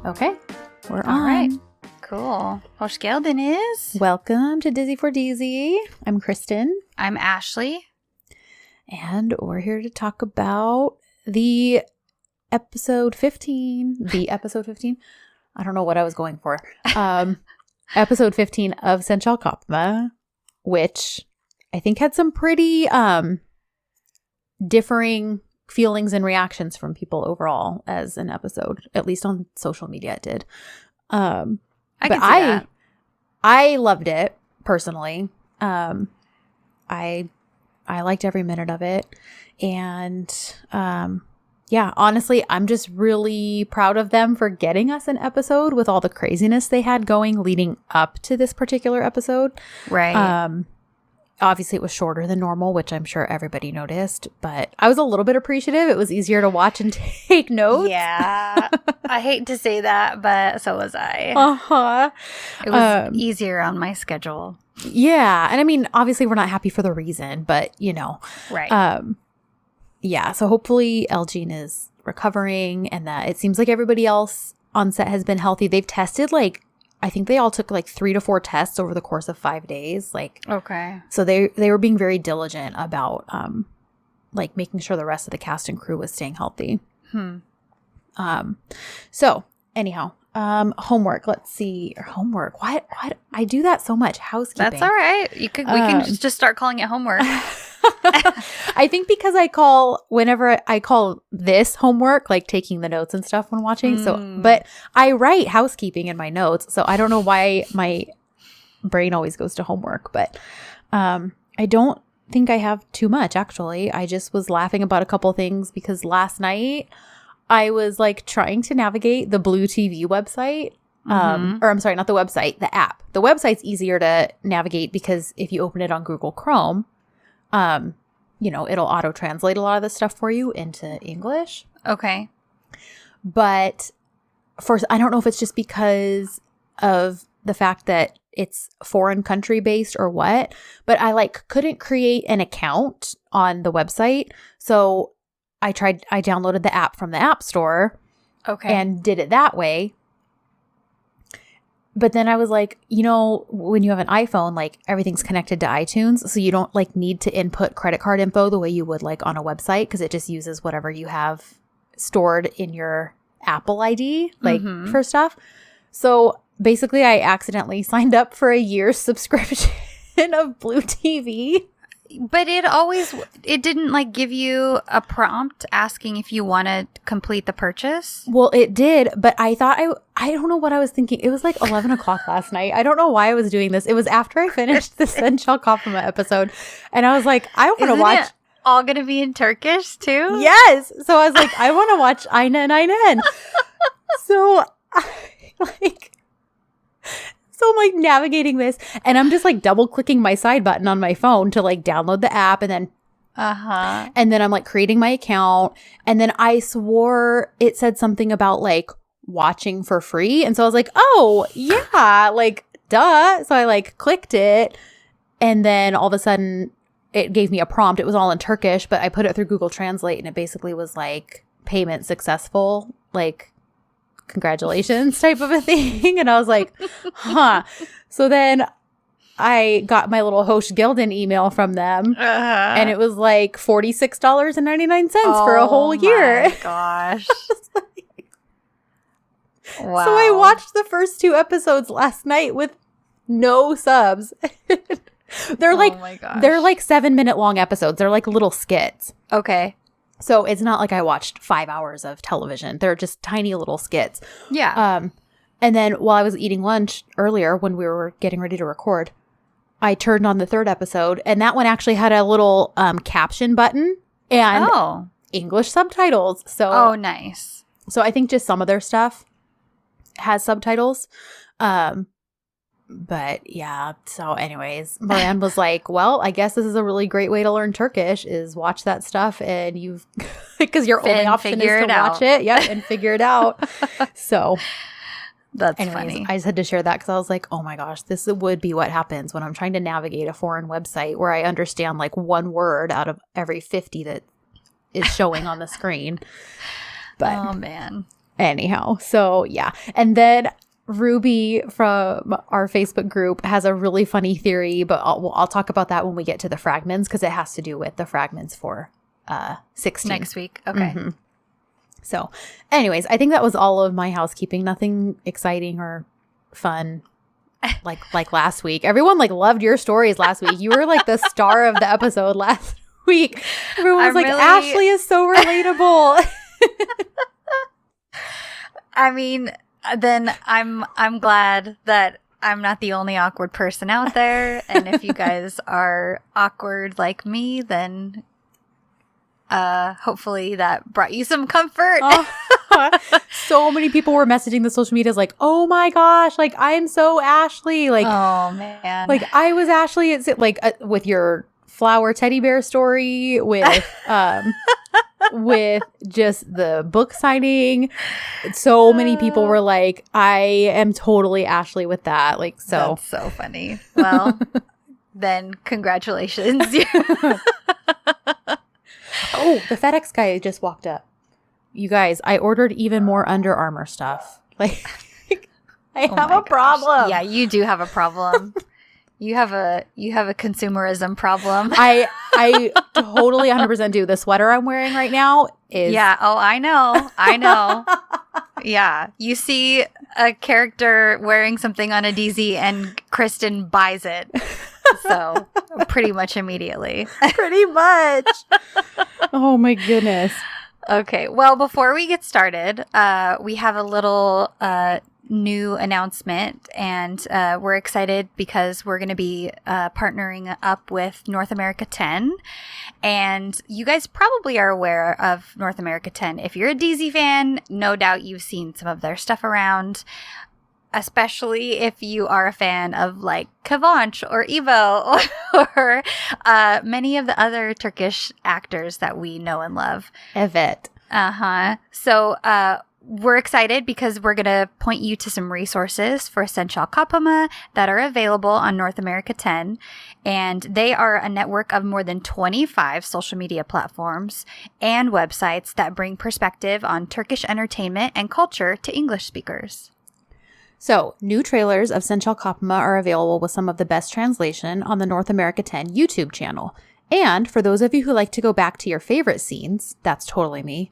Okay, we're All on. right. Cool. Hoş geldiniz. Welcome to Dizi for Dizi. I'm Kristen. I'm Ashley. And we're here to talk about the episode 15. I don't know what I was going for. Episode 15 of Kapımı, which I think had some pretty differing feelings and reactions from people overall as an episode. At least on social media it did. I can see that. I loved it personally. I liked every minute of it. And yeah, honestly, I'm just really proud of them for getting us an episode with all the craziness they had going leading up to this particular episode. Right. Obviously, it was shorter than normal, which I'm sure everybody noticed, but I was a little bit appreciative. It was easier to watch and take notes. Yeah. I hate to say that, but so was I. Uh-huh. It was easier on my schedule. Yeah. And I mean, obviously, we're not happy for the reason, but, you know. Right. Yeah. So hopefully, Elgin is recovering and that it seems like everybody else on set has been healthy. They've tested I think they all took 3 to 4 tests over the course of 5 days. Okay. So they were being very diligent about making sure the rest of the cast and crew was staying healthy. So anyhow, homework. Let's see. Homework. Why I do that so much. Housekeeping. That's all right. We can just start calling it homework. I think because whenever I call this homework, like taking the notes and stuff when watching. So, but I write housekeeping in my notes. So I don't know why my brain always goes to homework, but I don't think I have too much actually. I just was laughing about a couple things because last night I was trying to navigate the Blue TV website. Or I'm sorry, not the website, the app. The website's easier to navigate because if you open it on Google Chrome, it'll auto translate a lot of the stuff for you into English. Okay. But I don't know if it's just because of the fact that it's foreign country based or what, but I couldn't create an account on the website. So I downloaded the app from the App Store. Okay. And did it that way. But then I was like, when you have an iPhone, everything's connected to iTunes. So you don't need to input credit card info the way you would on a website because it just uses whatever you have stored in your Apple ID, for stuff. So basically I accidentally signed up for a year's subscription of Blue TV. But it didn't give you a prompt asking if you want to complete the purchase? Well, it did, but I thought I don't know what I was thinking. It was 11 o'clock last night. I don't know why I was doing this. It was after I finished the Kapımı episode. And I was like, I want to watch. It all going to be in Turkish too? Yes. So I was like, I want to watch Aynen Aynen. So So I'm navigating this and I'm just double clicking my side button on my phone to download the app and then and then I'm creating my account and then I swore it said something about watching for free and so I was like, oh yeah, duh. So I clicked it and then all of a sudden it gave me a prompt. It was all in Turkish, but I put it through Google Translate and it basically was payment successful, congratulations type of a thing. And I was like, huh. So then I got my little Hoş Geldin email from them and it was $46.99 for a whole year. Oh my gosh. Wow. So I watched the first 2 episodes last night with no subs. They're oh my gosh. They're 7-minute long episodes. They're little skits. Okay. So it's not I watched 5 hours of television. They're just tiny little skits. Yeah. And then while I was eating lunch earlier when we were getting ready to record, I turned on the 3rd episode and that one actually had a little caption button and English subtitles. So nice. So I think just some of their stuff has subtitles. But yeah, so anyways, Moran was like, well, I guess this is a really great way to learn Turkish is watch that stuff and you've, because your only option is to watch it. Yeah, and figure it out. So that's anyways, funny. I just had to share that because I was like, oh my gosh, this would be what happens when I'm trying to navigate a foreign website where I understand one word out of every 50 that is showing on the screen. But oh man. Anyhow, so yeah. And then Ruby from our Facebook group has a really funny theory, but I'll talk about that when we get to the fragments because it has to do with the fragments for 16. Next week. Okay. Mm-hmm. So anyways, I think that was all of my housekeeping. Nothing exciting or fun like last week. Everyone like loved your stories last week. You were like the star of the episode last week. Everyone was like, Ashley is so relatable. I mean, then I'm glad that I'm not the only awkward person out there. And if you guys are awkward like me, then hopefully that brought you some comfort. So many people were messaging the social medias like, oh my gosh, like I'm so Ashley. Like, oh man, like I was Ashley. It's like with your flower teddy bear story, with with just the book signing. So many people were like, I am totally Ashley with that. Like, so that's so funny. Well, then congratulations. Oh, the FedEx guy just walked up. You guys, I ordered even more Under Armour stuff. Like, I have a problem. Yeah, you do have a problem. You have a consumerism problem. I totally 100% do. The sweater I'm wearing right now is... Yeah. Oh, I know. Yeah. You see a character wearing something on a Dizi and Kristen buys it. So pretty much immediately. Pretty much. Oh my goodness. Okay. Well, before we get started, we have a little new announcement, and we're excited because we're going to be partnering up with North America 10. And you guys probably are aware of North America 10. If you're a Dizi fan, no doubt you've seen some of their stuff around. Especially if you are a fan of like Kıvanç or Ivo or many of the other Turkish actors that we know and love. Evet. So we're excited because we're going to point you to some resources for Sacrificial Kapımı that are available on North America 10. And they are a network of more than 25 social media platforms and websites that bring perspective on Turkish entertainment and culture to English speakers. So, new trailers of Sacrificial Kapımı are available with some of the best translation on the North America 10 YouTube channel. And for those of you who like to go back to your favorite scenes, that's totally me.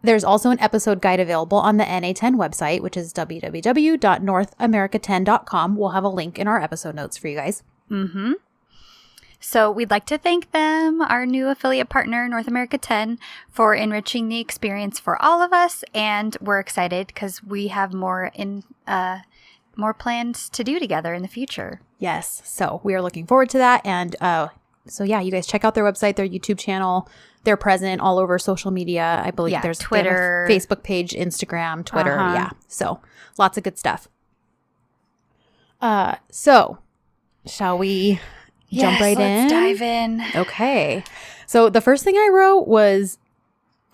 There's also an episode guide available on the NA10 website, which is www.northamerica10.com. We'll have a link in our episode notes for you guys. Mm-hmm. So we'd like to thank them, our new affiliate partner, North America 10, for enriching the experience for all of us. And we're excited because we have more plans to do together in the future. Yes. So we are looking forward to that. And so yeah, you guys check out their website, their YouTube channel. They're present all over social media. I believe there's Twitter, Facebook page, Instagram, Twitter. Yeah. So lots of good stuff. So shall we... jump right in? Let's dive in. Okay. So the first thing I wrote was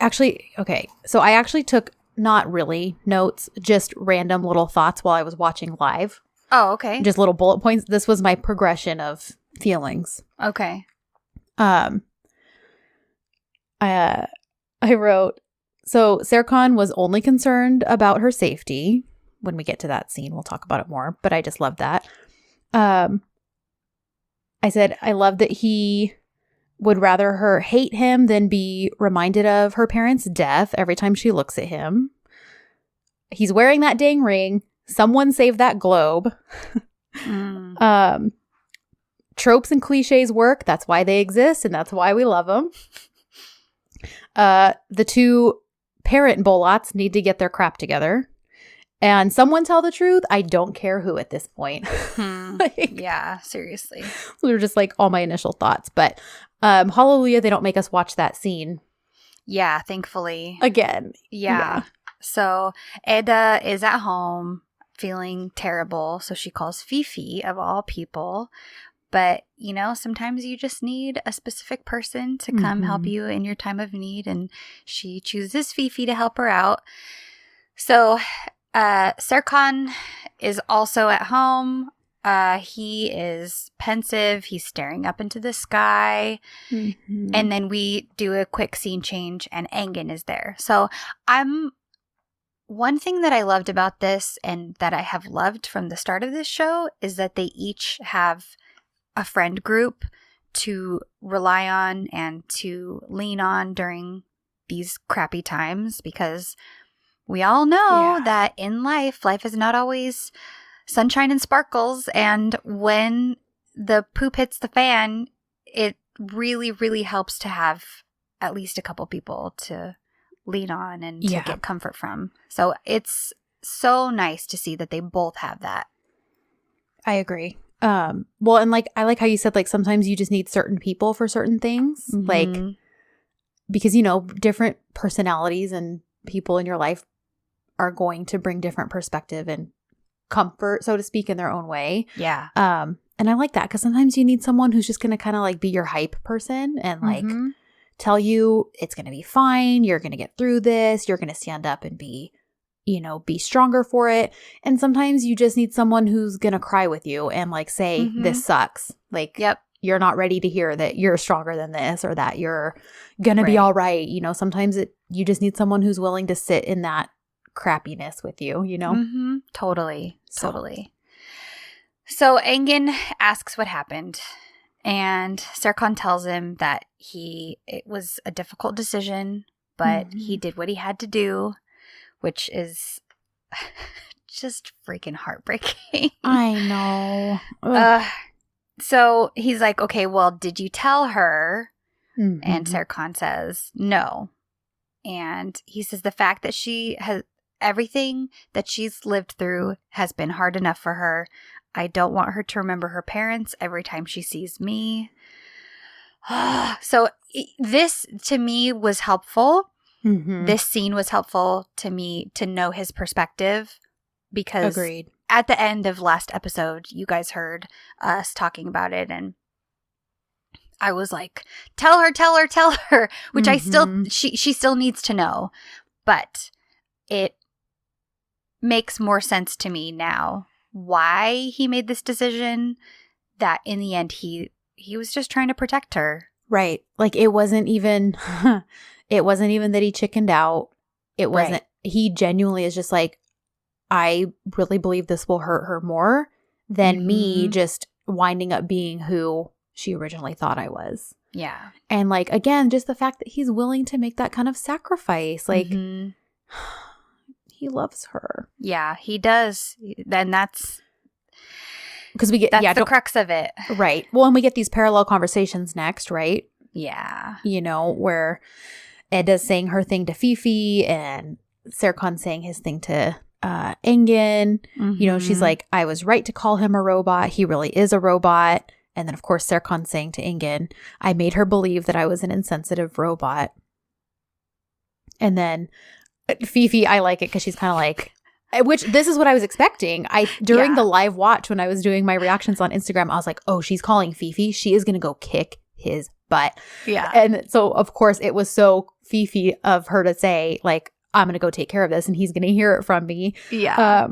so I actually took not really notes, just random little thoughts while I was watching live. Oh, okay. Just little bullet points. This was my progression of feelings. Okay. I wrote, so Serkan was only concerned about her safety. When we get to that scene, we'll talk about it more, but I just love that. I said, I love that he would rather her hate him than be reminded of her parents' death every time she looks at him. He's wearing that dang ring. Someone save that globe. Tropes and cliches work. That's why they exist, and that's why we love them. The two parent bolots need to get their crap together. And someone tell the truth. I don't care who at this point. Yeah, seriously. Those are just like all my initial thoughts. But hallelujah, they don't make us watch that scene. Yeah, thankfully. Again. Yeah. So Eda is at home feeling terrible. So she calls Fifi, of all people. But, you know, sometimes you just need a specific person to come help you in your time of need. And she chooses Fifi to help her out. So Serkan is also at home. He is pensive. He's staring up into the sky. And then we do a quick scene change and Engin is there. So I'm one thing that I loved about this and that I have loved from the start of this show is that they each have a friend group to rely on and to lean on during these crappy times, because we all know that in life is not always sunshine and sparkles. And when the poop hits the fan, it really, really helps to have at least a couple people to lean on and to get comfort from. So it's so nice to see that they both have that. I agree. Well, and like I like how you said, like, sometimes you just need certain people for certain things. Mm-hmm. Like, because, you know, different personalities and people in your life are going to bring different perspective and comfort, so to speak, in their own way. Yeah. And I like that, because sometimes you need someone who's just going to kind of like be your hype person and like tell you it's going to be fine. You're going to get through this. You're going to stand up and be, you know, be stronger for it. And sometimes you just need someone who's going to cry with you and like say, this sucks. Like, you're not ready to hear that you're stronger than this, or that you're going to be all right. You know, sometimes you just need someone who's willing to sit in that crappiness with you, you know? Mm-hmm. Totally. So Engin asks what happened, and Serkan tells him that it was a difficult decision, but he did what he had to do, which is just freaking heartbreaking. I know. So he's like, okay, well, did you tell her? Mm-hmm. And Serkan says, no. And he says the fact that she has everything that she's lived through has been hard enough for her. I don't want her to remember her parents every time she sees me. So this, to me, was helpful. Mm-hmm. This scene was helpful to me to know his perspective, because Agreed. At the end of last episode, you guys heard us talking about it, and I was like, tell her, which I still, she still needs to know, but it makes more sense to me now why he made this decision, that in the end he was just trying to protect her. Right. Like, it wasn't even that he chickened out. It wasn't, he genuinely is just like, I really believe this will hurt her more than me just winding up being who she originally thought I was. Yeah. And like, again, just the fact that he's willing to make that kind of sacrifice, like, he loves her. Yeah, he does. Then that's because we get the crux of it, right? Well, and we get these parallel conversations next, right? Yeah, you know, where Edda's saying her thing to Fifi and Serkan saying his thing to Engin. You know, she's like, I was right to call him a robot. He really is a robot. And then, of course, Serkan saying to Engin, I made her believe that I was an insensitive robot. And then Fifi, I like it because she's kind of like, which this is what I was expecting. During the live watch when I was doing my reactions on Instagram, I was like, oh, she's calling Fifi. She is going to go kick his butt. Yeah. And so, of course, it was so Fifi of her to say, like, I'm going to go take care of this and he's going to hear it from me. Yeah.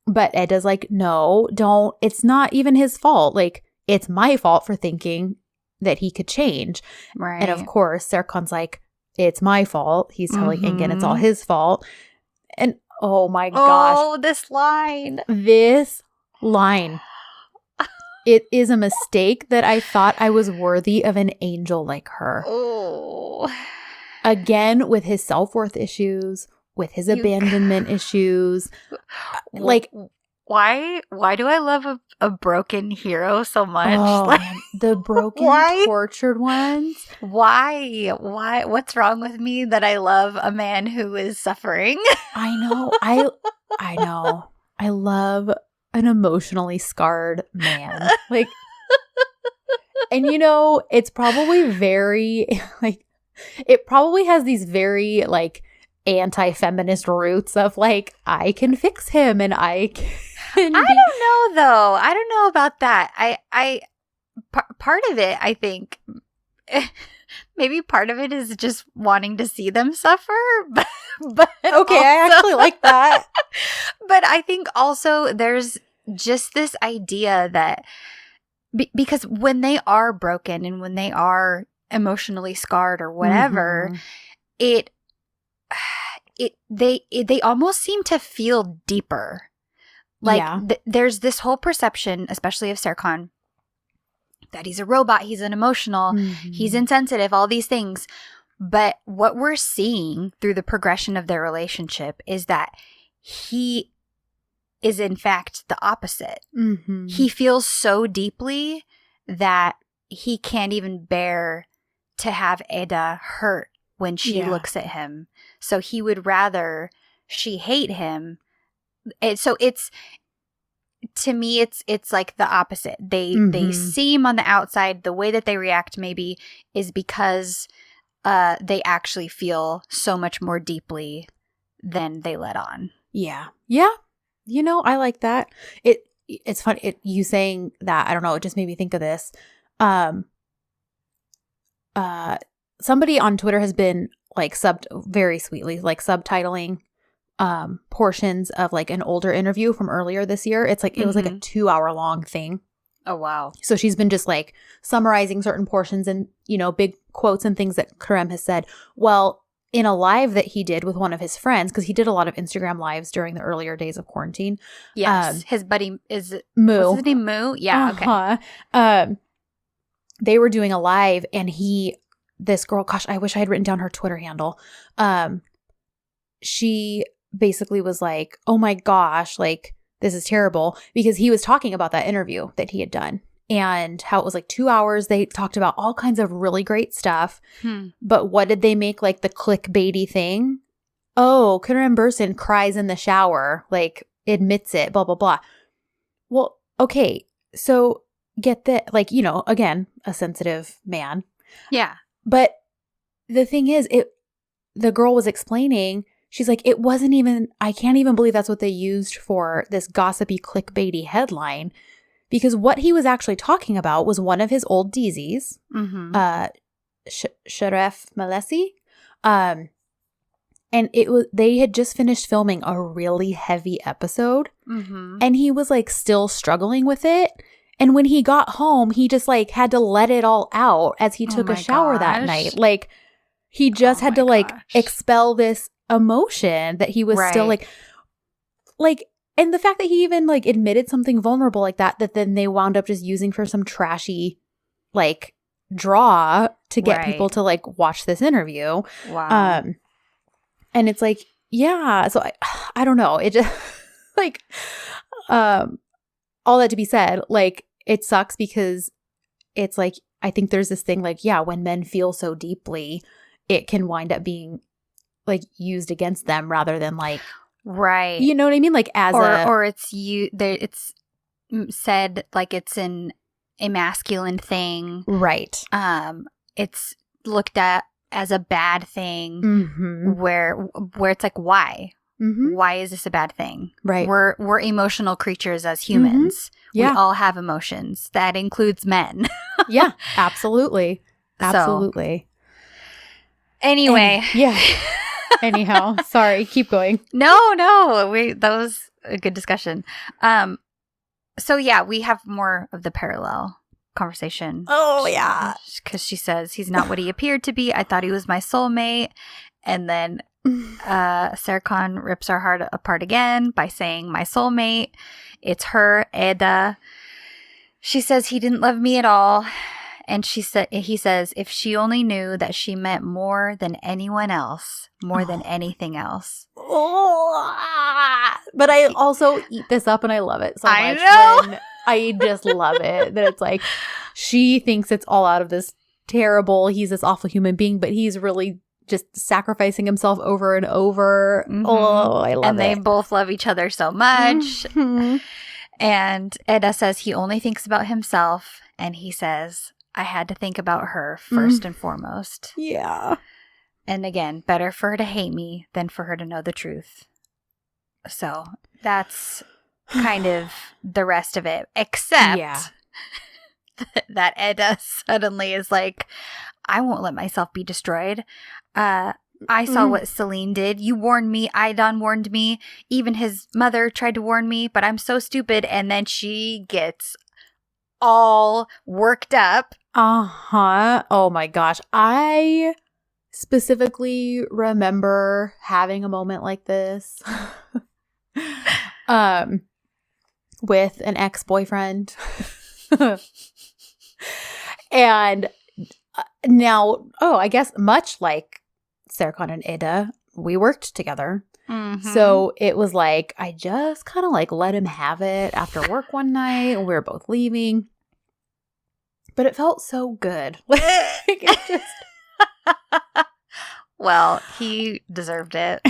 But Edda's like, no, don't. It's not even his fault. Like, it's my fault for thinking that he could change. Right. And of course, Serkan's like, it's my fault. He's telling Engin it's all his fault. And oh my gosh. Oh, this line. It is a mistake that I thought I was worthy of an angel like her. Oh. Again, with his self-worth issues, with his abandonment issues. Like, why do I love a broken hero so much? Oh, like, the broken, tortured ones. Why? What's wrong with me that I love a man who is suffering? I know. I know. I love an emotionally scarred man. Like, and you know, it's probably very, like, it probably has these very, like, anti-feminist roots of, like, I can fix him and I can I don't know, though. I don't know about that. Part of it, I think, maybe part of it is just wanting to see them suffer. But okay, also, I actually like that. But I think also there's just this idea that because when they are broken and when they are emotionally scarred or whatever, they almost seem to feel deeper. Like Yeah. there's this whole perception, especially of Serkan, that he's a robot, he's unemotional, he's insensitive, all these things. But what we're seeing through the progression of their relationship is that he is in fact the opposite. He feels so deeply that he can't even bear to have Eda hurt when she looks at him. So he would rather she hate him. And so it's, to me, it's like the opposite. They seem on the outside, the way that they react maybe is because they actually feel so much more deeply than they let on. Yeah. You know, I like that. It's funny. You saying that, I don't know, it just made me think of this. Somebody on Twitter has been like very sweetly, like subtitling portions of like an older interview from earlier this year. It's like, it was like a 2-hour long thing. Oh, wow. So she's been just like summarizing certain portions and, you know, big quotes and things that Kerem has said. Well, in a live that he did with one of his friends, because he did a lot of Instagram lives during the earlier days of quarantine. Yes. His buddy is Moo. What's his name? Moo? Yeah. Okay. They were doing a live and this girl, gosh, I wish I had written down her Twitter handle. She basically was like, oh my gosh, like this is terrible, because he was talking about that interview that he had done and how it was like 2 hours. They talked about all kinds of really great stuff. But what did they make like the clickbaity thing? Oh, Kerem Bürsin cries in the shower, like admits it, blah, blah, blah. Well, okay. So get that, like, you know, again, a sensitive man. Yeah. But the thing is, the girl was explaining, she's like, it wasn't even, I can't even believe that's what they used for this gossipy clickbaity headline, because what he was actually talking about was one of his old Dizis, Sharef Malesi. And they had just finished filming a really heavy episode, and he was like still struggling with it. And when he got home, he just like had to let it all out as he took a shower that night. Like he just had to like expel this emotion that he was still like, and the fact that he even like admitted something vulnerable like that then they wound up just using for some trashy like draw to get people to like watch this interview. Wow. And it's like, yeah. So I don't know. It just like, all that to be said, like, it sucks because it's like, I think there's this thing like, yeah, when men feel so deeply, it can wind up being like used against them rather than like, right. You know what I mean? Like or it's it's said like it's a masculine thing. Right. It's looked at as a bad thing where it's like, why? Why is this a bad thing? Right. We're emotional creatures as humans. Yeah. We all have emotions. That includes men. Yeah, absolutely. Absolutely. So, anyway. Anyhow, sorry, keep going. No, that was a good discussion. So yeah, we have more of the parallel conversation. Oh yeah. Because she says he's not what he appeared to be. I thought he was my soulmate. And then Serkan rips our heart apart again by saying my soulmate. It's her, Eda. She says he didn't love me at all. And he says if she only knew that she meant more than anyone else, more than anything else. But I also eat this up and I love it so much. I know. I just love it that it's like she thinks it's all out of this terrible, he's this awful human being, but he's really just sacrificing himself over and over. Oh, I love it. And they both love each other so much. And Eda says he only thinks about himself. And he says, I had to think about her first and foremost. Yeah. And again, better for her to hate me than for her to know the truth. So that's kind of the rest of it. Except that Eda suddenly is like, I won't let myself be destroyed. I saw what Celine did. You warned me. Aidan warned me. Even his mother tried to warn me, but I'm so stupid. And then she gets all worked up. Oh my gosh. I specifically remember having a moment like this with an ex-boyfriend. And now, I guess much like Serkan and Eda, we worked together. Mm-hmm. So it was like, I just kind of like let him have it after work one night, and we were both leaving. But it felt so good. Like, it just... Well, he deserved it.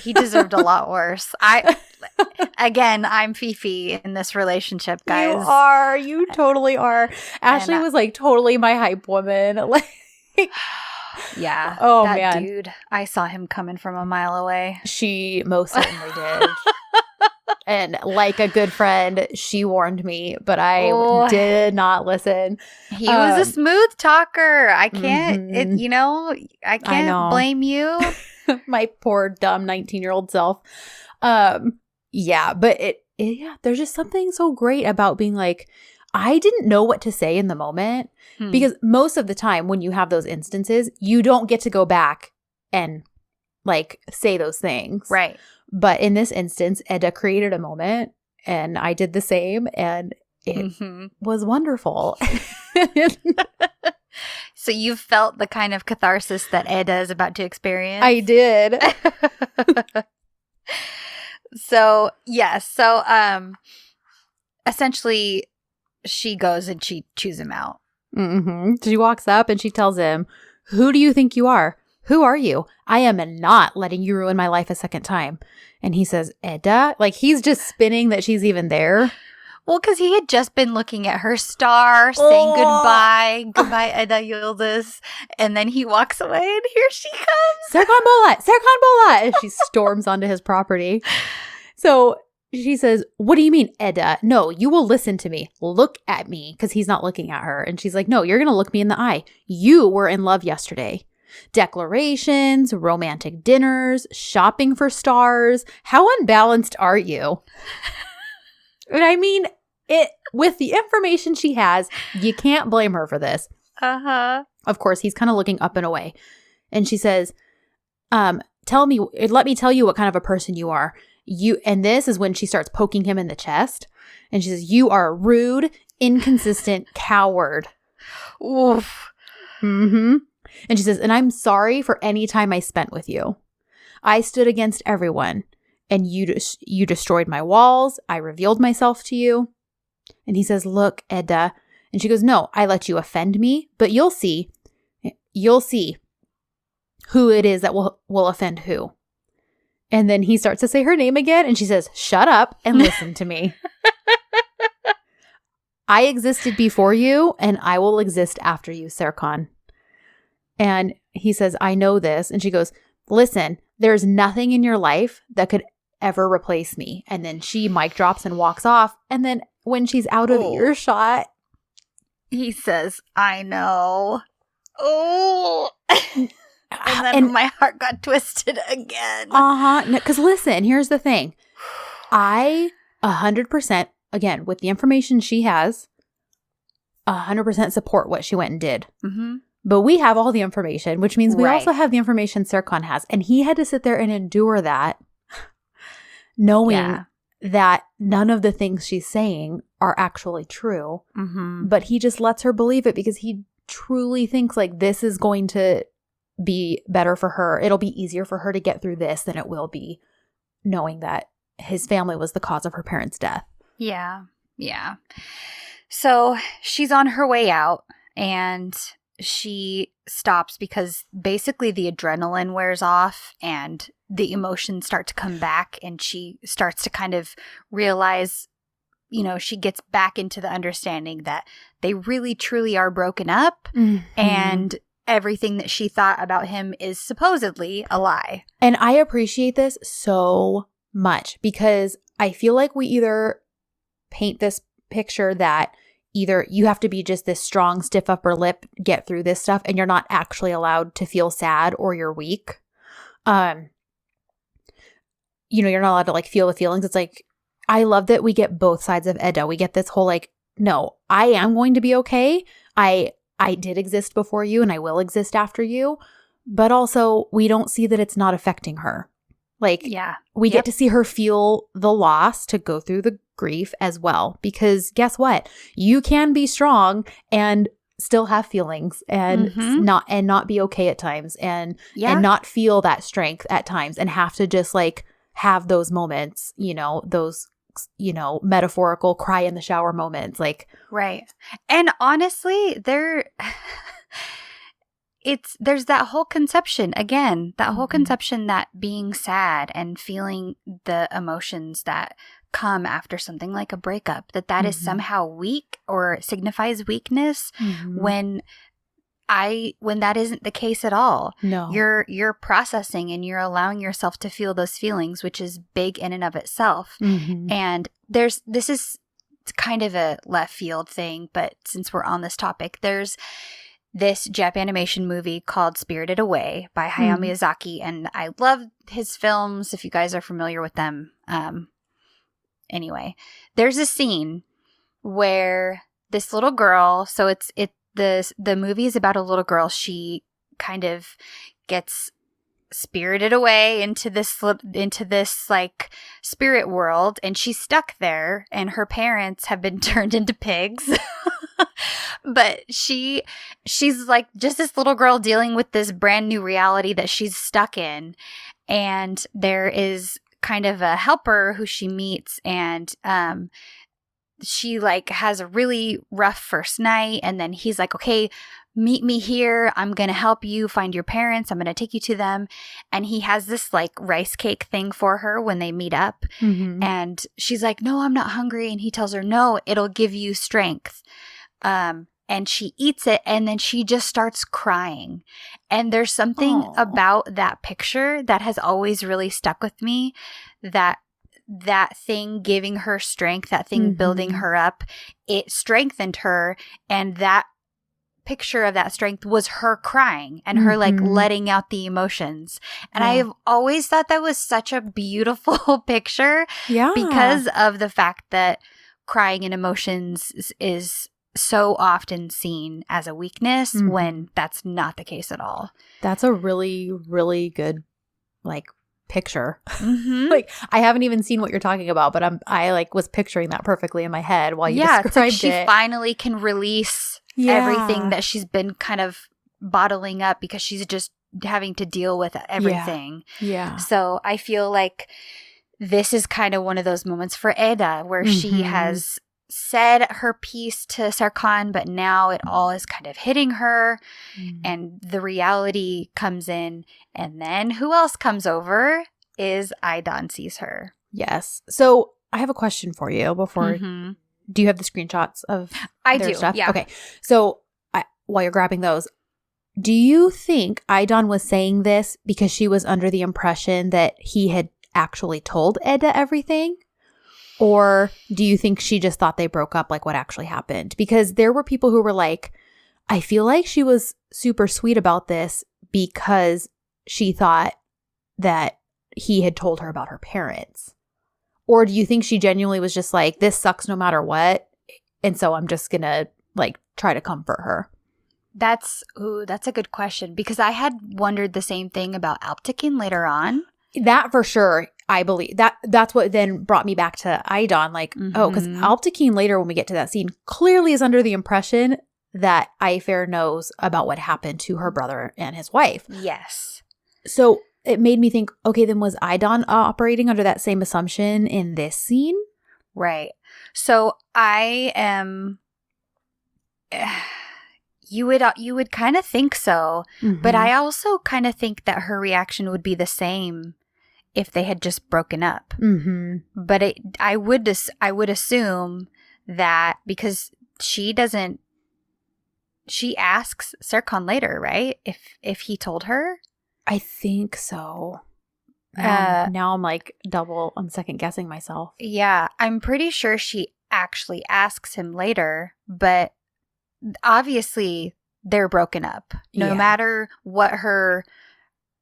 He deserved a lot worse. I'm Fifi in this relationship, guys. You totally are. Ashley was like totally my hype woman. Like, yeah. Oh, that man. dude, I saw him coming from a mile away. She most certainly did. And like a good friend, she warned me, but I did not listen. He was a smooth talker. I can't, mhm. I can't blame you. My poor dumb 19-year-old self. Yeah, but there's just something so great about being like, I didn't know what to say in the moment, because most of the time when you have those instances, you don't get to go back and like say those things. Right. But in this instance, Eda created a moment and I did the same, and it was wonderful. So you felt the kind of catharsis that Eda is about to experience? I did. So, yes. So, essentially, she goes and she chews him out. Mm-hmm. She walks up and she tells him, "Who do you think you are? Who are you? I am not letting you ruin my life a second time." And he says, "Eda?" Like, he's just spinning that she's even there. Well, because he had just been looking at her star, saying goodbye. Goodbye, Eda Yıldız. And then he walks away and here she comes. Serkan Bola! Serkan Bola! And she storms onto his property. So she says, "What do you mean, Eda? No, you will listen to me. Look at me," because he's not looking at her. And she's like, "No, you're going to look me in the eye. You were in love yesterday. Declarations, romantic dinners, shopping for stars. How unbalanced are you?" And I mean, with the information she has, you can't blame her for this. Uh-huh. Of course, he's kind of looking up and away. And she says, let me tell you what kind of a person you are. And this is when she starts poking him in the chest. And she says, "You are a rude, inconsistent coward." Oof. Mm-hmm. And she says, "And I'm sorry for any time I spent with you. I stood against everyone, and you destroyed my walls. I revealed myself to you." And he says, "Look, Eda." And she goes, "No, I let you offend me, but you'll see who it is that will offend who." And then he starts to say her name again, and she says, "Shut up and listen to me. I existed before you, and I will exist after you, Serkan." And he says, "I know this." And she goes, "Listen, there's nothing in your life that could ever replace me." And then she mic drops and walks off. And then when she's out of earshot, he says, "I know." Oh. And then my heart got twisted again. Uh-huh. Because listen, here's the thing. I 100%, again, with the information she has, 100% support what she went and did. Mm-hmm. But we have all the information, which means we also have the information Serkan has. And he had to sit there and endure that, knowing that none of the things she's saying are actually true. Mm-hmm. But he just lets her believe it because he truly thinks like this is going to be better for her. It'll be easier for her to get through this than it will be knowing that his family was the cause of her parents' death. Yeah. Yeah. So she's on her way out and she stops because basically the adrenaline wears off and the emotions start to come back, and she starts to kind of realize, she gets back into the understanding that they really truly are broken up, and everything that she thought about him is supposedly a lie. And I appreciate this so much because I feel like we either paint this picture that either you have to be just this strong, stiff upper lip, get through this stuff, and you're not actually allowed to feel sad, or you're weak. You're not allowed to like feel the feelings. It's like, I love that we get both sides of Eda. We get this whole like, no, I am going to be okay. I did exist before you and I will exist after you, but also we don't see that it's not affecting her. Like, we get to see her feel the loss, to go through the grief as well. Because guess what? You can be strong and still have feelings and not be okay at times and not feel that strength at times and have to just like have those moments, those metaphorical cry in the shower moments, like. Right. And honestly, there's that whole conception again, that being sad and feeling the emotions that come after something like a breakup, that is somehow weak or signifies weakness, when that isn't the case at all. No. You're processing and you're allowing yourself to feel those feelings, which is big in and of itself. And this is kind of a left field thing, but since we're on this topic, there's this Japanimation movie called Spirited Away by Hayao Miyazaki, and I love his films if you guys are familiar with them. Anyway, there's a scene where this little girl, so the movie is about a little girl. She kind of gets spirited away into this like spirit world, and she's stuck there, and her parents have been turned into pigs. But she's like just this little girl dealing with this brand new reality that she's stuck in. And there is kind of a helper who she meets, and she like has a really rough first night, and then he's like, okay, meet me here. I'm going to help you find your parents. I'm going to take you to them. And he has this like rice cake thing for her when they meet up. And she's like, no, I'm not hungry. And he tells her, no, it'll give you strength. And she eats it, and then she just starts crying. And there's something about that picture that has always really stuck with me, that thing giving her strength, that thing building her up, it strengthened her. And that picture of that strength was her crying and her like letting out the emotions. And I've always thought that was such a beautiful picture, because of the fact that crying and emotions is so often seen as a weakness when that's not the case at all. That's a really, really good like picture. Like, I haven't even seen what you're talking about, but I like was picturing that perfectly in my head while you described it's like she it. Finally can release everything that she's been kind of bottling up because she's just having to deal with everything. So I feel like this is kind of one of those moments for Eda where she has said her piece to Serkan, but now it all is kind of hitting her, and the reality comes in, and then who else comes over is Aidan sees her. Yes. So I have a question for you before. Do you have the screenshots of their stuff? Yeah. Okay. So while you're grabbing those, do you think Aidan was saying this because she was under the impression that he had actually told Eda everything? Or do you think she just thought they broke up, like what actually happened? Because there were people who were like, I feel like she was super sweet about this because she thought that he had told her about her parents. Or do you think she genuinely was just like, this sucks no matter what, and so I'm just going to like try to comfort her? That's a good question, because I had wondered the same thing about Alptekin later on. That for sure, I believe. That's what then brought me back to Aidan. Like, because Alptekin later, when we get to that scene, clearly is under the impression that Aifer knows about what happened to her brother and his wife. Yes. So it made me think, okay, then was Aidan operating under that same assumption in this scene? Right. So I am... You would kind of think so, but I also kind of think that her reaction would be the same if they had just broken up. But I would assume that because she asks Serkan later, right? If he told her, I think so. Now I'm like I'm second guessing myself. Yeah, I'm pretty sure she actually asks him later, but obviously they're broken up. No matter what her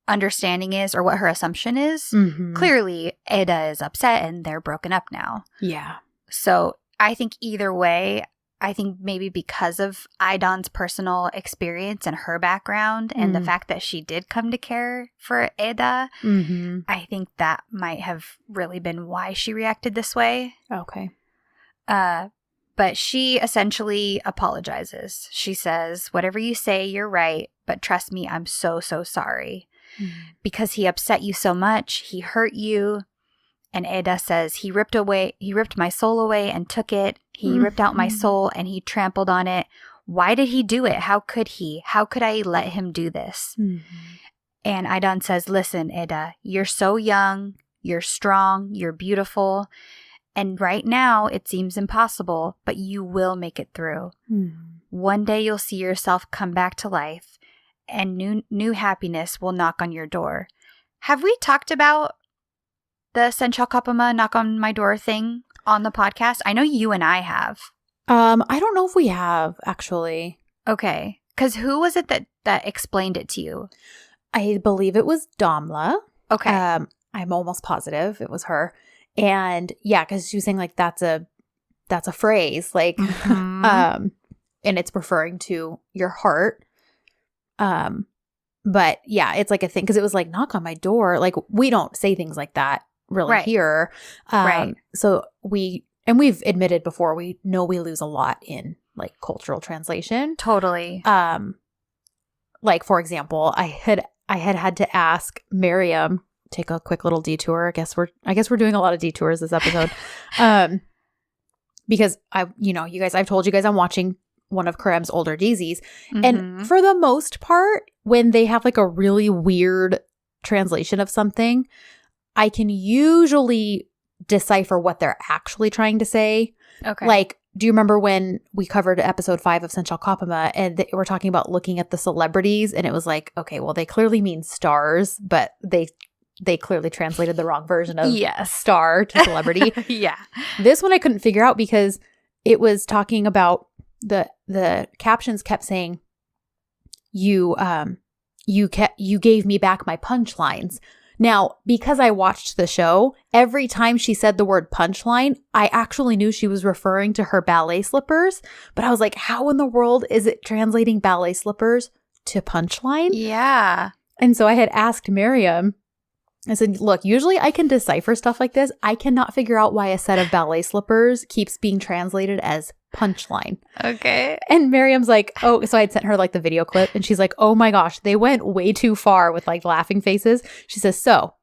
understanding is or what her assumption is, clearly Eda is upset and they're broken up now. Yeah. So I think either way, I think maybe because of Idon's personal experience and her background and the fact that she did come to care for Eda, I think that might have really been why she reacted this way. Okay. But she essentially apologizes. She says, whatever you say, you're right. But trust me, I'm so, so sorry. Because he upset you so much. He hurt you. And Eda says, he ripped my soul away and took it. He ripped out my soul and he trampled on it. Why did he do it? How could he? How could I let him do this? And Idon says, listen, Eda, you're so young. You're strong. You're beautiful. And right now, it seems impossible, but you will make it through. One day you'll see yourself come back to life, and new happiness will knock on your door. Have we talked about the Sensual Kapımı knock on my door thing on the podcast? I know you and I have. I don't know if we have, actually. Okay. Because who was it that explained it to you? I believe it was Damla. Okay. I'm almost positive it was her. And yeah, because she was saying like that's a phrase, like and it's referring to your heart. But yeah, it's like a thing because it was like knock on my door. Like we don't say things like that really here. Right. So we've admitted before we know we lose a lot in like cultural translation. Totally. Like for example, I had to ask Miriam. Take a quick little detour. I guess we're doing a lot of detours this episode. Because I've told you guys I'm watching one of Kerem's older Dizis. And for the most part, when they have like a really weird translation of something, I can usually decipher what they're actually trying to say. Okay. Like, do you remember when we covered episode 5 of Sensual Kapımı and we're talking about looking at the celebrities and it was like, okay, well, they clearly mean stars, but they clearly translated the wrong version of star to celebrity. Yeah. This one I couldn't figure out because it was talking about the captions kept saying, you gave me back my punchlines. Now, because I watched the show, every time she said the word punchline, I actually knew she was referring to her ballet slippers. But I was like, how in the world is it translating ballet slippers to punchline? Yeah. And so I had asked Miriam, I said, look, usually I can decipher stuff like this. I cannot figure out why a set of ballet slippers keeps being translated as punchline. Okay. And Miriam's like, oh, so I'd sent her like the video clip and she's like, oh my gosh, they went way too far with like laughing faces. She says, so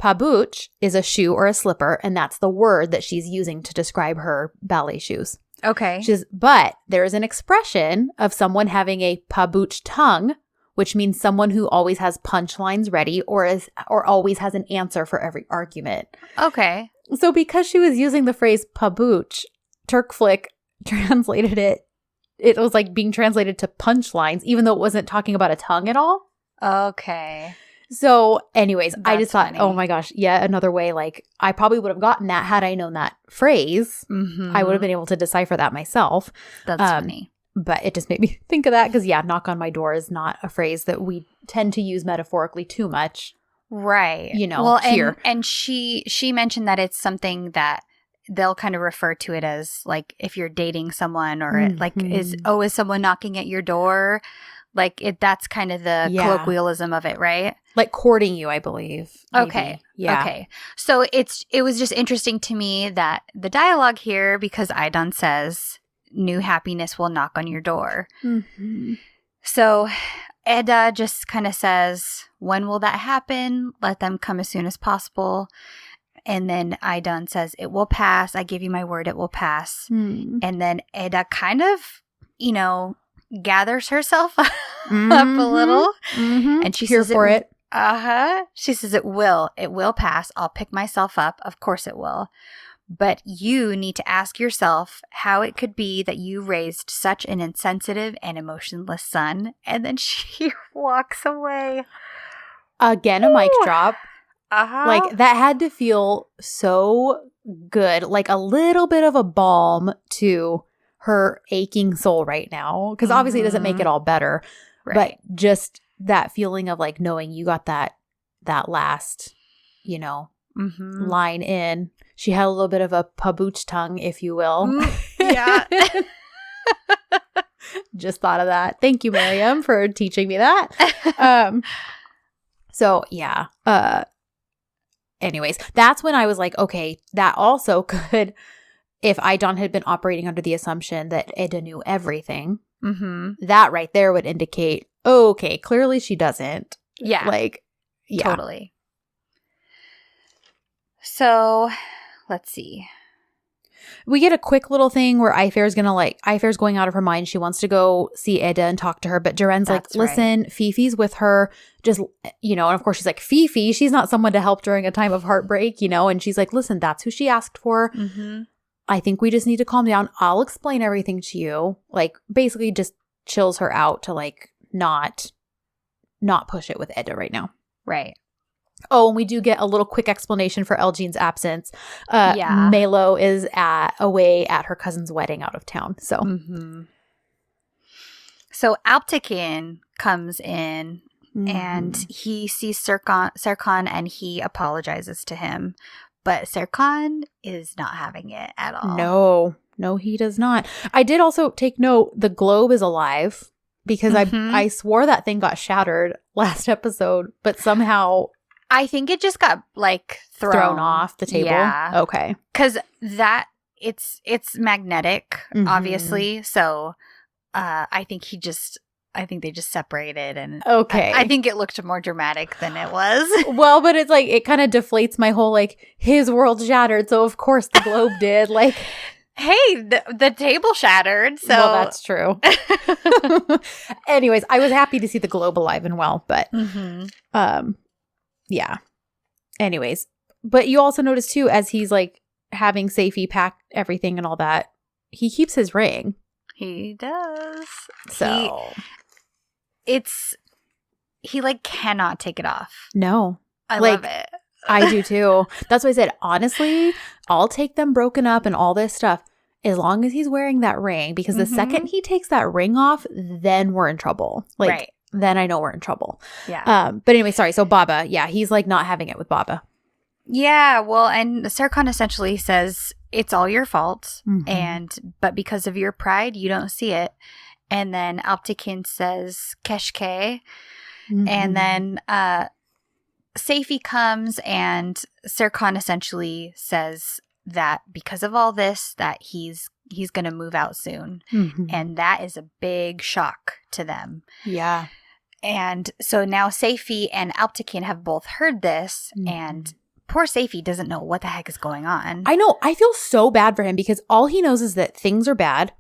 pabuch is a shoe or a slipper, and that's the word that she's using to describe her ballet shoes. Okay. She says, but there is an expression of someone having a pabuch tongue, which means someone who always has punchlines ready or always has an answer for every argument. Okay. So because she was using the phrase pabuch, Turkflick translated it was like being translated to punchlines, even though it wasn't talking about a tongue at all. Okay. So anyways, I just thought, funny. oh my gosh, yeah, another way. Like I probably would have gotten that had I known that phrase. I would have been able to decipher that myself. That's funny. But it just made me think of that because, yeah, knock on my door is not a phrase that we tend to use metaphorically too much. Right. Well, here. And she mentioned that it's something that they'll kind of refer to it as like if you're dating someone or like is someone knocking at your door? Like that's kind of the colloquialism of it, right? Like courting you, I believe. Maybe. Okay. Yeah. Okay. So it was just interesting to me that the dialogue here, because Idon says new happiness will knock on your door. So Eda just kind of says, when will that happen? Let them come as soon as possible. And then Idon says, it will pass. I give you my word, it will pass. And then Eda kind of, gathers herself up a little. And she Here says, for it. She says, it will pass. I'll pick myself up. Of course it will. But you need to ask yourself how it could be that you raised such an insensitive and emotionless son. And then she walks away. Again, a mic drop. Like that had to feel so good. Like a little bit of a balm to her aching soul right now. Because obviously it doesn't make it all better. Right. But just that feeling of like knowing you got that last, line in. She had a little bit of a pabuch tongue, if you will. Yeah. Just thought of that. Thank you, Miriam, for teaching me that. So yeah. Anyways, that's when I was like, okay, that also could, if Idon had been operating under the assumption that Eda knew everything, that right there would indicate, oh, okay, clearly she doesn't. Yeah. Like, yeah. Totally. So, let's see. We get a quick little thing where Ifair's going out of her mind. She wants to go see Eda and talk to her, but Duren's like, listen, right. Fifi's with her. Just, and of course she's like, Fifi, she's not someone to help during a time of heartbreak, and she's like, listen, that's who she asked for. I think we just need to calm down. I'll explain everything to you. Like, basically just chills her out to like not push it with Eda right now. Right. Oh, and we do get a little quick explanation for Elgine's absence. Melo is away at her cousin's wedding out of town. So, So Alptekin comes in and he sees Serkan and he apologizes to him. But Serkan is not having it at all. No, he does not. I did also take note, the globe is alive because I swore that thing got shattered last episode, but somehow... I think it just got like thrown off the table. Yeah. Okay. Because it's magnetic, obviously. So I think they just separated, and okay. I think it looked more dramatic than it was. Well, but it's like it kind of deflates my whole like his world shattered, so of course the globe did. Like, hey, the table shattered. So well, that's true. Anyways, I was happy to see the globe alive and well, but yeah. Anyways, but you also notice too, as he's like having Safie pack everything and all that, he keeps his ring. He does. So he like cannot take it off. No. I love it. I do too. That's why I said, honestly, I'll take them broken up and all this stuff as long as he's wearing that ring, because the second he takes that ring off, then we're in trouble. Like, right. Then I know we're in trouble. Yeah. But anyway, sorry. So Baba, yeah, he's like not having it with Baba. Yeah. Well, and Serkan essentially says it's all your fault, but because of your pride, you don't see it. And then Alptekin says Keshke, and then Safie comes, and Serkan essentially says that because of all this, that he's going to move out soon. And that is a big shock to them. Yeah. And so now Safie and Alptekin have both heard this, and poor Safie doesn't know what the heck is going on. I know. I feel so bad for him because all he knows is that things are bad.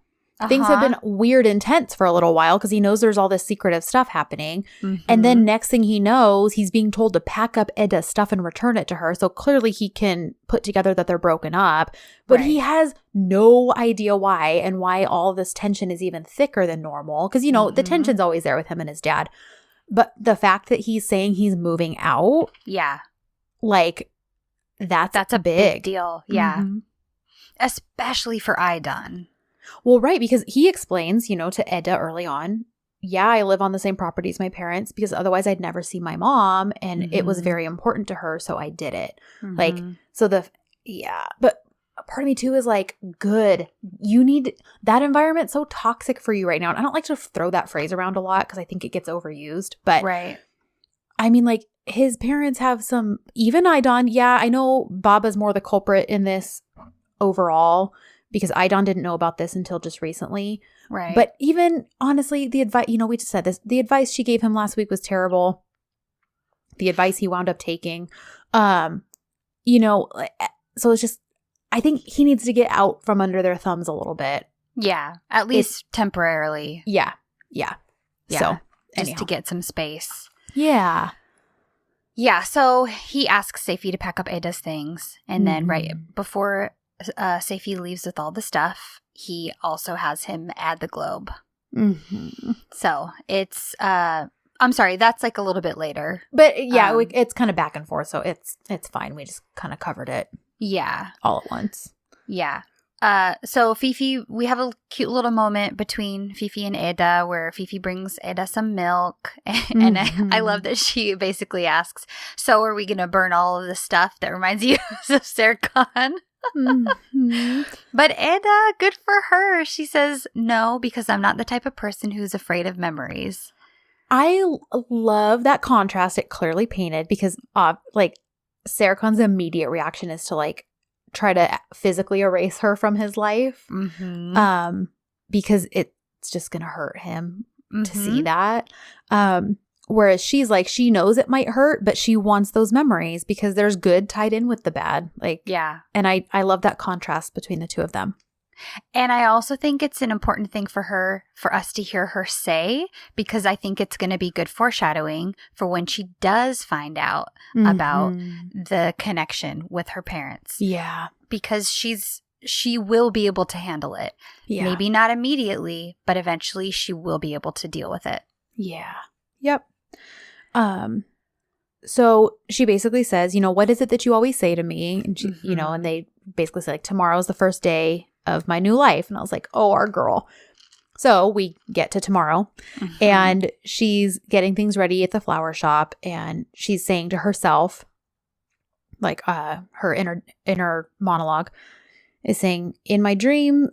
Things have been weird and tense for a little while because he knows there's all this secretive stuff happening. And then next thing he knows, he's being told to pack up Eda's stuff and return it to her. So clearly he can put together that they're broken up. But he has no idea why, and why all this tension is even thicker than normal. Because, the tension's always there with him and his dad. But the fact that he's saying he's moving out. Yeah. Like, that's a big deal. Yeah. Especially for Idon. Well, right, because he explains, to Eda early on, yeah, I live on the same property as my parents because otherwise I'd never see my mom, and it was very important to her, so I did it. Like, so but part of me too is like, good, you need that environment so toxic for you right now. And I don't like to throw that phrase around a lot because I think it gets overused, but right. I mean, like, his parents have some, even Idon, yeah, I know Baba's more the culprit in this overall, because Idon didn't know about this until just recently. Right. But even, honestly, the advice, we just said this, the advice she gave him last week was terrible. The advice he wound up taking. So it's just, I think he needs to get out from under their thumbs a little bit. Yeah. At least temporarily. Yeah. So, just to get some space. Yeah. Yeah. So he asks Safie to pack up Eda's things. And then right before Safie leaves with all the stuff, he also has him add the globe. So it's I'm sorry, that's like a little bit later, but yeah, it's kind of back and forth, so it's fine. We just kind of covered it all at once. So Fifi, we have a cute little moment between Fifi and Eda where Fifi brings Eda some milk, and I love that she basically asks, so are we gonna burn all of the stuff that reminds you of Serkan? Mhm. But Eda, good for her. She says, no, because I'm not the type of person who's afraid of memories. I love that contrast it clearly painted because, like, Serkan's immediate reaction is to, like, try to physically erase her from his life. Mm-hmm. Because it's just going to hurt him to Mm-hmm. see that. Whereas she's like, she knows it might hurt, but she wants those memories because there's good tied in with the bad. Like, Yeah. And I love that contrast between the two of them. And I also think it's an important thing for us to hear her say, because I think it's going to be good foreshadowing for when she does find out about the connection with her parents. Yeah. Because she will be able to handle it. Yeah. Maybe not immediately, but eventually she will be able to deal with it. Yeah. Yep. So she basically says, what is it that you always say to me? And she, and they basically say, like, tomorrow's the first day of my new life. And I was like, oh, our girl. So we get to tomorrow and she's getting things ready at the flower shop and she's saying to herself, like, her inner monologue is saying, in my dreams,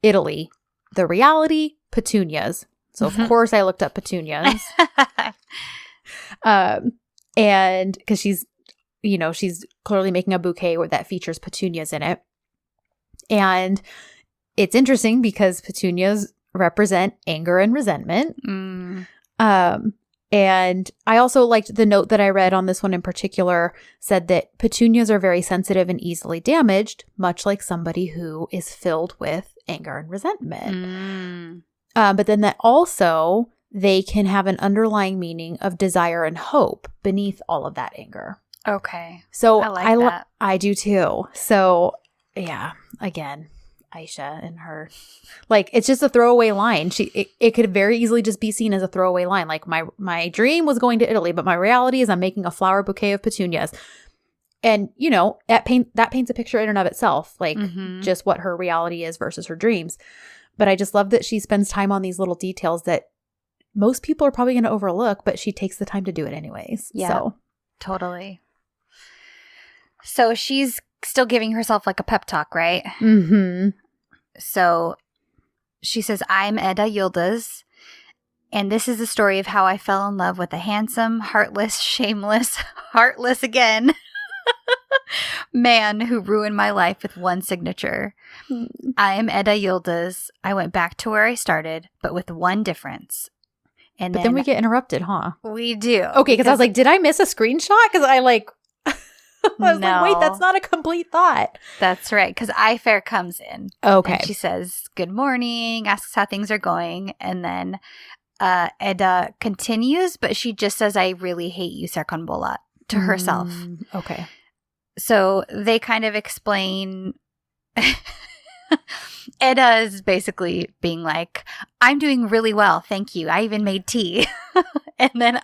Italy. The reality, petunias. So of course I looked up petunias. And because she's clearly making a bouquet that features petunias in it. And it's interesting because petunias represent anger and resentment. And I also liked the note that I read on this one in particular said that petunias are very sensitive and easily damaged, much like somebody who is filled with anger and resentment. But then that also they can have an underlying meaning of desire and hope beneath all of that anger. Okay. So I like that. I do too. So yeah, again, Aisha and her, like, it's just a throwaway line. It could very easily just be seen as a throwaway line. Like, my dream was going to Italy, but my reality is I'm making a flower bouquet of petunias. And, that paints a picture in and of itself, like just what her reality is versus her dreams. But I just love that she spends time on these little details that most people are probably going to overlook, but she takes the time to do it anyways. Yeah, so. Totally. So she's still giving herself like a pep talk, right? So she says, I'm Eda Yıldız, and this is the story of how I fell in love with a handsome, heartless, shameless, heartless again, man who ruined my life with one signature. I am Eda Yıldız. I went back to where I started, but with one difference. And then we get interrupted, huh? We do. Okay, because I was like, did I miss a screenshot? Because I like... I was like, wait, that's not a complete thought. That's right, because Ifair comes in. Okay. And she says, good morning, asks how things are going, and then Eda continues, but she just says, I really hate you, Serkan Bolat, to herself. Okay. So they kind of explain... Eda is basically being like, I'm doing really well, thank you. I even made tea. And then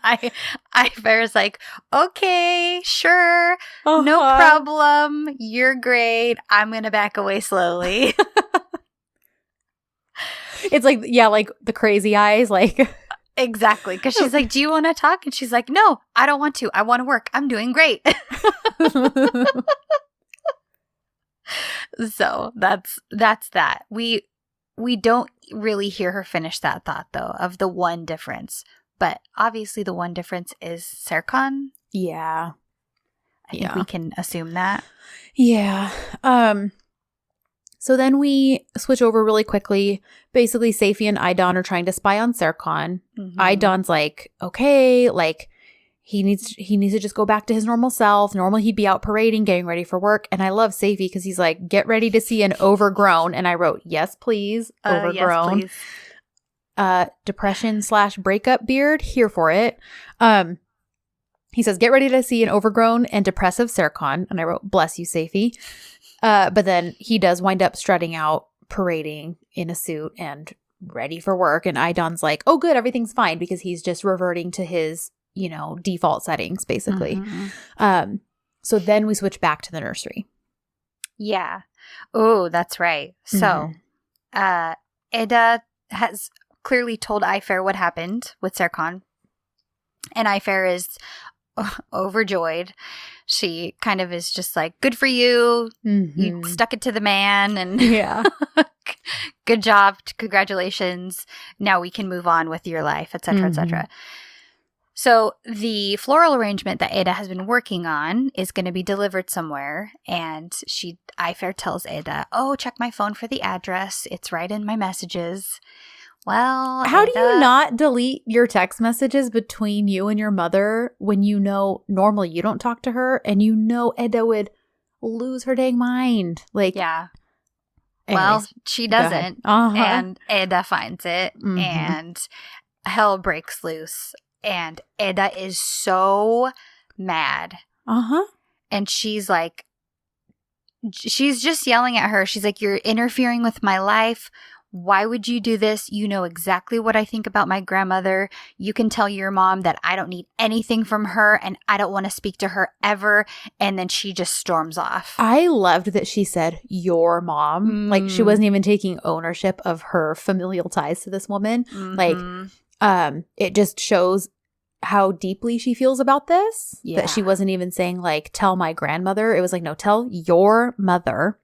Ifair is like, okay, sure, no problem. You're great. I'm going to back away slowly. It's like, yeah, like the crazy eyes, like. Exactly. Because she's like, do you want to talk? And she's like, no, I don't want to. I want to work. I'm doing great. So that's that. We don't really hear her finish that thought, though, of the one difference. But obviously the one difference is Serkan. Yeah. I think we can assume that. Yeah. So then we switch over really quickly. Basically, Seifi and Aydan are trying to spy on Serkan. Aydan's like, okay, like he needs to just go back to his normal self. Normally he'd be out parading, getting ready for work. And I love Seifi because he's like, get ready to see an overgrown. And I wrote, yes, please. Overgrown. Yes, please. Depression/breakup beard. Here for it. He says, get ready to see an overgrown and depressive Serkan. And I wrote, bless you, Seifi. But then he does wind up strutting out, parading in a suit and ready for work. And Aydan's like, oh, good, everything's fine, because he's just reverting to his, default settings, basically. So then we switch back to the nursery. Yeah. Oh, that's right. So Eda has clearly told Ifair what happened with Serkan. And Ifair is overjoyed. She kind of is just like, good for you. You stuck it to the man. And Yeah. good job. Congratulations. Now we can move on with your life, etc., etc. So the floral arrangement that Ada has been working on is going to be delivered somewhere. And Ifer tells Ada, oh, check my phone for the address. It's right in my messages. Well, how do you not delete your text messages between you and your mother when you know normally you don't talk to her and you know Ada would lose her dang mind? Like, yeah. Anyways, well, she doesn't. And Ada finds it and hell breaks loose. And Ada is so mad. And she's like, she's just yelling at her. She's like, you're interfering with my life. Why would you do this? You know exactly what I think about my grandmother. You can tell your mom that I don't need anything from her and I don't want to speak to her ever. And then she just storms off. I loved that she said your mom. Like she wasn't even taking ownership of her familial ties to this woman. Like it just shows how deeply she feels about this. Yeah. That she wasn't even saying like tell my grandmother. It was like no, tell your mother.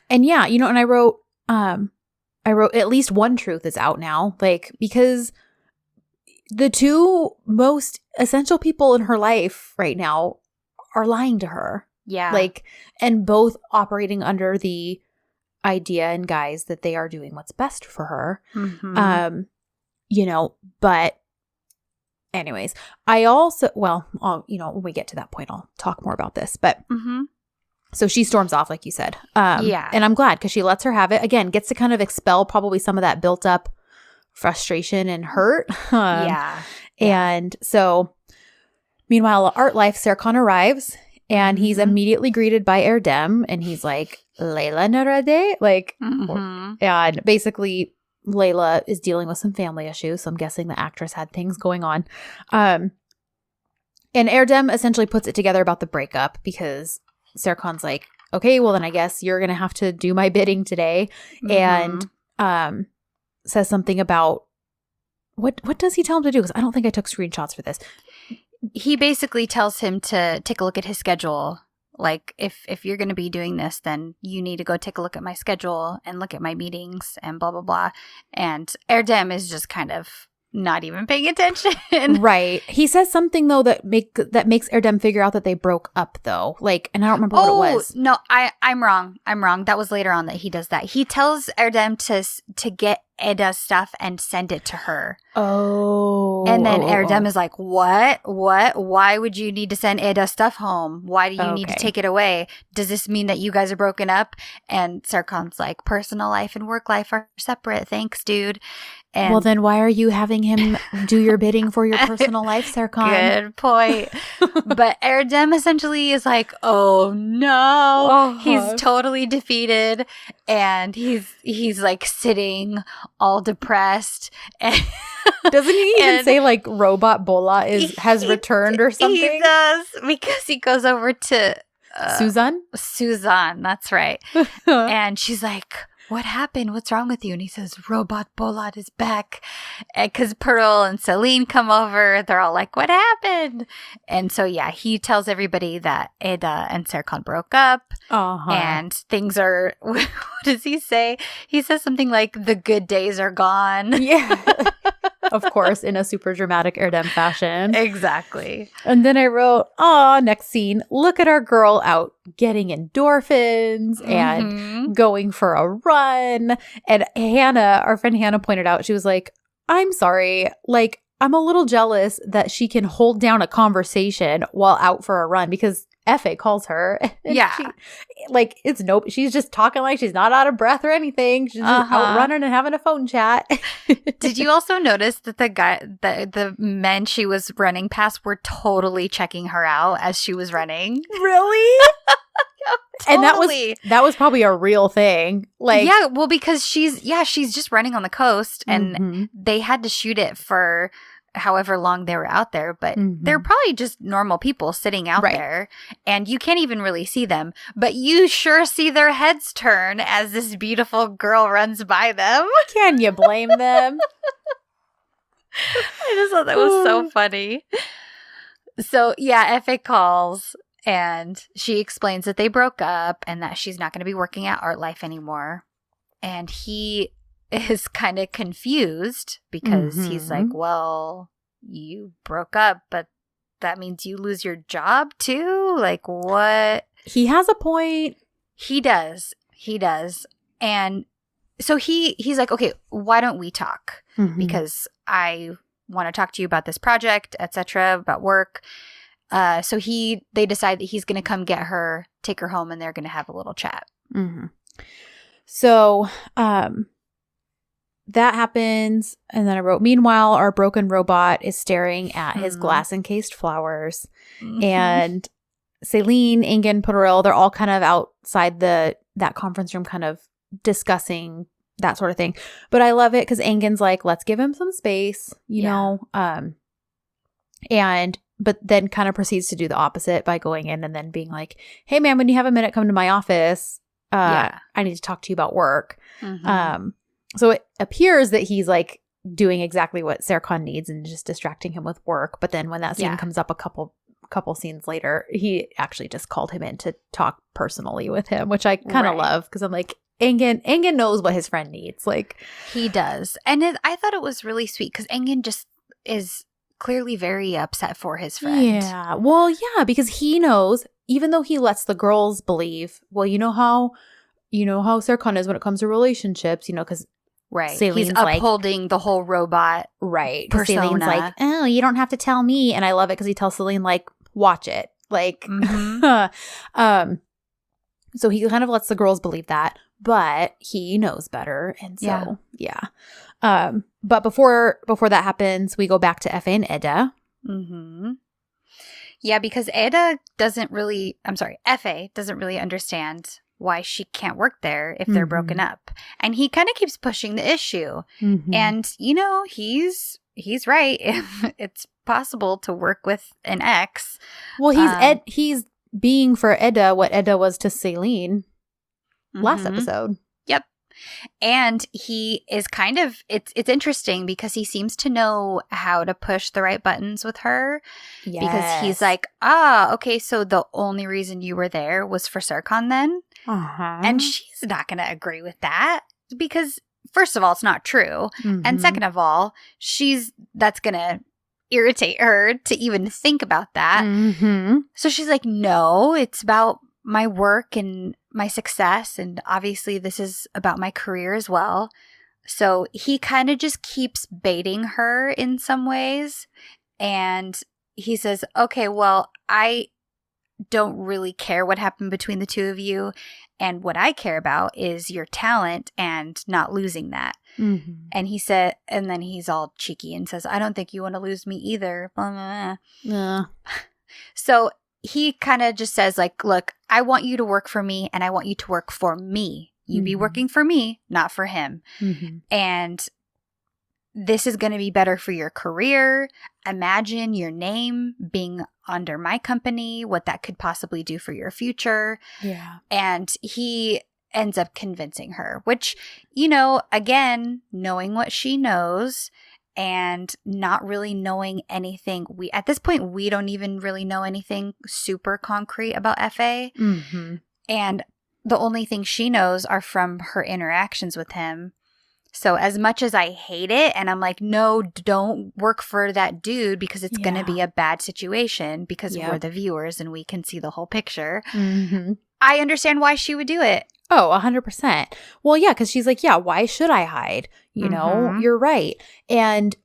And yeah, you know, and I wrote at least one truth is out now, like, because the two most essential people in her life right now are lying to her. Yeah. Like, and both operating under the idea and guise that they are doing what's best for her. You know, but anyways, I also, well, you know, when we get to that point, I'll talk more about this, but so she storms off, like you said. Yeah. And I'm glad because she lets her have it. Again, gets to kind of expel probably some of that built up frustration and hurt. Yeah. And so, meanwhile, Art Life, Serkan arrives and he's immediately greeted by Erdem. And he's like, Layla Narade? Like, and basically, Layla is dealing with some family issues. So I'm guessing the actress had things going on. And Erdem essentially puts it together about the breakup because Serkan's like, okay, well then I guess you're going to have to do my bidding today. And says something about, what does he tell him to do? Because I don't think I took screenshots for this. He basically tells him to take a look at his schedule. Like, if you're going to be doing this, then you need to go take a look at my schedule and look at my meetings and blah, blah, blah. And Erdem is just kind of not even paying attention. Right. He says something, though, that makes Erdem figure out that they broke up, though. Like, and I don't remember what it was. No, I'm wrong. That was later on that he does that. He tells Erdem to get Eda's stuff and send it to her. Oh. And then Erdem is like, what? Why would you need to send Eda's stuff home? Why do you need to take it away? Does this mean that you guys are broken up? And Serkan's like, personal life and work life are separate. Thanks, dude. And well, then why are you having him do your bidding for your personal life, Serkan? Good point. But Erdem essentially is like, oh no. He's totally defeated. And he's like sitting all depressed. And doesn't he even say like Robot Bola has returned or something? He does, because he goes over to Suzanne, that's right. And she's like, what happened? What's wrong with you? And he says, Robot Bolad is back. Because Pearl and Celine come over. They're all like, what happened? And so, yeah, he tells everybody that Eda and Serkan broke up. And things are, what does he say? He says something like, the good days are gone. Yeah. Of course, in a super dramatic Erdem fashion. Exactly. And then I wrote, next scene, look at our girl out getting endorphins and going for a run. And Hannah, our friend Hannah, pointed out, she was like, I'm sorry, like, I'm a little jealous that she can hold down a conversation while out for a run because Effie calls her. Yeah. She's just talking like she's not out of breath or anything. She's just out running and having a phone chat. Did you also notice that the men she was running past were totally checking her out as she was running? Really? Totally. And that was probably a real thing. Like, yeah, well, because she's just running on the coast and they had to shoot it for however long they were out there, but they're probably just normal people sitting out there, and you can't even really see them, but you sure see their heads turn as this beautiful girl runs by them. Can you blame them? I just thought that was so funny. So, yeah, Effie calls and she explains that they broke up and that she's not going to be working at Art Life anymore. And he is kind of confused because he's like, well, you broke up, but that means you lose your job too? Like, what? He has a point. He does. And so he's like, okay, why don't we talk? Because I want to talk to you about this project, etc., about work. So they decide that he's going to come get her, take her home, and they're going to have a little chat. So that happens. And then I wrote, meanwhile, our broken robot is staring at his glass encased flowers. And Celine, Ingen, Putteril, they're all kind of outside that conference room kind of discussing that sort of thing. But I love it because Ingen's like, let's give him some space, you know? But then kind of proceeds to do the opposite by going in and then being like, hey, man, when you have a minute, come to my office. I need to talk to you about work. So it appears that he's like doing exactly what Serkan needs and just distracting him with work. But then when that scene comes up a couple scenes later, he actually just called him in to talk personally with him, which I kind of love because I'm like, Ingen knows what his friend needs. Like he does. And I thought it was really sweet because Ingen just is clearly very upset for his friend. Yeah. Well, yeah, because he knows, even though he lets the girls believe, well, you know how Serkan is when it comes to relationships, you know, because Celine's he's upholding like, the whole robot persona. Celine's like, oh, you don't have to tell me. And I love it because he tells Celine, like, watch it. Like, so he kind of lets the girls believe that, but he knows better. And so, but before that happens, we go back to Efe and Eda. Yeah, because Efe doesn't really understand why she can't work there if they're broken up. And he kind of keeps pushing the issue. And, you know, he's right. It's possible to work with an ex. Well, he's being for Eda what Eda was to Celine last episode. Yep. And he is kind of, it's interesting because he seems to know how to push the right buttons with her. Yes. Because he's like, okay, so the only reason you were there was for Serkan then? And she's not going to agree with that because, first of all, it's not true. And second of all, that's going to irritate her to even think about that. So she's like, no, it's about my work and my success. And obviously this is about my career as well. So he kind of just keeps baiting her in some ways. And he says, okay, well, I don't really care what happened between the two of you. And what I care about is your talent and not losing that. And he said, and then he's all cheeky and says, I don't think you want to lose me either. So he kind of just says like, look, I want you to work for me and I want you to work for me. You be working for me, not for him. And this is going to be better for your career. Imagine your name being under my company, what that could possibly do for your future. Yeah. And he ends up convincing her, which, you know, again, knowing what she knows and not really knowing anything. At this point, we don't even really know anything super concrete about Efe. And the only thing she knows are from her interactions with him. So as much as I hate it, and I'm like, no, don't work for that dude because it's going to be a bad situation because we're the viewers and we can see the whole picture. I understand why she would do it. Oh, 100%. Well, yeah, because she's like, yeah, why should I hide? You know, you're right. And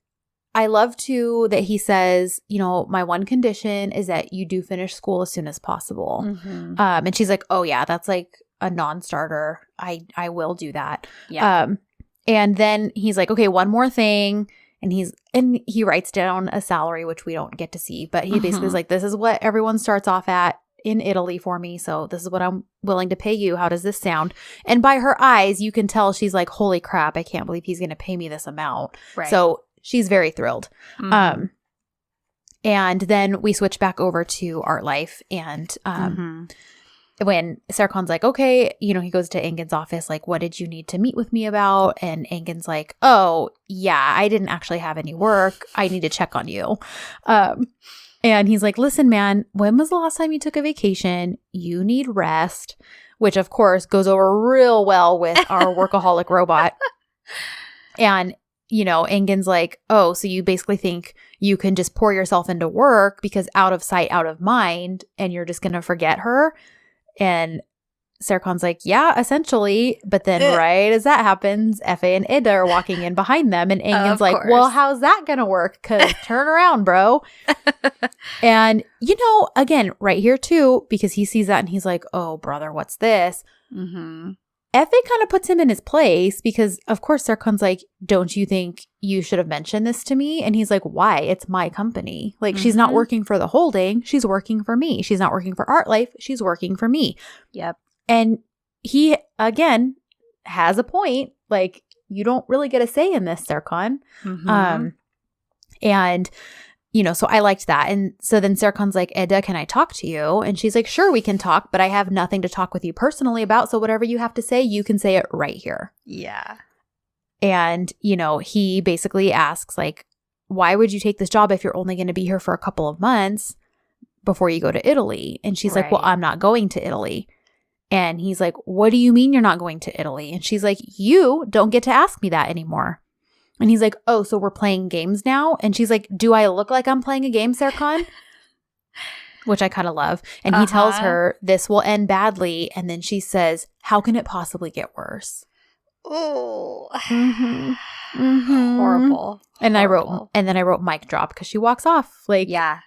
I love, too, that he says, you know, my one condition is that you do finish school as soon as possible. And she's like, oh, yeah, that's like a non-starter. I will do that. Yeah. And then he's like, okay, one more thing. And he writes down a salary, which we don't get to see. But he basically is like, this is what everyone starts off at in Italy for me. So this is what I'm willing to pay you. How does this sound? And by her eyes, you can tell she's like, holy crap, I can't believe he's going to pay me this amount. Right. So she's very thrilled. And then we switch back over to Art Life. And when Serkan's like, okay, you know, he goes to Engin's office, like, what did you need to meet with me about? And Engin's like, oh, yeah, I didn't actually have any work. I need to check on you. And he's like, listen, man, when was the last time you took a vacation? You need rest, which of course goes over real well with our workaholic robot. And, you know, Engin's like, oh, so you basically think you can just pour yourself into work because out of sight, out of mind, and you're just going to forget her? And Serkan's like, yeah, essentially. But then right as that happens, Efe and Ida are walking in behind them. And Engin's like, well, how's that going to work? Because turn around, bro. And, you know, again, right here too, because he sees that and he's like, oh, brother, what's this? Mm-hmm. Efe kind of puts him in his place because, of course, Serkan's like, don't you think you should have mentioned this to me? And he's like, why? It's my company. Like, she's not working for the holding. She's working for me. She's not working for Art Life. She's working for me. Yep. And he, again, has a point. Like, you don't really get a say in this, Serkan. Mm-hmm. And, you know, so I liked that. And so then Serkan's like, Eda, can I talk to you? And she's like, sure, we can talk, but I have nothing to talk with you personally about. So whatever you have to say, you can say it right here. Yeah. And, you know, he basically asks, like, why would you take this job if you're only going to be here for a couple of months before you go to Italy? And she's like, well, I'm not going to Italy. And he's like, what do you mean you're not going to Italy? And she's like, you don't get to ask me that anymore. And he's like, oh, so we're playing games now? And she's like, do I look like I'm playing a game, Serkan? Which I kind of love. And he tells her this will end badly. And then she says, how can it possibly get worse? Oh, Horrible. And then I wrote mic drop because she walks off. Like, yeah.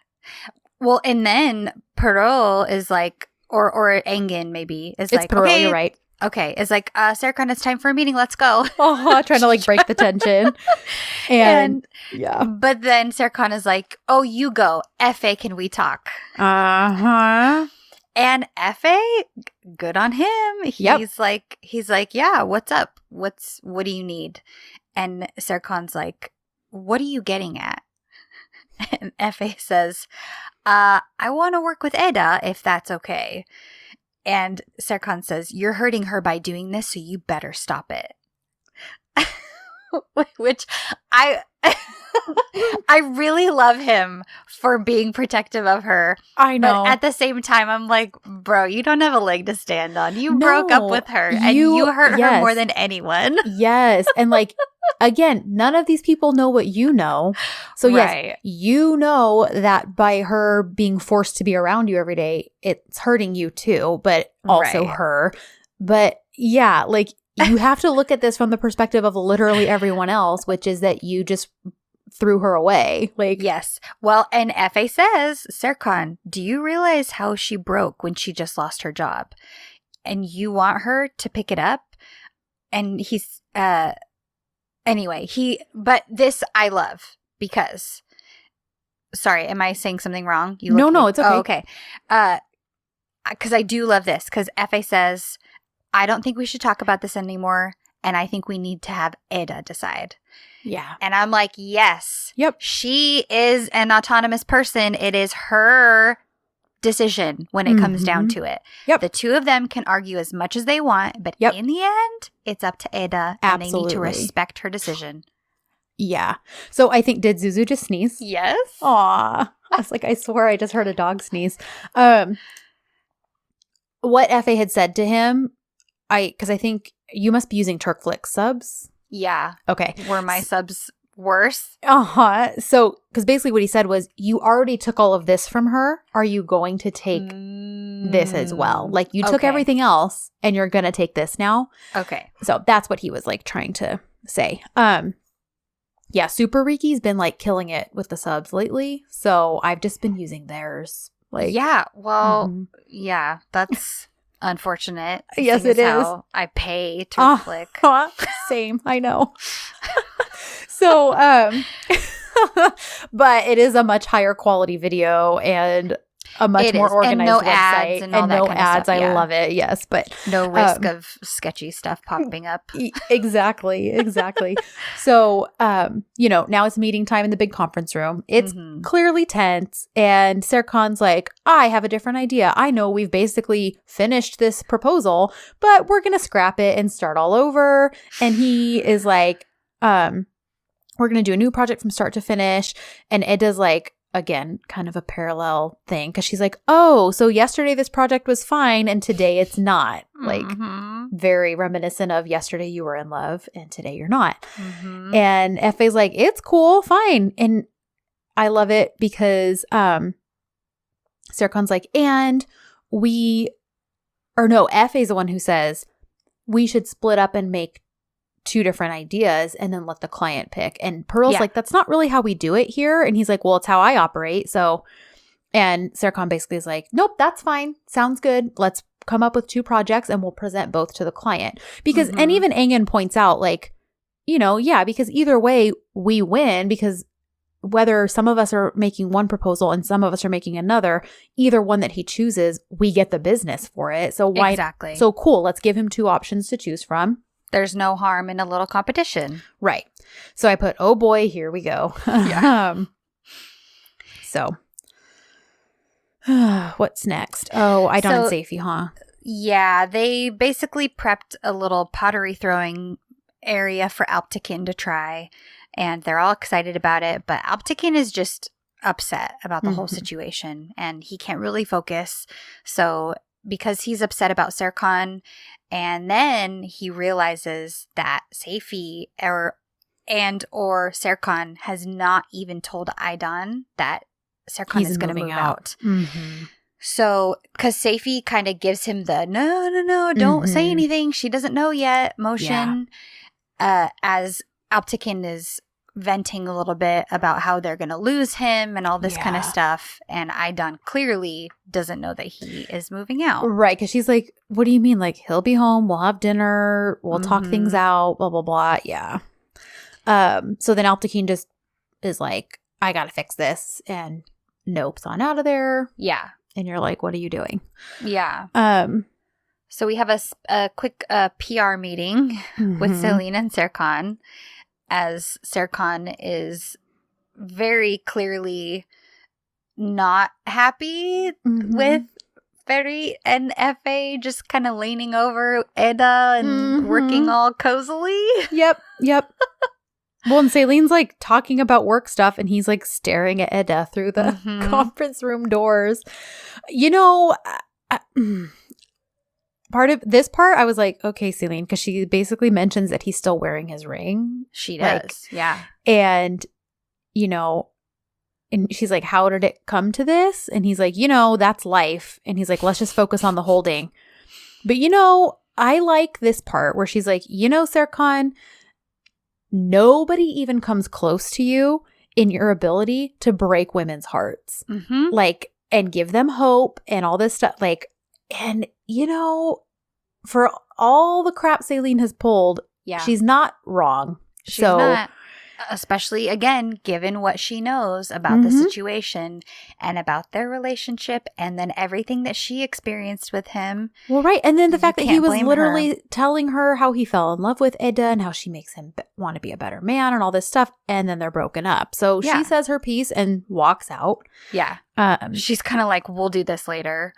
Well, and then Perot is like, or Engin maybe is like, Perot, okay, you're right. Okay, it's like, Serkan, it's time for a meeting. Let's go. Trying to like break the tension. And yeah. But then Serkan is like, oh, you go. Efe, can we talk? Uh-huh. And Efe, good on him. He's like, yeah, what's up? What do you need? And Serkan's like, what are you getting at? And Efe says, I want to work with Eda if that's okay. And Serkan says, you're hurting her by doing this, so you better stop it. Which I really love him for being protective of her. I know. But at the same time, I'm like, bro, you don't have a leg to stand on. You broke up with her and you hurt her more than anyone. Yes. And like, again, none of these people know what you know. So yes, you know that by her being forced to be around you every day, it's hurting you too, but also her. But yeah, like you have to look at this from the perspective of literally everyone else, which is that you just threw her away. Like, yes. Well, and Efe says, Serkan, do you realize how she broke when she just lost her job? And you want her to pick it up? And he's, anyway, but this I love because, sorry, am I saying something wrong? No, it's okay. Oh, okay. Because I do love this because Efe says, I don't think we should talk about this anymore. And I think we need to have Eda decide. Yeah. And I'm like, yes. Yep. She is an autonomous person. It is her decision when it comes down to it. Yep. The two of them can argue as much as they want, but in the end, it's up to Eda. And they need to respect her decision. Yeah. So I think, did Zuzu just sneeze? Yes. Aw. I was like, I swear I just heard a dog sneeze. What Efe had said to him, because I think you must be using Turkflix subs. Yeah. Okay. Were my subs worse? So, because basically what he said was, you already took all of this from her. Are you going to take this as well? Like, you took everything else and you're going to take this now? Okay. So that's what he was like trying to say. Yeah, Super Riki's been like killing it with the subs lately. So I've just been using theirs. Like, yeah. Well, yeah, that's unfortunate. Yes, it is. How I pay Turkflix. Same. I know. So, but it is a much higher quality video, and a much more organized and no website ads and all that no kind ads. of stuff. I love it. Yes, but no risk of sketchy stuff popping up. Exactly. So, now it's meeting time in the big conference room. It's clearly tense. And Serkan's like, I have a different idea. I know we've basically finished this proposal, but we're going to scrap it and start all over. And he is like, we're going to do a new project from start to finish. And Edda's like, again, kind of a parallel thing, because she's like, oh, so yesterday this project was fine and today it's not. Like, very reminiscent of yesterday you were in love and today you're not. And Effe's like, it's cool, fine. And I love it because Serkan's like, and Effe's the one who says, we should split up and make 2 different ideas and then let the client pick. And Pearl's like, that's not really how we do it here. And he's like, well, it's how I operate. So, and Serkan basically is like, nope, that's fine. Sounds good. Let's come up with 2 projects and we'll present both to the client. Because, and even Engen points out like, because either way we win, because whether some of us are making one proposal and some of us are making another, either one that he chooses, we get the business for it. So why? Exactly. So cool. Let's give him 2 options to choose from. There's no harm in a little competition. Right. So I put, oh boy, here we go. So what's next? Oh, I don't Safi, huh? Yeah, they basically prepped a little pottery throwing area for Alptekin to try, and they're all excited about it. But Alptekin is just upset about the whole situation, and he can't really focus. So because he's upset about Serkan, and then he realizes that Safi or Serkan has not even told Aidan that Serkan is going to move out. So, because Safi kind of gives him the no, don't say anything. She doesn't know yet motion. As Alptekin is venting a little bit about how they're going to lose him and all this kind of stuff. And Aidan clearly doesn't know that he is moving out. Right. Because she's like, what do you mean? Like, he'll be home. We'll have dinner. We'll talk things out. Blah, blah, blah. Yeah. So then Alptekin just is like, I got to fix this. And nopes on out of there. Yeah. And you're like, what are you doing? Yeah. So we have a quick PR meeting with Celine and Serkan, as Serkan is very clearly not happy with Ferry and Efe just kind of leaning over Edda and working all cozily. Yep. Well, and Celine's like talking about work stuff and he's like staring at Edda through the conference room doors. Part of this part, I was like, okay, Celine, because she basically mentions that he's still wearing his ring. She does, yeah. And, and she's like, how did it come to this? And he's like, that's life. And he's like, let's just focus on the holding. But, I like this part where she's like, Serkan, nobody even comes close to you in your ability to break women's hearts. Like, and give them hope and all this stuff. Like, and, for all the crap Celine has pulled, she's not wrong. She's not. Especially, again, given what she knows about the situation and about their relationship and then everything that she experienced with him. Well, right. And then the fact that he was literally telling her how he fell in love with Edda and how she makes him want to be a better man and all this stuff. And then they're broken up. So she says her piece and walks out. Yeah. She's kind of like, we'll do this later.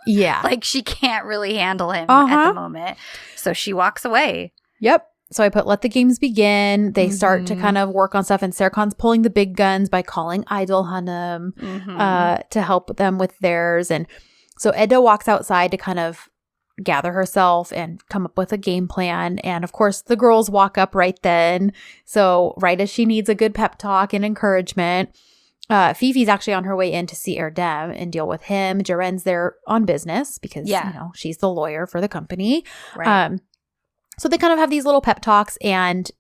Yeah. Like she can't really handle him at the moment. So she walks away. Yep. So I put let the games begin. They start to kind of work on stuff. And Serkan's pulling the big guns by calling Idol Hanım to help them with theirs. And so Edda walks outside to kind of gather herself and come up with a game plan. And of course, the girls walk up right then. So right as she needs a good pep talk and encouragement, Fifi's actually on her way in to see Erdem and deal with him. Jaren's there on business because, she's the lawyer for the company. Right. So they kind of have these little pep talks and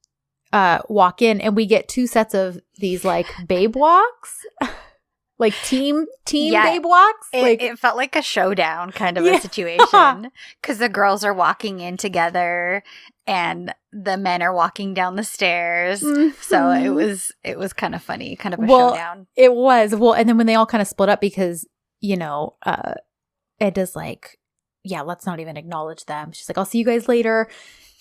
walk in, and we get 2 sets of these like babe walks, like team babe walks. It felt like a showdown kind of a situation because the girls are walking in together and the men are walking down the stairs. So it was kind of funny, kind of a showdown. It was. Well, and then when they all kind of split up because Edda's like, yeah, let's not even acknowledge them. She's like, I'll see you guys later.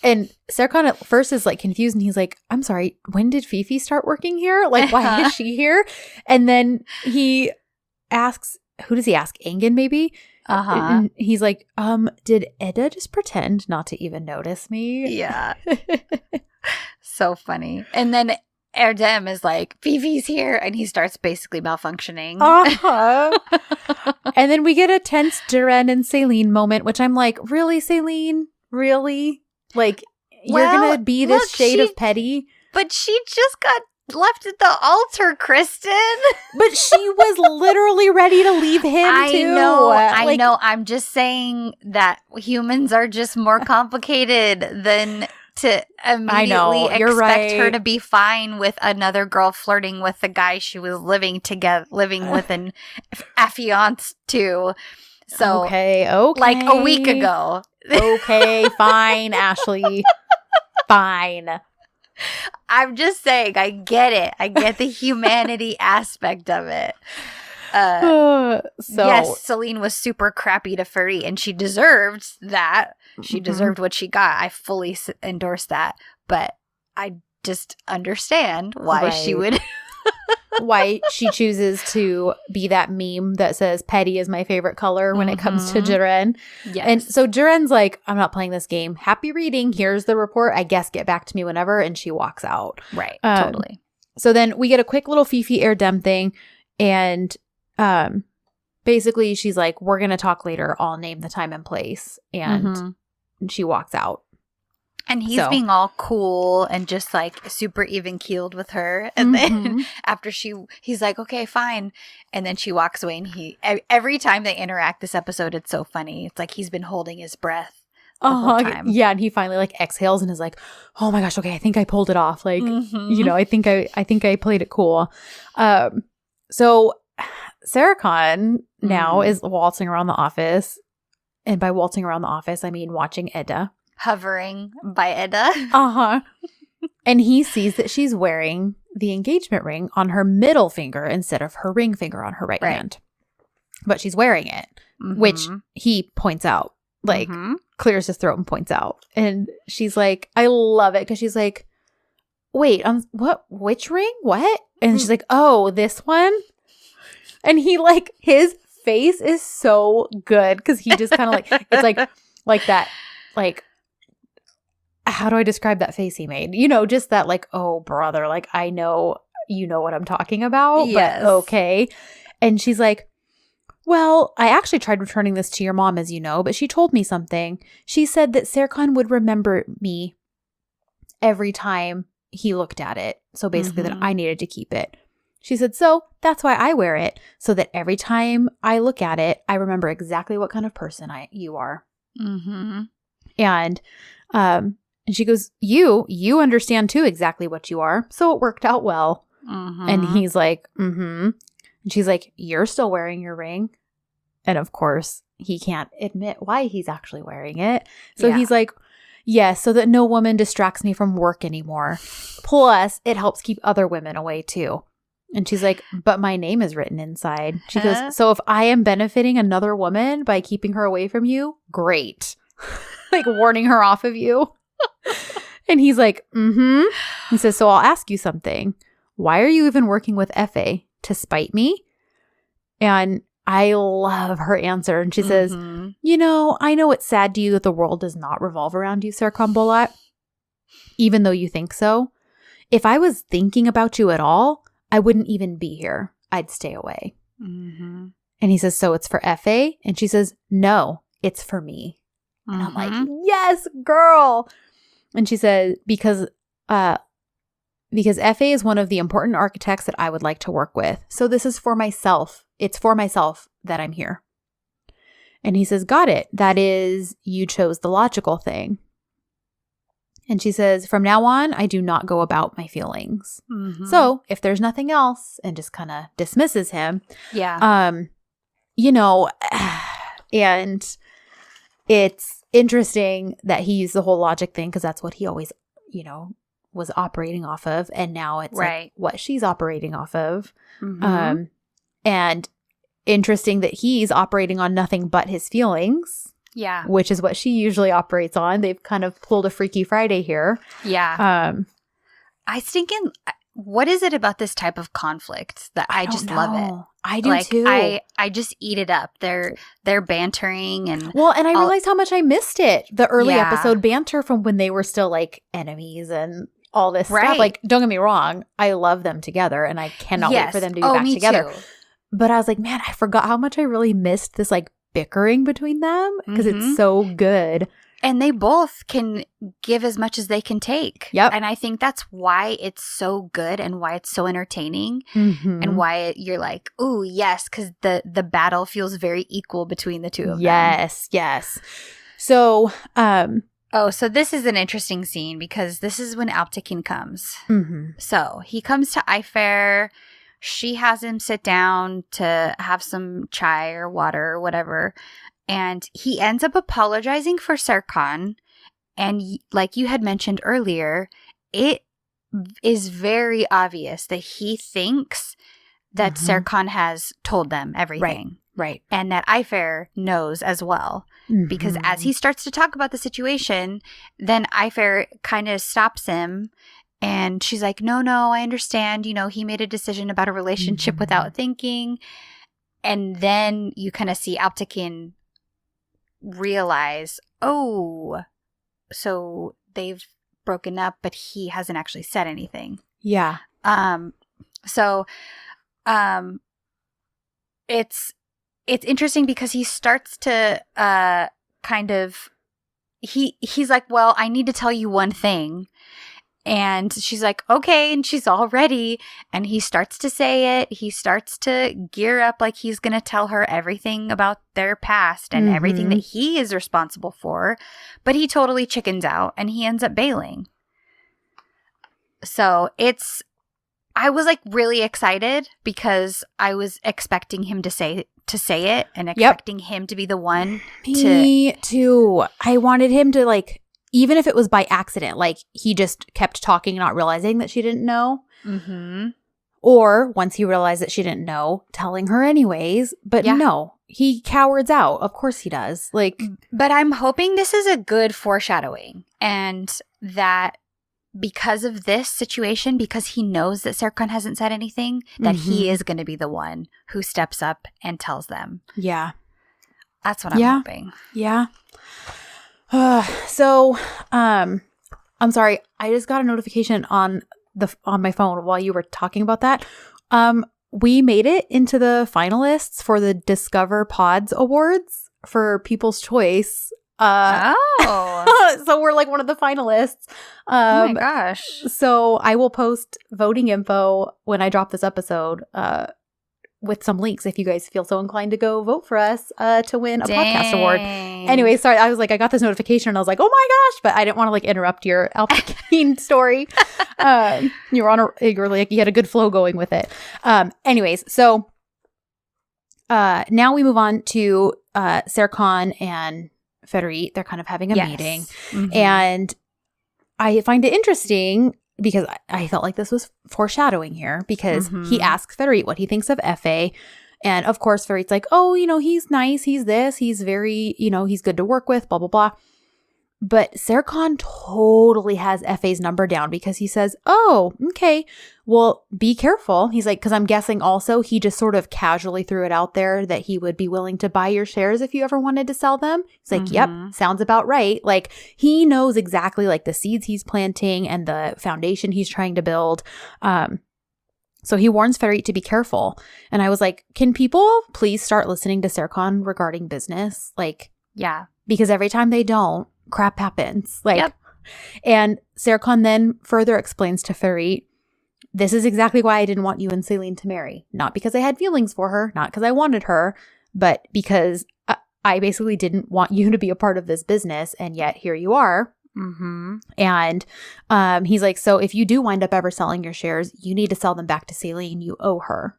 And Serkan at first is like confused and he's like, I'm sorry, when did Fifi start working here? Like, why is she here? And then he asks, who does he ask? Engin, maybe? And he's like, did Edda just pretend not to even notice me? Yeah. So funny. And then Erdem is like, Fifi's here. And he starts basically malfunctioning. And then we get a tense Diren and Celine moment, which I'm like, really, Celine? Really? Like, you're going to be this shade of petty? But she just got left at the altar, Kristen. But she was literally ready to leave him, I know. I'm just saying that humans are just more complicated than to immediately expect her to be fine with another girl flirting with the guy she was living with an affianced to. So, okay. Like a week ago. Okay, fine, Ashley. Fine. I'm just saying, I get it. I get the humanity aspect of it. Yes, Celine was super crappy to Furry, and she deserved that. She deserved what she got. I fully endorse that. But I just understand why she would... why she chooses to be that meme that says petty is my favorite color when it comes to Diren. Yes. And so Diren's like, I'm not playing this game. Happy reading. Here's the report. I guess get back to me whenever. And she walks out. Right. Totally. So then we get a quick little Fifi Erdem thing. And basically she's like, we're going to talk later. I'll name the time and place. And she walks out. And he's being all cool and just like super even keeled with her. And then after he's like, okay, fine. And then she walks away and every time they interact this episode, it's so funny. It's like he's been holding his breath the whole time. Yeah. And he finally like exhales and is like, oh my gosh, okay, I think I pulled it off. Like, I think I played it cool. So Serkan now is waltzing around the office. And by waltzing around the office, I mean watching Edda. Hovering by Edda. And he sees that she's wearing the engagement ring on her middle finger instead of her ring finger on her right hand. But she's wearing it, which he points out, like clears his throat and points out. And she's like, I love it because she's like, wait, which ring? What? And she's like, oh, this one? And he like, his face is so good because he just kind of like, it's like that, like, how do I describe that face he made? Just that like, oh, brother, like, I know you know what I'm talking about, but okay. And she's like, well, I actually tried returning this to your mom, as you know, but she told me something. She said that Serkan would remember me every time he looked at it. So basically that I needed to keep it. She said, so that's why I wear it, so that every time I look at it, I remember exactly what kind of person you are. And she goes, you understand too exactly what you are. So it worked out well. And he's like, And she's like, you're still wearing your ring. And of course, he can't admit why he's actually wearing it. So he's like, yes, so that no woman distracts me from work anymore. Plus, it helps keep other women away too. And she's like, but my name is written inside. She goes, so if I am benefiting another woman by keeping her away from you, great. Like warning her off of you. And he's like, He says, so I'll ask you something. Why are you even working with Efe? To spite me? And I love her answer. And she says, I know it's sad to you that the world does not revolve around you, Serkan Bolat, even though you think so. If I was thinking about you at all, I wouldn't even be here. I'd stay away. And he says, so it's for Efe? And she says, no, it's for me. And I'm like, yes, girl. And she said, because Efe is one of the important architects that I would like to work with. So this is for myself. It's for myself that I'm here. And he says, got it. That is, you chose the logical thing. And she says, from now on, I do not go about my feelings. So if there's nothing else, and just kind of dismisses him. And it's interesting that he used the whole logic thing because that's what he always, was operating off of. And now it's like what she's operating off of. And interesting that he's operating on nothing but his feelings. Yeah. Which is what she usually operates on. They've kind of pulled a Freaky Friday here. Yeah. I was thinking, what is it about this type of conflict that I just love it? I do too. I just eat it up. They're bantering and I realized how much I missed it. The early episode banter from when they were still like enemies and all this stuff. Like, don't get me wrong, I love them together and I cannot wait for them to be back together. Too. But I was like, man, I forgot how much I really missed this like bickering between them because it's so good. And they both can give as much as they can take. Yep. And I think that's why it's so good and why it's so entertaining and why you're like, ooh, yes, because the battle feels very equal between the two of them. Yes. So, so this is an interesting scene because this is when Alptekin comes. So he comes to Ifair. She has him sit down to have some chai or water or whatever. And he ends up apologizing for Serkan. And like you had mentioned earlier, it is very obvious that he thinks that Serkan has told them everything. Right. And that Ifair knows as well. Because as he starts to talk about the situation, then Ifair kind of stops him. And she's like, no, I understand. You know, he made a decision about a relationship without thinking. And then you kind of see Alptekin realize, oh, so they've broken up, but he hasn't actually said anything. Yeah. It's interesting because he starts to kind of he's like, well, I need to tell you one thing. And she's like, okay. And she's all ready. And he starts to say it. He starts to gear up like he's going to tell her everything about their past and everything that he is responsible for. But he totally chickens out and he ends up bailing. So I was like really excited because I was expecting him to say it and expecting him to be the one Me too. I wanted him to like, even if it was by accident, like he just kept talking, not realizing that she didn't know. Or once he realized that she didn't know, telling her anyways. But no, he cowards out. Of course he does. Like, but I'm hoping this is a good foreshadowing and that because of this situation, because he knows that Serkan hasn't said anything, that he is going to be the one who steps up and tells them. Yeah. That's what I'm hoping. Yeah. I'm sorry. I just got a notification on my phone while you were talking about that. We made it into the finalists for the Discover Pods Awards for People's Choice. So we're like one of the finalists. Oh my gosh. So I will post voting info when I drop this episode, with some links if you guys feel so inclined to go vote for us to win a podcast award. Anyway, sorry, I was like, I got this notification and I was like, oh my gosh, but I didn't want to like interrupt your Alptekin story. You were like, you had a good flow going with it. Anyways, so now we move on to Serkan and Ferit. They're kind of having a meeting. And I find it interesting because I felt like this was foreshadowing here because he asks Ferit what he thinks of Efe. And of course, Ferit's like, oh, you know, he's nice. He's this. He's very, you know, he's good to work with, blah, blah, blah. But Serkan totally has Efe's number down because he says, oh, okay, well, be careful. He's like, because I'm guessing also he just sort of casually threw it out there that he would be willing to buy your shares if you ever wanted to sell them. He's like, yep, sounds about right. Like he knows exactly like the seeds he's planting and the foundation he's trying to build. So he warns Ferit to be careful. And I was like, can people please start listening to Serkan regarding business? Like, yeah, because every time they don't, crap happens. Like, and Serkan then further explains to Ferit, this is exactly why I didn't want you and Celine to marry. Not because I had feelings for her, not because I wanted her, but because I basically didn't want you to be a part of this business. And yet here you are. And he's like, so if you do wind up ever selling your shares, you need to sell them back to Celine. You owe her.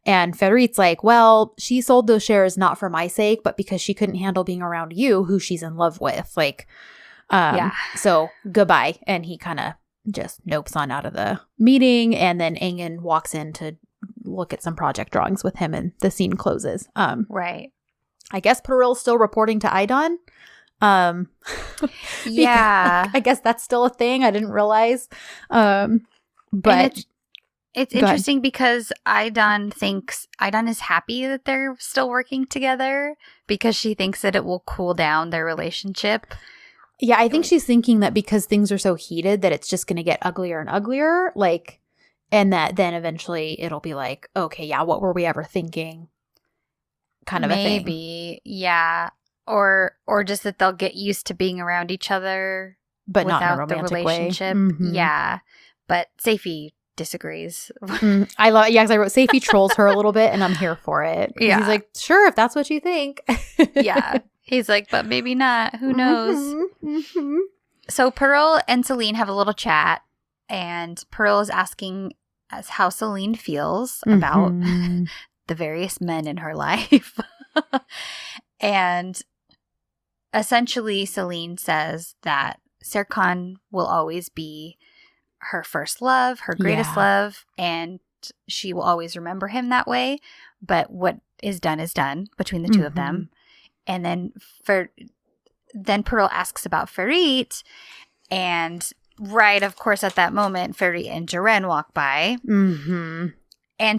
And Ferit's like, well, she sold those shares not for my sake, but because she couldn't handle being around you, who she's in love with. Like, so goodbye. And he kind of just nopes on out of the meeting. And then Engin walks in to look at some project drawings with him, and the scene closes. Right. I guess Peril's still reporting to Idon. Yeah. I guess that's still a thing. I didn't realize. But it's interesting because Idon is happy that they're still working together because she thinks that it will cool down their relationship. Yeah, I think she's thinking that because things are so heated that it's just going to get uglier and uglier, like, and that then eventually it'll be like, okay, yeah, what were we ever thinking? Kind of a thing. Maybe, yeah. Or just that they'll get used to being around each other, but not in a romantic the relationship. way. Mm-hmm. Yeah, but Safey disagrees. I love, yeah, because I wrote Safey trolls her a little bit, and I'm here for it. Yeah, he's like, sure, if that's what you think. Yeah, he's like, but maybe not. Who knows? Mm-hmm. So Pearl and Celine have a little chat, and Pearl is asking us how Celine feels about the various men in her life, and essentially Celine says that Serkan will always be her first love, her greatest love, and she will always remember him that way. But what is done between the two of them. And then Pearl asks about Farit, and right, of course, at that moment, Farit and Jaren walk by. And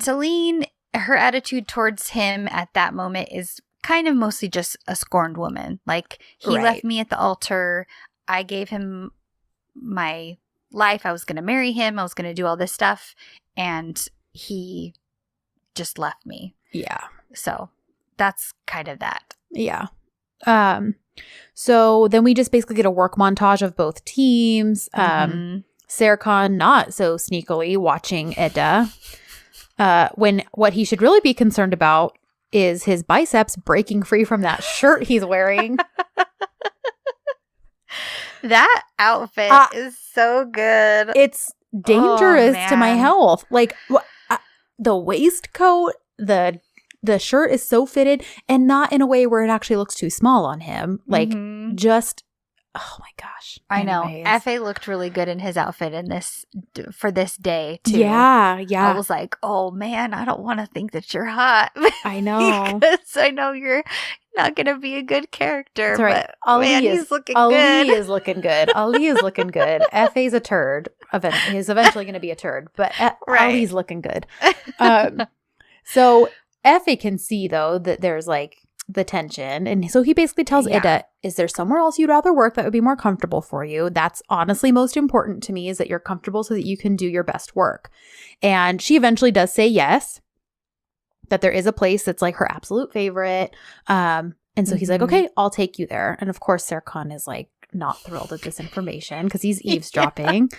Celine, her attitude towards him at that moment is kind of mostly just a scorned woman. Like, he left me at the altar. I gave him my life. I was going to marry him. I was going to do all this stuff. And he just left me. Yeah. So that's kind of that. Yeah. So then we just basically get a work montage of both teams. Serkan not so sneakily watching Edda. When what he should really be concerned about is his biceps breaking free from that shirt he's wearing. That outfit is so good. It's dangerous to my health. Like, the waistcoat, the shirt is so fitted, and not in a way where it actually looks too small on him. Like, just, oh my gosh. I know. F.A. looked really good in his outfit for this day, too. Yeah. I was like, oh man, I don't want to think that you're hot. I know. Because I know you're not going to be a good character. That's right. But Ali he's looking good. Ali is looking good. Ali is looking good. F.A.'s a turd. He's eventually going to be a turd, but Ali's looking good. So F.A. can see, though, that there's like the tension. And so he basically tells Edda, is there somewhere else you'd rather work that would be more comfortable for you? That's honestly most important to me, is that you're comfortable so that you can do your best work. And she eventually does say yes, that there is a place that's like her absolute favorite. And so he's like, okay, I'll take you there. And of course, Serkan is like not thrilled at this information because he's eavesdropping.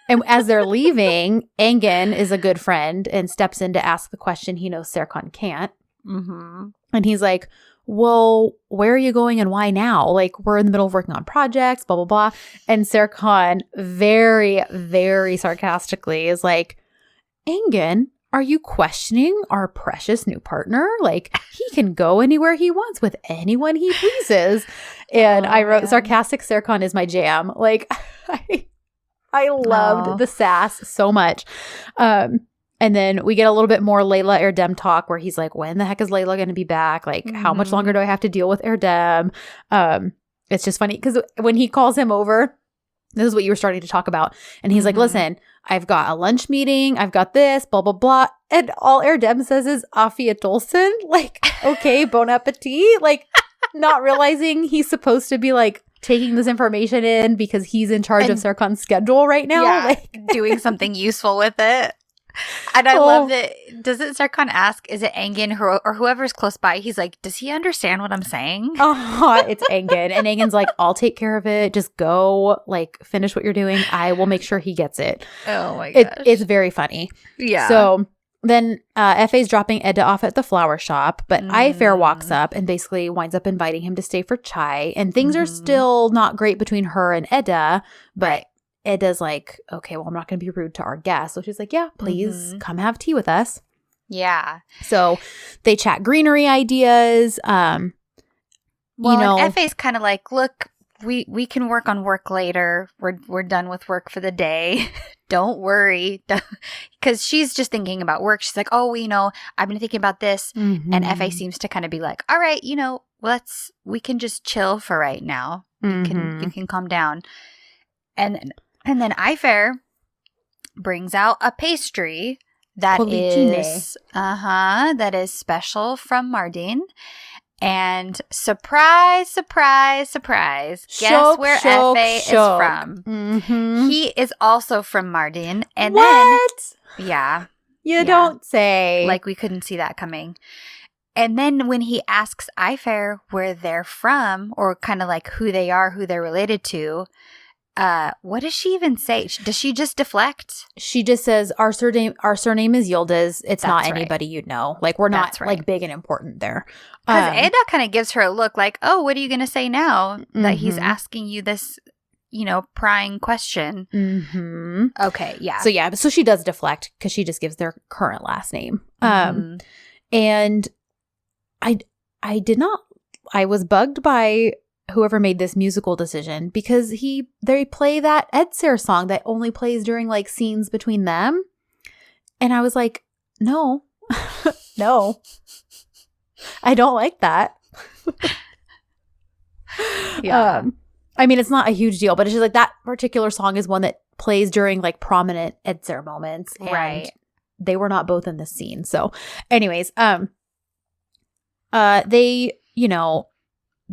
And as they're leaving, Engin is a good friend and steps in to ask the question he knows Serkan can't. And he's like, well, where are you going and why now? Like, we're in the middle of working on projects, blah, blah, blah. And Serkan very, very sarcastically is like, Engin, are you questioning our precious new partner? Like, he can go anywhere he wants with anyone he pleases. And I wrote, sarcastic Serkan is my jam. Like, I loved the sass so much. And then we get a little bit more Layla Erdem talk where he's like, when the heck is Layla going to be back? Like, how much longer do I have to deal with Erdem? It's just funny because when he calls him over, this is what you were starting to talk about. And he's like, listen, I've got a lunch meeting. I've got this, blah, blah, blah. And all Erdem says is Afiyet olsun. Like, okay, bon appetit. Like, not realizing he's supposed to be like taking this information in because he's in charge of Serkan's schedule right now. Yeah, like, doing something useful with it. And I love that. Doesn't Serkan ask, is it Engin or whoever's close by? He's like, does he understand what I'm saying? It's Engin. And Engin's like, I'll take care of it. Just go, like, finish what you're doing. I will make sure he gets it. Oh my gosh. It's very funny. Yeah. So then F.A.'s dropping Edda off at the flower shop, but Ifair walks up and basically winds up inviting him to stay for chai. And things are still not great between her and Edda, but Edda's like, okay, well, I'm not going to be rude to our guests. So she's like, yeah, please come have tea with us. Yeah. So they chat greenery ideas. Well, and F.A.'s kind of like, look, we can work on work later. We're done with work for the day. Don't worry. Because she's just thinking about work. She's like, oh, I've been thinking about this. Mm-hmm. And Fa seems to kind of be like, all right, we can just chill for right now. You can calm down. And then Ifair brings out a pastry that is special from Mardin. And surprise, surprise, surprise. Guess where Fa is from? Mm-hmm. He is also from Mardin. And what? Then, yeah. You don't say. Like we couldn't see that coming. And then when he asks Ifair where they're from, or kind of like who they are, who they're related to, what does she even say? Does she just deflect? She just says, our surname is Yildiz. It's not anybody you'd know. Like, we're not like big and important there. Because Eda kind of gives her a look like, oh, what are you going to say now that he's asking you this, prying question? Mm-hmm. Okay, yeah. So she does deflect because she just gives their current last name. And I was bugged by whoever made this musical decision because they play that Edser song that only plays during like scenes between them. And I was like, no, no, I don't like that. Yeah. I mean, it's not a huge deal, but it's just like that particular song is one that plays during like prominent Edser moments. And right. They were not both in this scene. So anyways,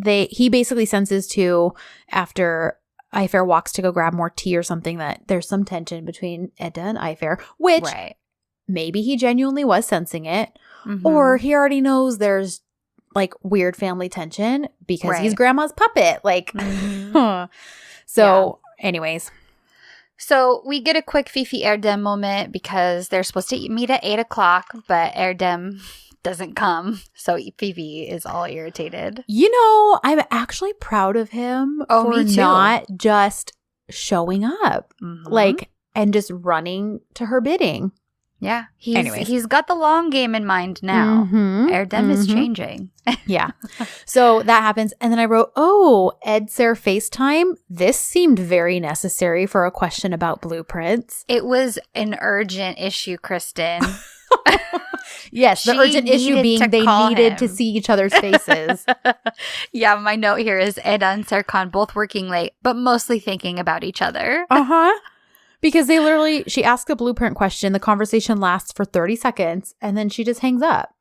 he basically senses too after Ifair walks to go grab more tea or something that there's some tension between Edda and Ifair, which maybe he genuinely was sensing it, or he already knows there's like weird family tension because he's grandma's puppet. Like, anyways. So we get a quick Fifi Erdem moment because they're supposed to meet at 8:00, but Erdem doesn't come, so Fifi is all irritated. I'm actually proud of him for not just showing up, and just running to her bidding. Yeah, he's got the long game in mind now. Erdem is changing. Yeah, so that happens, and then I wrote, Edser FaceTime. This seemed very necessary for a question about blueprints. It was an urgent issue, Kristen. Yes, the urgent issue being they needed to see each other's faces. Yeah, my note here is Eda and Serkan both working late, but mostly thinking about each other. Because she asks a blueprint question. The conversation lasts for 30 seconds, and then she just hangs up.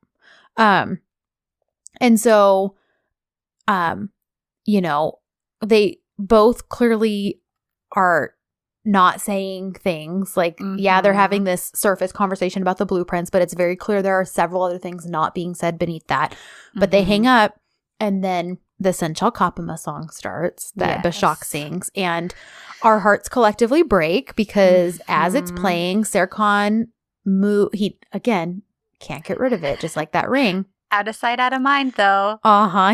And so, they both clearly are not saying things like, they're having this surface conversation about the blueprints, but it's very clear there are several other things not being said beneath that. But they hang up, and then the Senchal Kapımı song starts that Bashak sings, and our hearts collectively break because as it's playing, Serkan he again can't get rid of it, just like that ring. Out of sight, out of mind, though.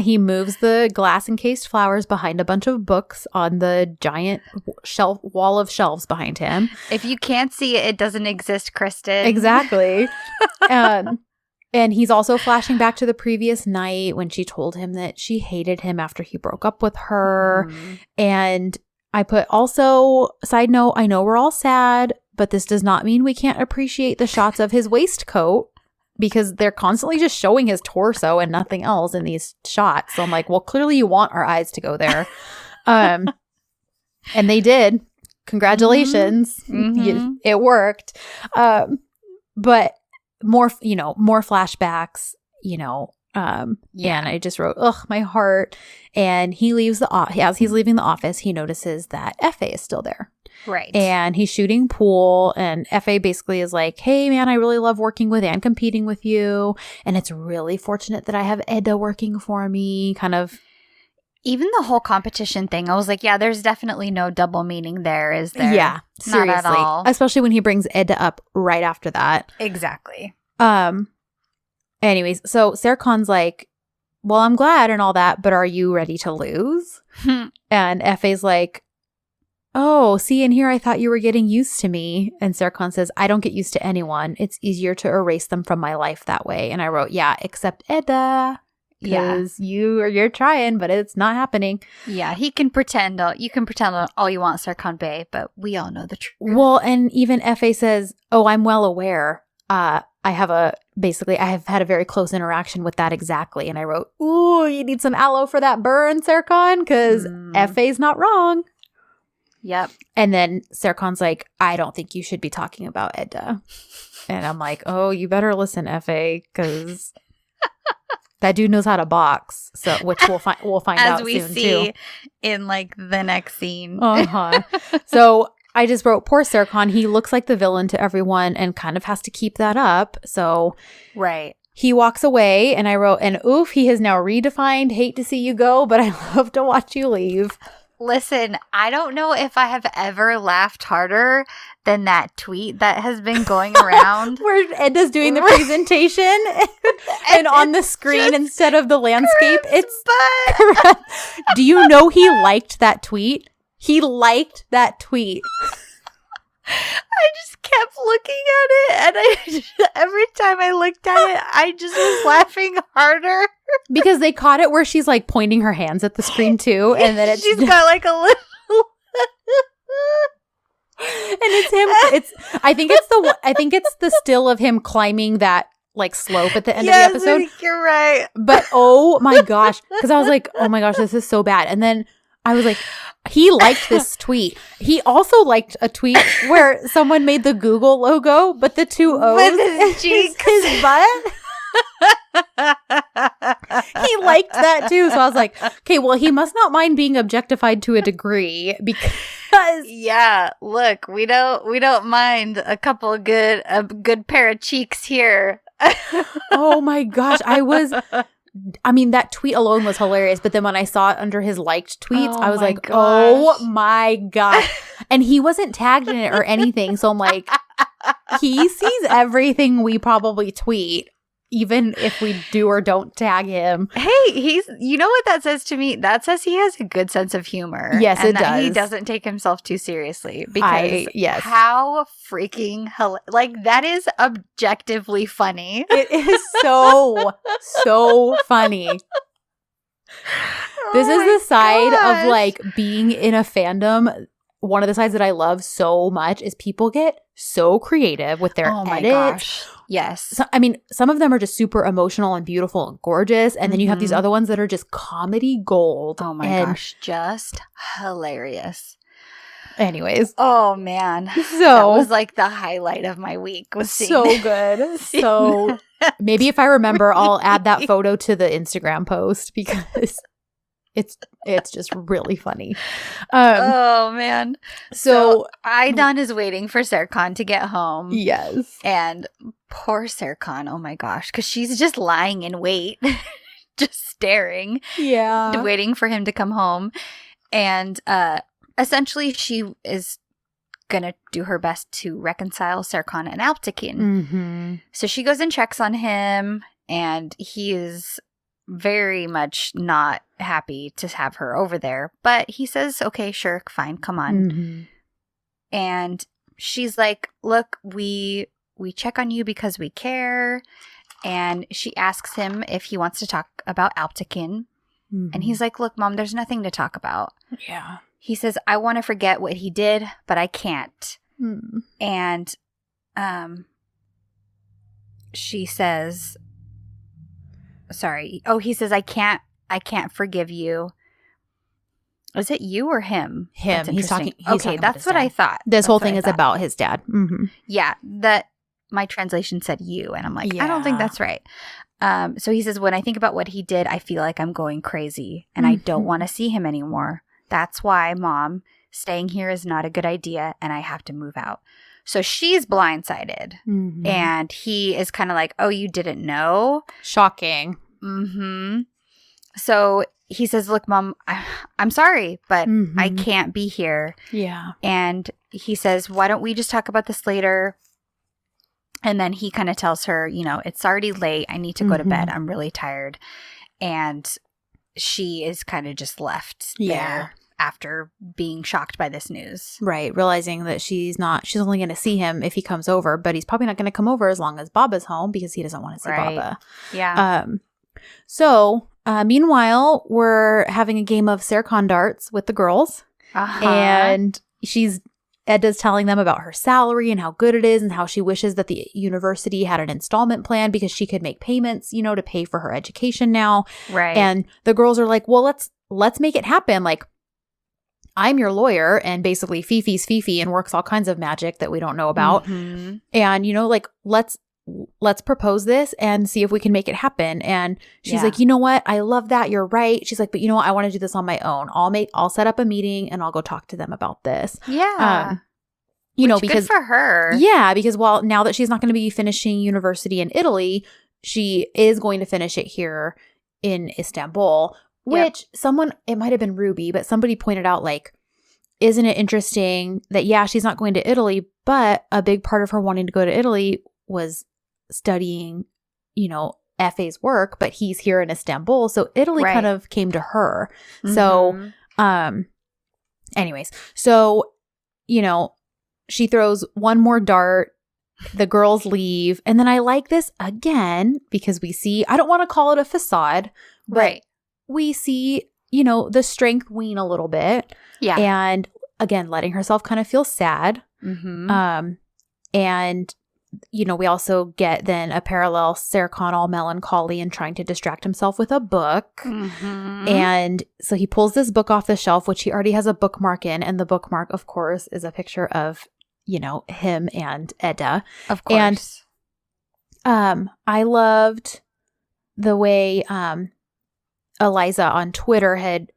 He moves the glass encased flowers behind a bunch of books on the giant wall of shelves behind him. If you can't see it, it doesn't exist, Kristen. Exactly. And he's also flashing back to the previous night when she told him that she hated him after he broke up with her. And I put also, side note, I know we're all sad, but this does not mean we can't appreciate the shots of his waistcoat, because they're constantly just showing his torso and nothing else in these shots. So I'm like, well, clearly you want our eyes to go there. And they did. Congratulations. It worked. But more flashbacks, and I just wrote, my heart. And he leaves as he's leaving the office, he notices that Fa is still there. Right. And he's shooting pool, and Fa basically is like, hey, man, I really love working with and competing with you. And it's really fortunate that I have Edda working for me, kind of. Even the whole competition thing, I was like, yeah, there's definitely no double meaning there, is there? Yeah, seriously. Not at all. Especially when he brings Edda up right after that. Exactly. Anyways, so Serkan's like, well, I'm glad and all that, but are you ready to lose? And Fa's like, oh, see, in here I thought you were getting used to me. And Serkan says, I don't get used to anyone. It's easier to erase them from my life that way. And I wrote, yeah, except Edda. because you're trying, but it's not happening. Yeah, he can pretend. You can pretend all you want, Serkan Bey, but we all know the truth. Well, and even Fa says, "Oh, I'm well aware. I have had a very close interaction with that exactly." And I wrote, "Ooh, you need some aloe for that burn, Serkan, because Fa's not wrong." Yep. And then Serkan's like, "I don't think you should be talking about Edda." And I'm like, "Oh, you better listen, Fa, because that dude knows how to box." So, which we'll find out soon too. As we see in like the next scene. So I just wrote, poor Serkan. He looks like the villain to everyone and kind of has to keep that up. So right. He walks away, and I wrote, and oof, he has now redefined hate to see you go, but I love to watch you leave. Listen, I don't know if I have ever laughed harder than that tweet that has been going around. Where Edda's doing the presentation and on the screen instead of the landscape. It's correct. Do you know he liked that tweet? He liked that tweet. I just kept looking at it, and every time I looked at it, I just was laughing harder. Because they caught it where she's like pointing her hands at the screen too, and then she's got like a little and it's him. I think it's the still of him climbing that like slope at the end of the episode. You're right. But oh my gosh, because I was like, oh my gosh, this is so bad. And then I was like, he liked this tweet. He also liked a tweet where someone made the Google logo, but the two O's with his butt. He liked that too. So I was like, okay, well, he must not mind being objectified to a degree because yeah, look, we don't mind a good pair of cheeks here. Oh my gosh, I mean, that tweet alone was hilarious. But then when I saw it under his liked tweets, I was like, oh my gosh. And he wasn't tagged in it or anything. So I'm like, he sees everything we probably tweet, even if we do or don't tag him. Hey, you know what that says to me? That says he has a good sense of humor. Yes, and it does. He doesn't take himself too seriously because yes. How freaking that is objectively funny. It is so funny. This is the side of like being in a fandom. One of the sides that I love so much is people get so creative with their edits. Gosh. Yes. So, I mean, some of them are just super emotional and beautiful and gorgeous. And then you have these other ones that are just comedy gold. Oh my gosh. Just hilarious. Anyways. Oh man. So that was like the highlight of my week. Was so good. So maybe if I remember, I'll add that photo to the Instagram post because it's just really funny. Oh man. So Aidan is waiting for Serkan to get home. Yes. And poor Serkan, oh my gosh, because she's just lying in wait, just staring. Yeah. Waiting for him to come home. And essentially she is gonna do her best to reconcile Serkan and Alptekin. Mm-hmm. So she goes and checks on him, and he is very much not happy to have her over there, but he says, okay, sure, fine, come on. Mm-hmm. And she's like, look, we check on you because we care. And she asks him if he wants to talk about Alptekin. Mm-hmm. And he's like, look, Mom, there's nothing to talk about. Yeah. He says, I want to forget what he did, but I can't. And she says, sorry. Oh, he says, I can't forgive you. Is it you or him? Him. He's talking that's what I thought. This whole thing is about his dad. Mm-hmm. Yeah. That my translation said you. And I'm like, I don't think that's right. So he says, when I think about what he did, I feel like I'm going crazy and I don't want to see him anymore. That's why, Mom, staying here is not a good idea and I have to move out. So she's blindsided, and he is kind of like, oh, you didn't know? Shocking. Mm-hmm. So he says, look, Mom, I'm sorry, but I can't be here. Yeah. And he says, why don't we just talk about this later? And then he kind of tells her, it's already late. I need to go to bed. I'm really tired. And she is kind of just left there after being shocked by this news. Right. Realizing that she's only going to see him if he comes over, but he's probably not going to come over as long as Baba's home because he doesn't want to see Baba. Yeah. So, meanwhile, we're having a game of Serkan darts with the girls. And Edda's telling them about her salary and how good it is and how she wishes that the university had an installment plan because she could make payments, to pay for her education now. Right. And the girls are like, well, let's make it happen. Like, I'm your lawyer, and basically Fifi's Fifi and works all kinds of magic that we don't know about. Mm-hmm. And, let's propose this and see if we can make it happen. And she's like, you know what? I love that. You're right. She's like, but you know what? I want to do this on my own. I'll set up a meeting and I'll go talk to them about this. Yeah. Because good for her. Yeah, because now that she's not going to be finishing university in Italy, she is going to finish it here in Istanbul, which it might have been Ruby, but somebody pointed out, like, isn't it interesting that, she's not going to Italy, but a big part of her wanting to go to Italy was studying, FA's work, but he's here in Istanbul. So Italy kind of came to her. Mm-hmm. So, anyways, she throws one more dart. The girls leave. And then I like this again because we see, I don't want to call it a facade, but we see, the strength wane a little bit. Yeah. And again, letting herself kind of feel sad. Mm-hmm. And we also get then a parallel Serkan all melancholy and trying to distract himself with a book. Mm-hmm. And so he pulls this book off the shelf, which he already has a bookmark in. And the bookmark, of course, is a picture of, him and Edda. Of course. And I loved the way Eliza on Twitter had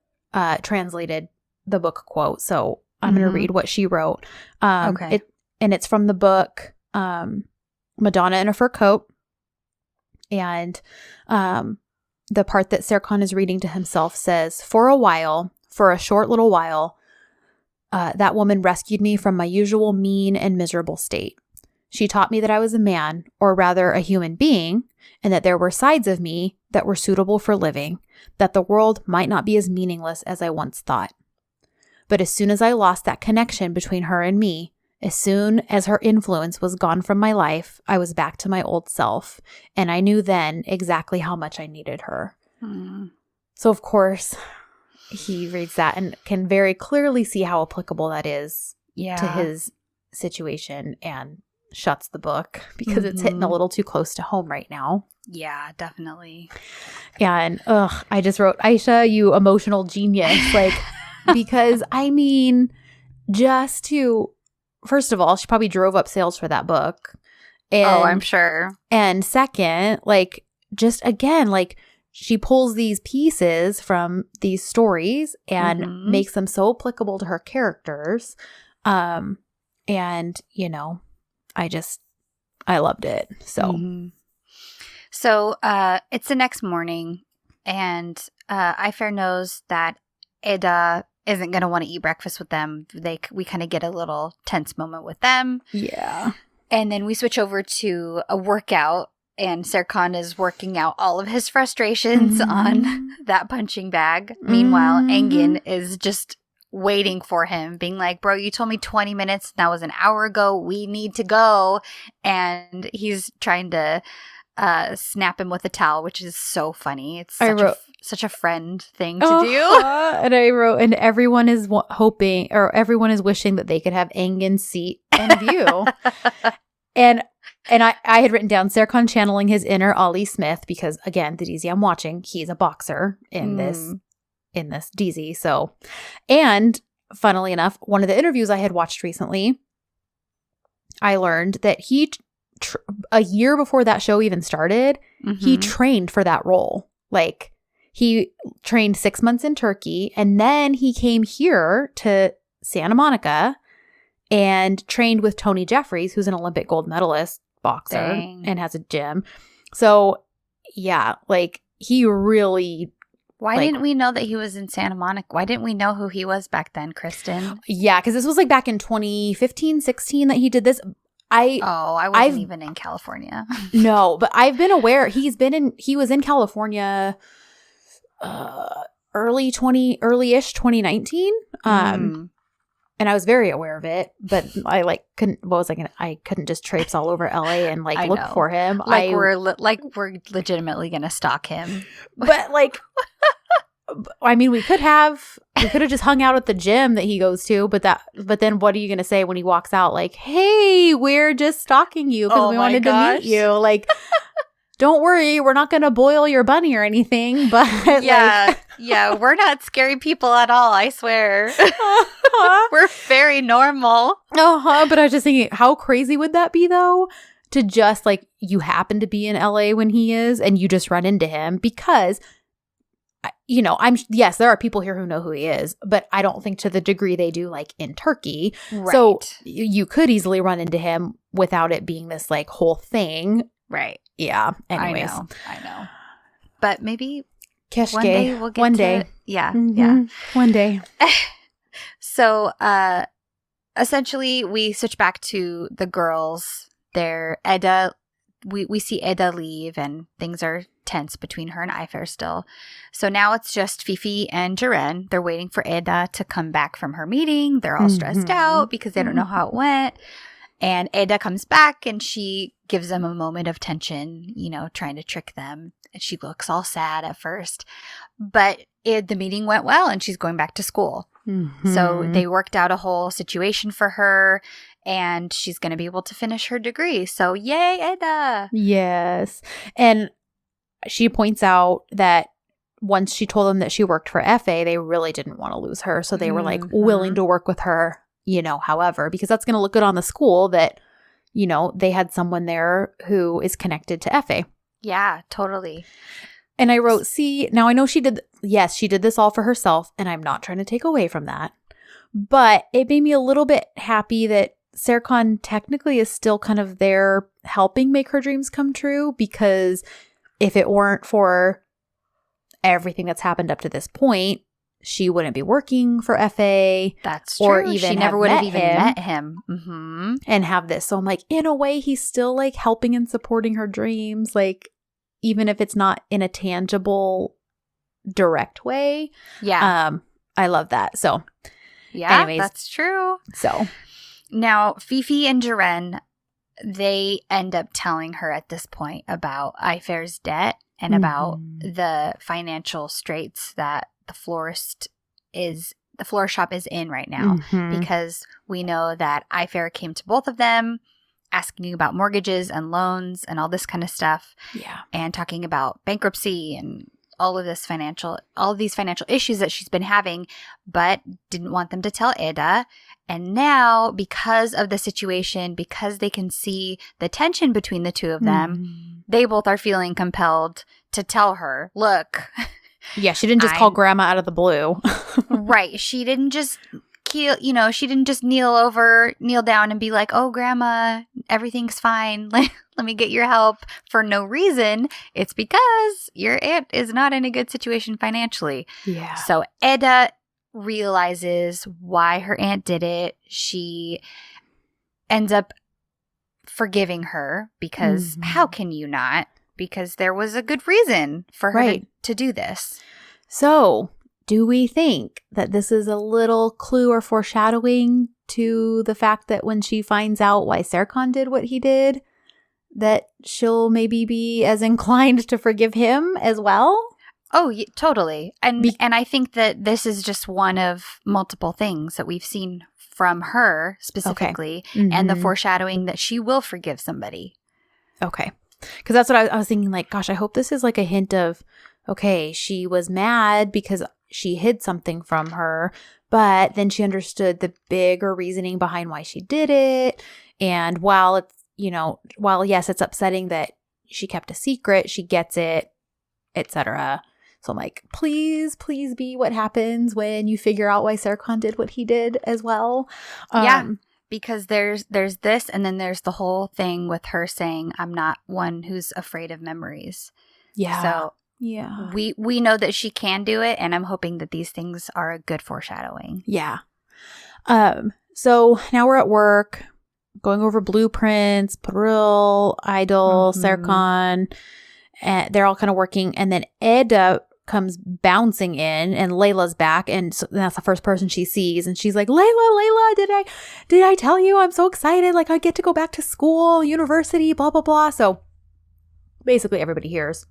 translated the book quote. So I'm going to read what she wrote. Okay. It's from the book Madonna in a Fur Coat. And the part that Serkan is reading to himself says, for a short little while, that woman rescued me from my usual mean and miserable state. She taught me that I was a man, or rather a human being, and that there were sides of me that were suitable for living, that the world might not be as meaningless as I once thought. But as soon as I lost that connection between her and me, as soon as her influence was gone from my life, I was back to my old self, and I knew then exactly how much I needed her. Mm. So, of course, he reads that and can very clearly see how applicable that is to his situation and shuts the book because it's hitting a little too close to home right now. Yeah, definitely. And I just wrote, Aisha, you emotional genius. Like, because first of all, she probably drove up sales for that book. And, I'm sure. And second, like, just again, like, she pulls these pieces from these stories and makes them so applicable to her characters. And, I loved it. So, So it's the next morning, and Ifair knows that Edda isn't going to want to eat breakfast with them. We kind of get a little tense moment with them. Yeah. And then we switch over to a workout, and Serkan is working out all of his frustrations on that punching bag. Meanwhile, Engin is just waiting for him, being like, bro, you told me 20 minutes. That was an hour ago. We need to go. And he's trying to snap him with a towel, which is so funny. It's such a friend thing to do. And I wrote, and everyone is hoping, or everyone is wishing that they could have Engin's seat and view. And I had written down Serkan channeling his inner Ollie Smith because, again, the Dizi I'm watching, he's a boxer in this Dizi. So, and funnily enough, one of the interviews I had watched recently, I learned that he, a year before that show even started, he trained for that role. Like, he trained 6 months in Turkey, and then he came here to Santa Monica and trained with Tony Jeffries, who's an Olympic gold medalist boxer and has a gym. So, yeah, like, he really... Why didn't we know that he was in Santa Monica? Why didn't we know who he was back then, Kristen? Yeah, because this was like back in 2015, 16 that he did this. I wasn't even in California. No, but I've been aware. He was in California early-ish 2019. And I was very aware of it, but I like couldn't. What was I gonna? I couldn't just traipse all over LA and like look for him. Like we're legitimately gonna stalk him. But like, I mean, we could have just hung out at the gym that he goes to. But then what are you gonna say when he walks out? Like, hey, we're just stalking you because we wanted to meet you. Like, don't worry, we're not gonna boil your bunny or anything. But yeah, we're not scary people at all. I swear. We're very normal. But I was just thinking, how crazy would that be, though? To just, like, you happen to be in LA when he is, and you just run into him. Because, you know, yes, there are people here who know who he is, but I don't think to the degree they do, like, in Turkey. Right. So you could easily run into him without it being this, like, whole thing. Right. Yeah. Anyways. I know. But maybe Keşke. One day we'll get one to day. it. Yeah. Mm-hmm. Yeah. One day. So, essentially, we switch back to the girls. Eda, we see Eda leave, and things are tense between her and Ayfer still. So now it's just Fifi and Jaren. They're waiting for Eda to come back from her meeting. They're all stressed out because they don't know how it went. And Eda comes back, and she gives them a moment of tension, you know, trying to trick them. And she looks all sad at first. But the meeting went well, and she's going back to school. Mm-hmm. So they worked out a whole situation for her, and she's going to be able to finish her degree. So yay, Eda! Yes. And she points out that once she told them that she worked for FA, they really didn't want to lose her. So they were like willing to work with her, you know, however, because that's going to look good on the school that, you know, they had someone there who is connected to FA. Yeah, totally. And I wrote, see, now I know she did this all for herself, and I'm not trying to take away from that. But it made me a little bit happy that Serkan technically is still kind of there helping make her dreams come true, because if it weren't for everything that's happened up to this point, she wouldn't be working for FA. That's true. Or even she never would have even met him. Mm-hmm. And have this. So I'm like, in a way, he's still like helping and supporting her dreams, like even if it's not in a tangible, direct way. Yeah. I love that. So yeah, anyways, that's true. So now Fifi and Jaren, they end up telling her at this point about Ayfer's debt and about the financial straits that the florist shop is in right now, because we know that Ayfer came to both of them asking about mortgages and loans and all this kind of stuff. Yeah. And talking about bankruptcy and all of these financial issues that she's been having, but didn't want them to tell Eda. And now, because of the situation, because they can see the tension between the two of them, they both are feeling compelled to tell her, look. Yeah, she didn't just call grandma out of the blue. Right. She didn't just she didn't just kneel down and be like, oh, grandma, everything's fine. Let me get your help for no reason. It's because your aunt is not in a good situation financially. Yeah. So Eda realizes why her aunt did it. She ends up forgiving her because how can you not? Because there was a good reason for her to do this. So, do we think that this is a little clue or foreshadowing to the fact that when she finds out why Serkan did what he did, that she'll maybe be as inclined to forgive him as well? Oh, yeah, totally. And I think that this is just one of multiple things that we've seen from her specifically, and the foreshadowing that she will forgive somebody. Okay. Because that's what I was thinking, like, gosh, I hope this is like a hint of, okay, she was mad because she hid something from her, but then she understood the bigger reasoning behind why she did it. And while it's, yes, it's upsetting that she kept a secret, she gets it, etc. So I'm like, please be what happens when you figure out why Serkan did what he did as well. Yeah. Because there's this, and then there's the whole thing with her saying, I'm not one who's afraid of memories. Yeah. So yeah, we know that she can do it, and I'm hoping that these things are a good foreshadowing. Yeah. So now we're at work, going over blueprints, Parul, Idol, Serkan, and they're all kind of working. And then Eda comes bouncing in, and Layla's back, and so that's the first person she sees, and she's like, Layla, did I tell you I'm so excited? Like, I get to go back to school, university, blah, blah, blah. So basically everybody hears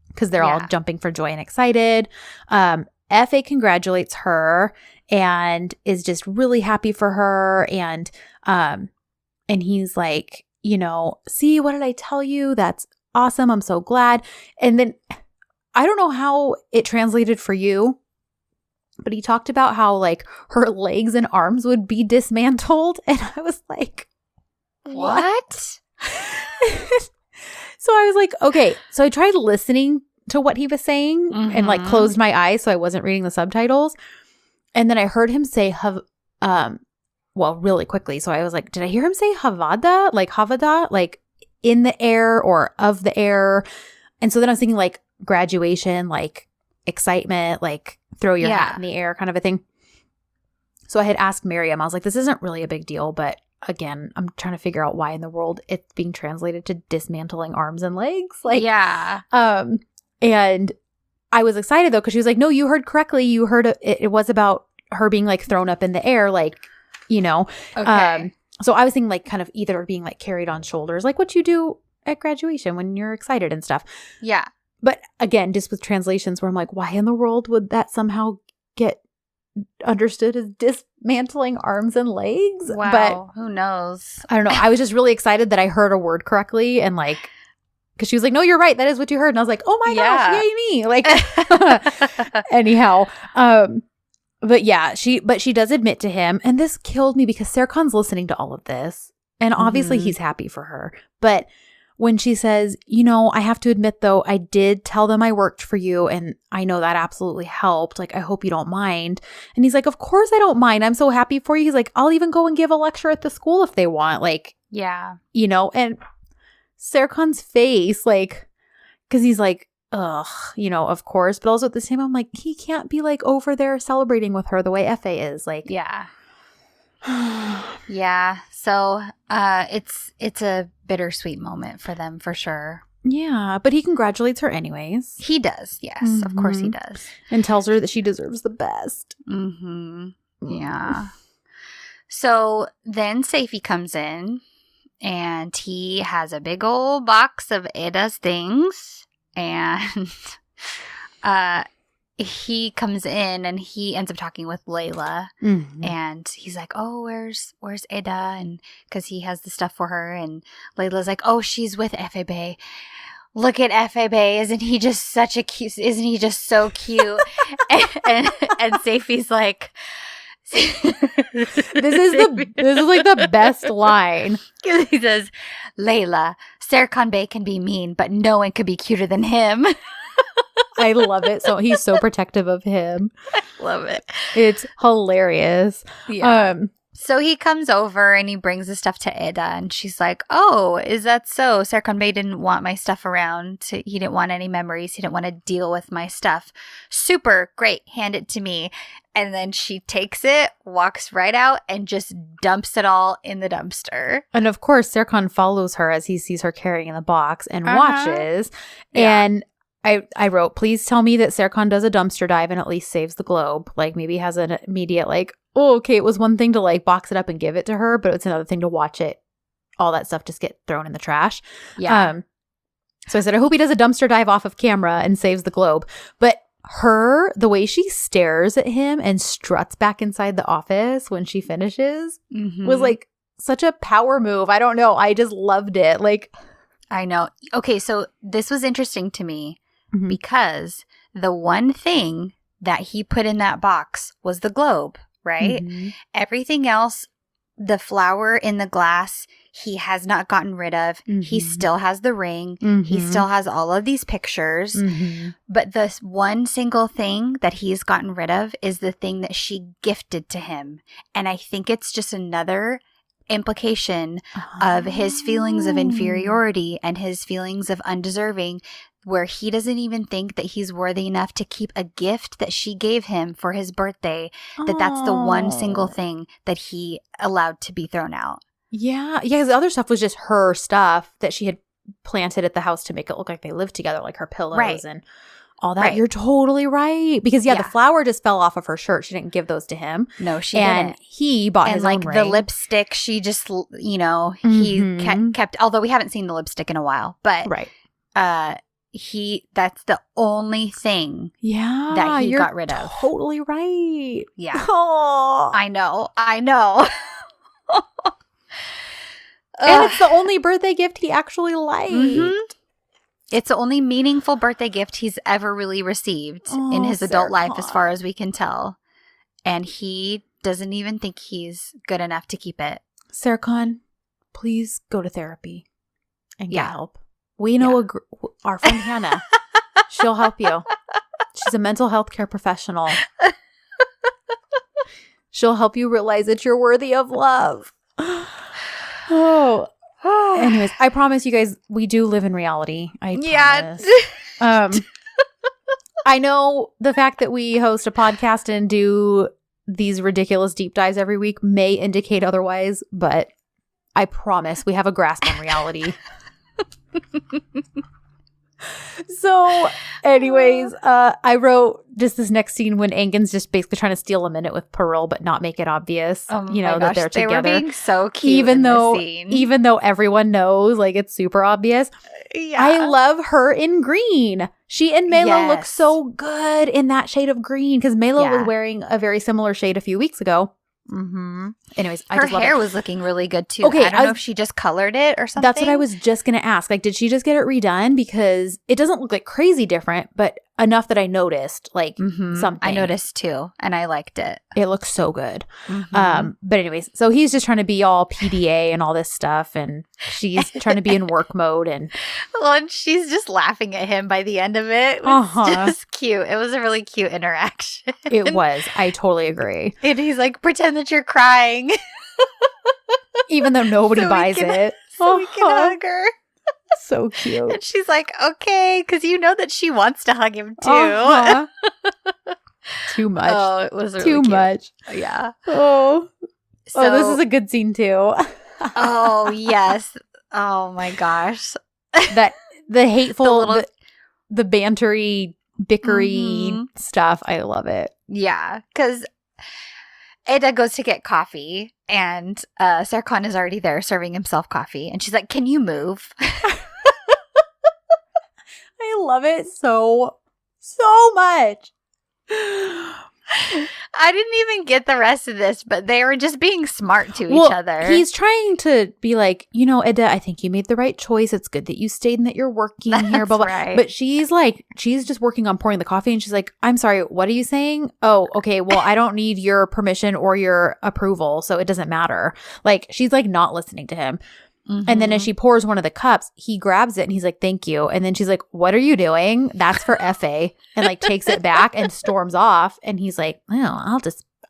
because they're all jumping for joy and excited. Fa congratulates her and is just really happy for her, and he's like, you know, see, what did I tell you? That's awesome. I'm so glad. And then I don't know how it translated for you, but he talked about how like her legs and arms would be dismantled. And I was like, what? So I was like, okay. So I tried listening to what he was saying and like closed my eyes so I wasn't reading the subtitles. And then I heard him say, well, really quickly. So I was like, did I hear him say Havada? Like Havada? Like in the air or of the air? And so then I was thinking like graduation, like excitement, like throw your hat in the air kind of a thing. So I had asked Miriam, I was like, this isn't really a big deal, but again, I'm trying to figure out why in the world it's being translated to dismantling arms and legs. Like, and I was excited though, because she was like, no, you heard correctly. You heard it was about her being like thrown up in the air, like, you know. Okay. So I was thinking like kind of either being like carried on shoulders, like what you do at graduation when you're excited and stuff. Yeah. But again, just with translations where I'm like, why in the world would that somehow get understood as dismantling arms and legs? Wow. But who knows? I don't know. I was just really excited that I heard a word correctly, and like, because she was like, no, you're right. That is what you heard. And I was like, oh my gosh, yay me. Like, anyhow. But yeah, she does admit to him, and this killed me because Serkan's listening to all of this, and obviously he's happy for her. But when she says, you know, I have to admit though, I did tell them I worked for you, and I know that absolutely helped. Like, I hope you don't mind. And he's like, of course I don't mind. I'm so happy for you. He's like, I'll even go and give a lecture at the school if they want. Like, yeah, you know, and Serkan's face, like, because he's like, ugh, you know, of course. But also at the same time, I'm like, he can't be like over there celebrating with her the way Fa is. Like, yeah. Yeah. So it's a bittersweet moment for them for sure. Yeah. But he congratulates her anyways. He does. Yes. Of course he does. And tells her that she deserves the best. Yeah. So then Seifi comes in, and he has a big old box of Eda's things. And he comes in, and he ends up talking with Layla, and he's like, oh, where's Eda? And because he has the stuff for her, and Layla's like, oh, she's with Efebe. Look at Efebe. Isn't he just so cute? and Seifi's like, this is like the best line. He says, Layla, Serkan Bey can be mean, but no one could be cuter than him. I love it. So he's so protective of him. I love it. It's hilarious. Yeah. So he comes over and he brings the stuff to Eda, and she's like, oh, is that so? Serkan Bey didn't want my stuff around. He didn't want any memories. He didn't want to deal with my stuff. Super, great. Hand it to me. And then she takes it, walks right out, and just dumps it all in the dumpster. And of course, Serkan follows her as he sees her carrying the box and watches. Yeah. And I wrote, please tell me that Serkan does a dumpster dive and at least saves the globe. Like, maybe has an immediate, like, oh, okay, it was one thing to, like, box it up and give it to her, but it's another thing to watch it, all that stuff just get thrown in the trash. Yeah. So I said, I hope he does a dumpster dive off of camera and saves the globe. But the way she stares at him and struts back inside the office when she finishes was, like, such a power move. I don't know. I just loved it. Like, I know. Okay, so this was interesting to me. Because the one thing that he put in that box was the globe, right? Everything else, the flower in the glass, he has not gotten rid of. He still has the ring. He still has all of these pictures. But the one single thing that he's gotten rid of is the thing that she gifted to him. And I think it's just another implication of his feelings of inferiority and his feelings of undeserving, where he doesn't even think that he's worthy enough to keep a gift that she gave him for his birthday, that's the one single thing that he allowed to be thrown out. Yeah, because the other stuff was just her stuff that she had planted at the house to make it look like they lived together, like her pillows and all that. Right. You're totally right. Because, the Yeah. flower just fell off of her shirt. She didn't give those to him. No, she And didn't. he bought And his like own the ring. lipstick, she just, he Mhm. kept, although we haven't seen the lipstick in a while, but Right. that's the only thing Yeah. that he you're got rid of. totally right. Yeah. Oh. I know. And it's the only birthday gift he actually liked. Mhm. It's the only meaningful birthday gift he's ever really received in his adult life, as far as we can tell. And he doesn't even think he's good enough to keep it. Serkan, please go to therapy and get Yeah. help. We know our friend Hannah. She'll help you. She's a mental health care professional. She'll help you realize that you're worthy of love. Oh. Anyways, I promise you guys, we do live in reality. I promise. I know the fact that we host a podcast and do these ridiculous deep dives every week may indicate otherwise, but I promise we have a grasp on reality. So, anyways, I wrote just this next scene when Angen's just basically trying to steal a minute with Peril, but not make it obvious, that they're together. They were being so cute even though everyone knows, like, it's super obvious. Yeah. I love her in green. She and Mela look Yes. so good in that shade of green because Mela was Yeah. wearing a very similar shade a few weeks ago. Mm-hmm. Anyways, I her just love hair it. was looking really good too. Okay, I don't know if she just colored it or something. That's what I was just going to ask. Like, did she just get it redone? Because it doesn't look like crazy different, but enough that I noticed, like, something. I noticed too, and I liked it. It looks so good. Mhm. But anyways, so he's just trying to be all PDA and all this stuff, and she's trying to be in work mode. And Well, and she's just laughing at him by the end of it. It was just cute. It was a really cute interaction. it was. I totally agree. And he's like, pretend that you're crying. Even though nobody So we buys can- it. So we can hug her. So cute. And she's like, okay, because you know that she wants to hug him too. Uh-huh. Too much. Oh, it was really Too cute. much. Yeah. Oh, this is a good scene too. Oh, yes. Oh, my gosh. That the hateful, The the bantery, bickery Mhm. stuff. I love it. Yeah, because Ada goes to get coffee, and Serkan is already there serving himself coffee. And she's like, can you move? I love it so much. I didn't even get the rest of this, but they were just being smart to each other. He's trying to be like, Eda, I think you made the right choice. It's good that you stayed and that you're working here, That's blah, blah. right. But she's just working on pouring the coffee, and she's like, I'm sorry, what are you saying? Oh, okay, well, I don't need your permission or your approval, so it doesn't matter. Like, she's like not listening to him. And then as she pours one of the cups, he grabs it and he's like, thank you. And then she's like, what are you doing? That's for FA. And like takes it back and storms off. And he's like, well,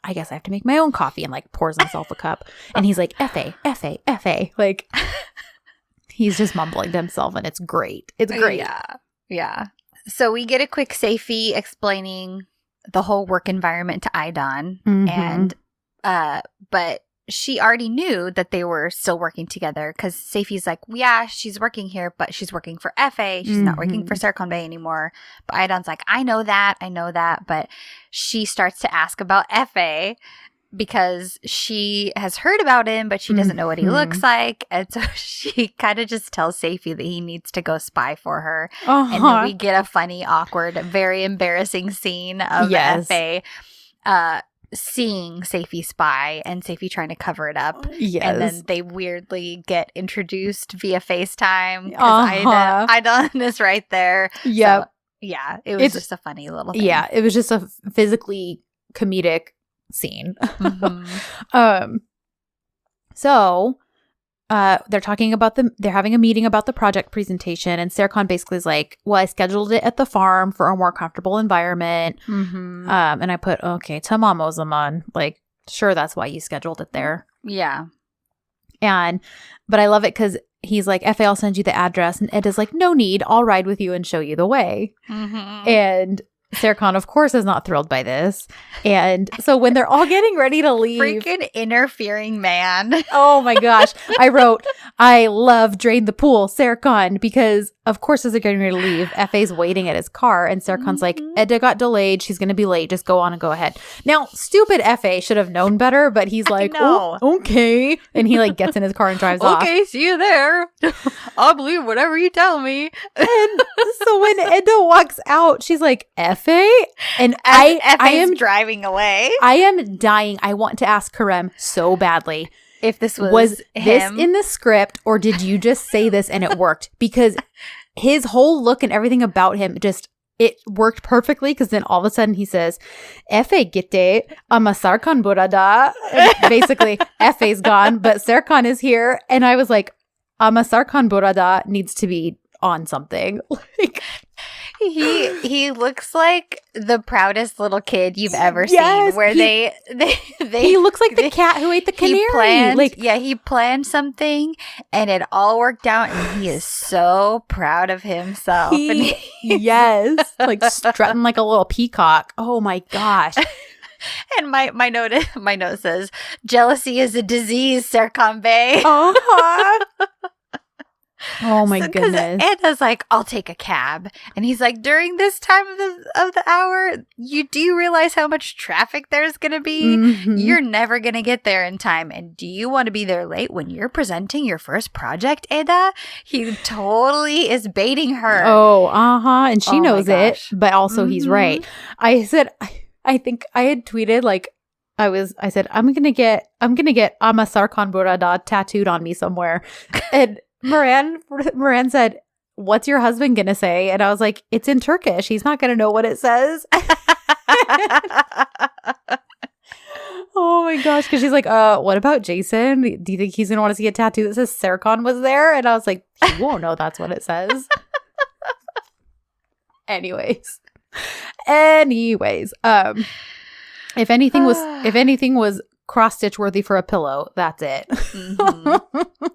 I guess I have to make my own coffee, and like pours himself a cup. And he's like, FA. Like, he's just mumbling to himself, and it's great. It's great. Yeah. So we get a quick Safie explaining the whole work environment to Aidan. Mhm. And, but she already knew that they were still working together, because Safie's like, yeah, she's working here, but she's working for FA. She's not working for Serkan Bey anymore. But Aidan's like, I know that. But she starts to ask about FA because she has heard about him, but she doesn't know what he looks like. And so she kind of just tells Safie that he needs to go spy for her. And then we get a funny, awkward, very embarrassing scene of FA seeing Safie spy and Safie trying to cover it up. Yes. And then they weirdly get introduced via FaceTime because Aidan is right there. Yep. So, yeah, it was just a funny little thing. Yeah, it was just a physically comedic scene. So they're talking about they're having a meeting about the project presentation, and Serkan basically is like, well, I scheduled it at the farm for a more comfortable environment. And I put, okay, tamam o zaman. Like, sure, that's why you scheduled it there. Yeah. But I love it because he's like, FA, I'll send you the address. And Ed is like, no need. I'll ride with you and show you the way. And Serkan, of course, is not thrilled by this. And so when they're all getting ready to leave. Freaking interfering man. Oh my gosh. I wrote, I love Drain the Pool, Serkan, because of course, as they're getting ready to leave, Efe's waiting at his car, and Serkan's like, Eda got delayed. She's going to be late. Just go on and go ahead. Now, stupid Efe should have known better, but he's like, oh, okay. And he like gets in his car and drives off. Okay, see you there. I'll believe whatever you tell me. And so when Eda walks out, she's like, Efe? And I am driving away. I am dying. I want to ask Karem so badly. If this was him. This in the script, or did you just say this and it worked? Because his whole look and everything about him it worked perfectly. Because then all of a sudden he says, Efe gitti ama Serkan burada. Basically, Efe's gone, but Serkan is here. And I was like, ama Serkan burada needs to be on something. Like, he looks like the proudest little kid you've ever seen. Where they he looks like the cat who ate the canary. He planned something and it all worked out, and he is so proud of himself. Yes, like strutting like a little peacock. Oh my gosh. And my note says, "Jealousy is a disease, Serkan Bey." Oh my goodness. Anna's like, I'll take a cab. And he's like, during this time of the hour, do you realize how much traffic there's going to be? Mm-hmm. You're never going to get there in time. And do you want to be there late when you're presenting your first project, Eda? He totally is baiting her. Oh, and she knows it. But also he's right. I said, I think I had tweeted like, I said, I'm gonna get Ama Serkan burada tattooed on me somewhere. And Moran said, what's your husband gonna say? And I was like, it's in Turkish. He's not gonna know what it says. Oh my gosh. Because she's like, what about Jason? Do you think he's gonna want to see a tattoo that says Serkan was there? And I was like, he won't know that's what it says. Anyways, if anything was cross stitch worthy for a pillow, that's it. Mm-hmm.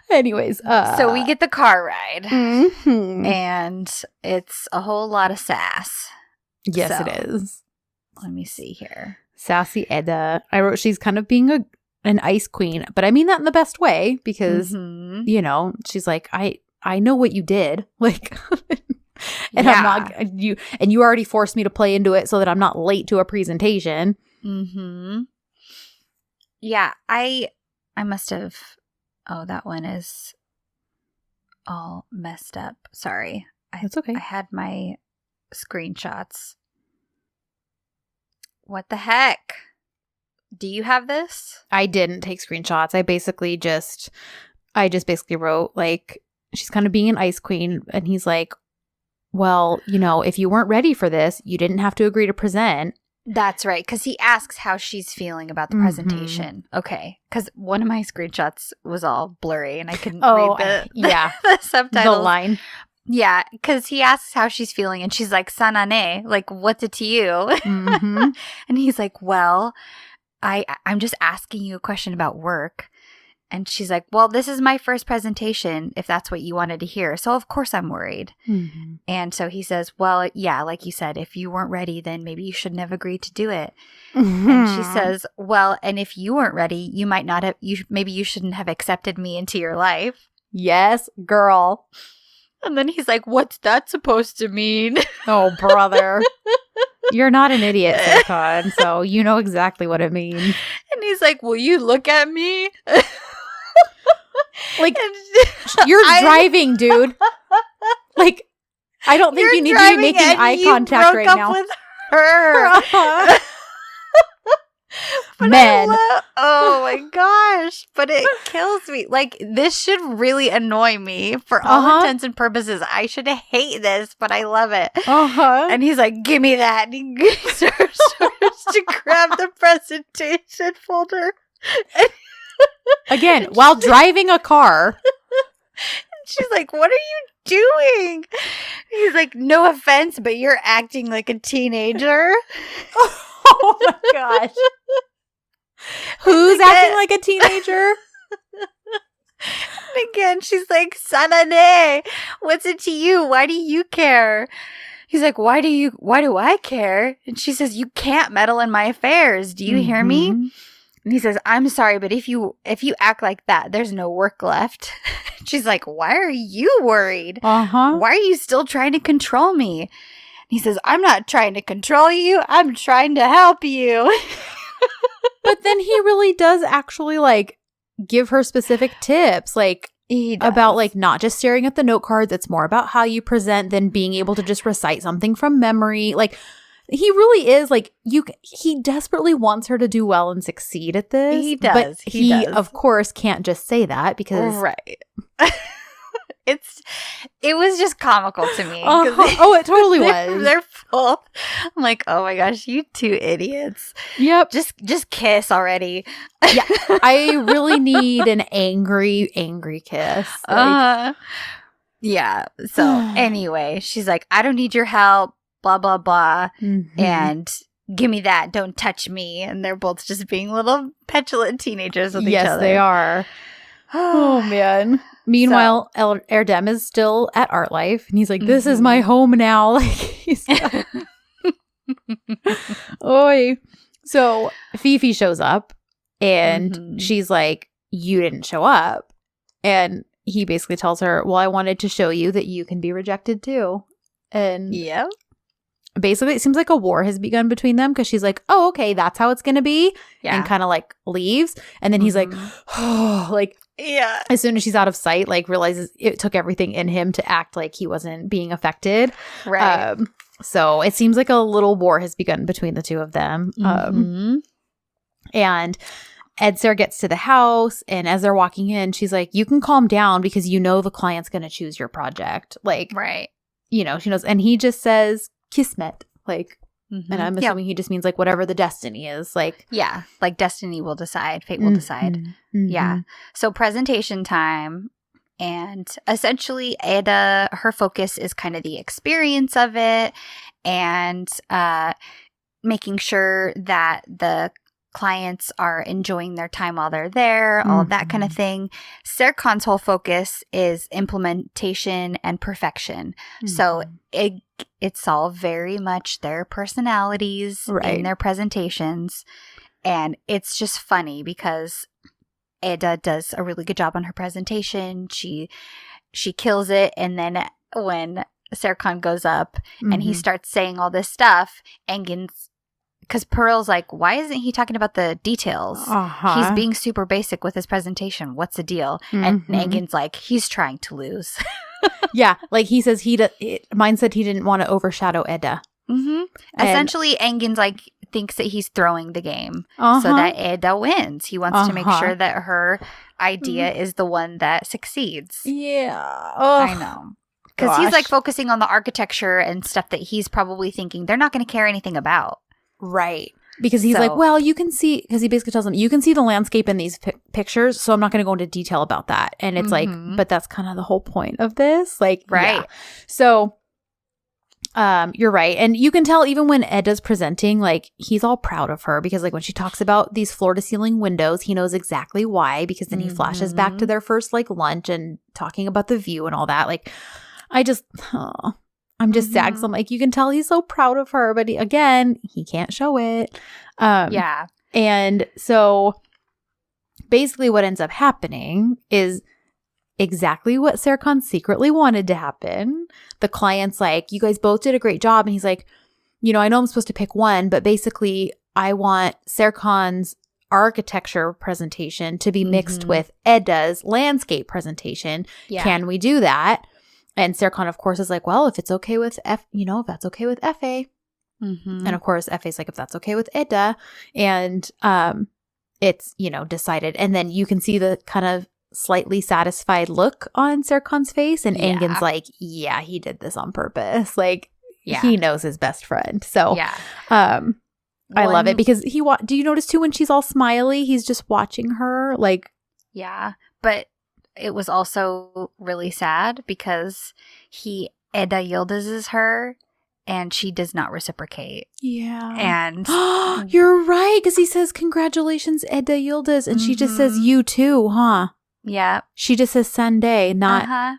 Anyways, so we get the car ride, mm-hmm. and it's a whole lot of sass. Yes, it is. Let me see here. Sassy Eda. I wrote she's kind of being an ice queen, but I mean that in the best way because you know she's like I know what you did, like, and I'm not you, and you already forced me to play into it so that I'm not late to a presentation. Mm-hmm. Yeah, I must have. Oh, that one is all messed up. Sorry. That's okay. I had my screenshots. What the heck? Do you have this? I didn't take screenshots. I just basically wrote, like, she's kind of being an ice queen. And he's like, well, you know, if you weren't ready for this, you didn't have to agree to present. That's right, because he asks how she's feeling about the presentation. Okay, because one of my screenshots was all blurry and I couldn't read the subtitles. The line. Yeah, because he asks how she's feeling and she's like, sana ne? Like, what's it to you? Mm-hmm. And he's like, well, I'm just asking you a question about work. And she's like, well, this is my first presentation, if that's what you wanted to hear. So, of course, I'm worried. Mm-hmm. And so he says, well, yeah, like you said, if you weren't ready, then maybe you shouldn't have agreed to do it. Mm-hmm. And she says, well, and if you weren't ready, you might not have, maybe you shouldn't have accepted me into your life. Yes, girl. And then he's like, what's that supposed to mean? Oh, brother. You're not an idiot, Serkan, so you know exactly what it means. And he's like, will you look at me? Like, you're driving, dude. Like, I don't think you need to be making eye contact right now. With her. Men. Oh my gosh. But it kills me. Like, this should really annoy me for all intents and purposes. I should hate this, but I love it. And he's like, give me that. And he starts to grab the presentation folder. Again, while driving a car. She's like, what are you doing? He's like, no offense, but you're acting like a teenager. Oh my gosh. Who's acting like a teenager? And again, she's like, sana ne? What's it to you? Why do you care? He's like, why do I care? And she says, you can't meddle in my affairs. Do you hear me? And he says, I'm sorry, but if you act like that, there's no work left. She's like, why are you worried? Uh-huh. Why are you still trying to control me? And he says, I'm not trying to control you. I'm trying to help you. But then he really does actually like give her specific tips, like about like not just staring at the note cards. It's more about how you present than being able to just recite something from memory. Like he really is like he desperately wants her to do well and succeed at this. He does. But he of course can't just say that because right. It was just comical to me. Oh, it totally was. They're full. I'm like, oh my gosh, you two idiots. Yep. Just kiss already. Yeah. I really need an angry kiss. Like, yeah. So anyway, she's like, I don't need your help, blah, blah, blah. Mm-hmm. And give me that. Don't touch me. And they're both just being little petulant teenagers with each other. Yes, they are. Oh, man. Meanwhile, Erdem is still at Art Life, and he's like, this is my home now. Like, he's Oy. So Fifi shows up, and she's like, you didn't show up. And he basically tells her, well, I wanted to show you that you can be rejected too. And yeah. Basically, it seems like a war has begun between them because she's like, oh, okay, that's how it's going to be. Yeah. And kind of like leaves. And then he's like, oh, like, yeah. As soon as she's out of sight, like realizes it took everything in him to act like he wasn't being affected. Right. So it seems like a little war has begun between the two of them. And Edser gets to the house, and as they're walking in, she's like, you can calm down because you know the client's going to choose your project. Like, right. You know, she knows. And he just says, Kismet. Like, and I'm assuming he just means like whatever the destiny is. Like, yeah, like destiny will decide, fate will decide. Yeah. So presentation time. And essentially, Ada, her focus is kind of the experience of it and making sure that the clients are enjoying their time while they're there, all of that kind of thing. Serkan's whole focus is implementation and perfection. So it's all very much their personalities in their presentations. And it's just funny because Ada does a really good job on her presentation. She kills it. And then when Serkan goes up and he starts saying all this stuff, Engin's, because Pearl's like, why isn't he talking about the details? He's being super basic with his presentation. What's the deal? And Engin's like, he's trying to lose. Yeah, like he says mine said he didn't want to overshadow Eda. Essentially, Engin's like thinks that he's throwing the game so that Eda wins. He wants to make sure that her idea is the one that succeeds. Yeah. I know. Because he's like focusing on the architecture and stuff that he's probably thinking they're not going to care anything about. Right. Because he's like, well, you can see, because he basically tells them, you can see the landscape in these pictures, so I'm not going to go into detail about that. And it's like, but that's kind of the whole point of this. Like, right. Yeah. So, you're right. And you can tell even when Eda's presenting, like, he's all proud of her because, like, when she talks about these floor-to-ceiling windows, he knows exactly why, because then he flashes back to their first, like, lunch and talking about the view and all that. Like, I'm just sad because I'm like, you can tell he's so proud of her, but again, he can't show it. Yeah. And so basically what ends up happening is exactly what Serkan secretly wanted to happen. The client's like, you guys both did a great job. And he's like, you know, I know I'm supposed to pick one, but basically I want Serkan's architecture presentation to be mixed with Eda's landscape presentation. Yeah. Can we do that? And Serkan, of course, is like, well, if it's okay with if that's okay with Efe. And of course, Efe's like, if that's okay with Eda. And it's, decided. And then you can see the kind of slightly satisfied look on Serkan's face. And Engin's like, yeah, he did this on purpose. Like, he knows his best friend. So, I love it because do you notice too when she's all smiley, he's just watching her? Like, yeah, but it was also really sad because Eda Yıldız's her and she does not reciprocate. Yeah. And you're right, because he says, congratulations, Eda Yıldız. And she just says, you too, huh? Yeah. She just says Sunday, not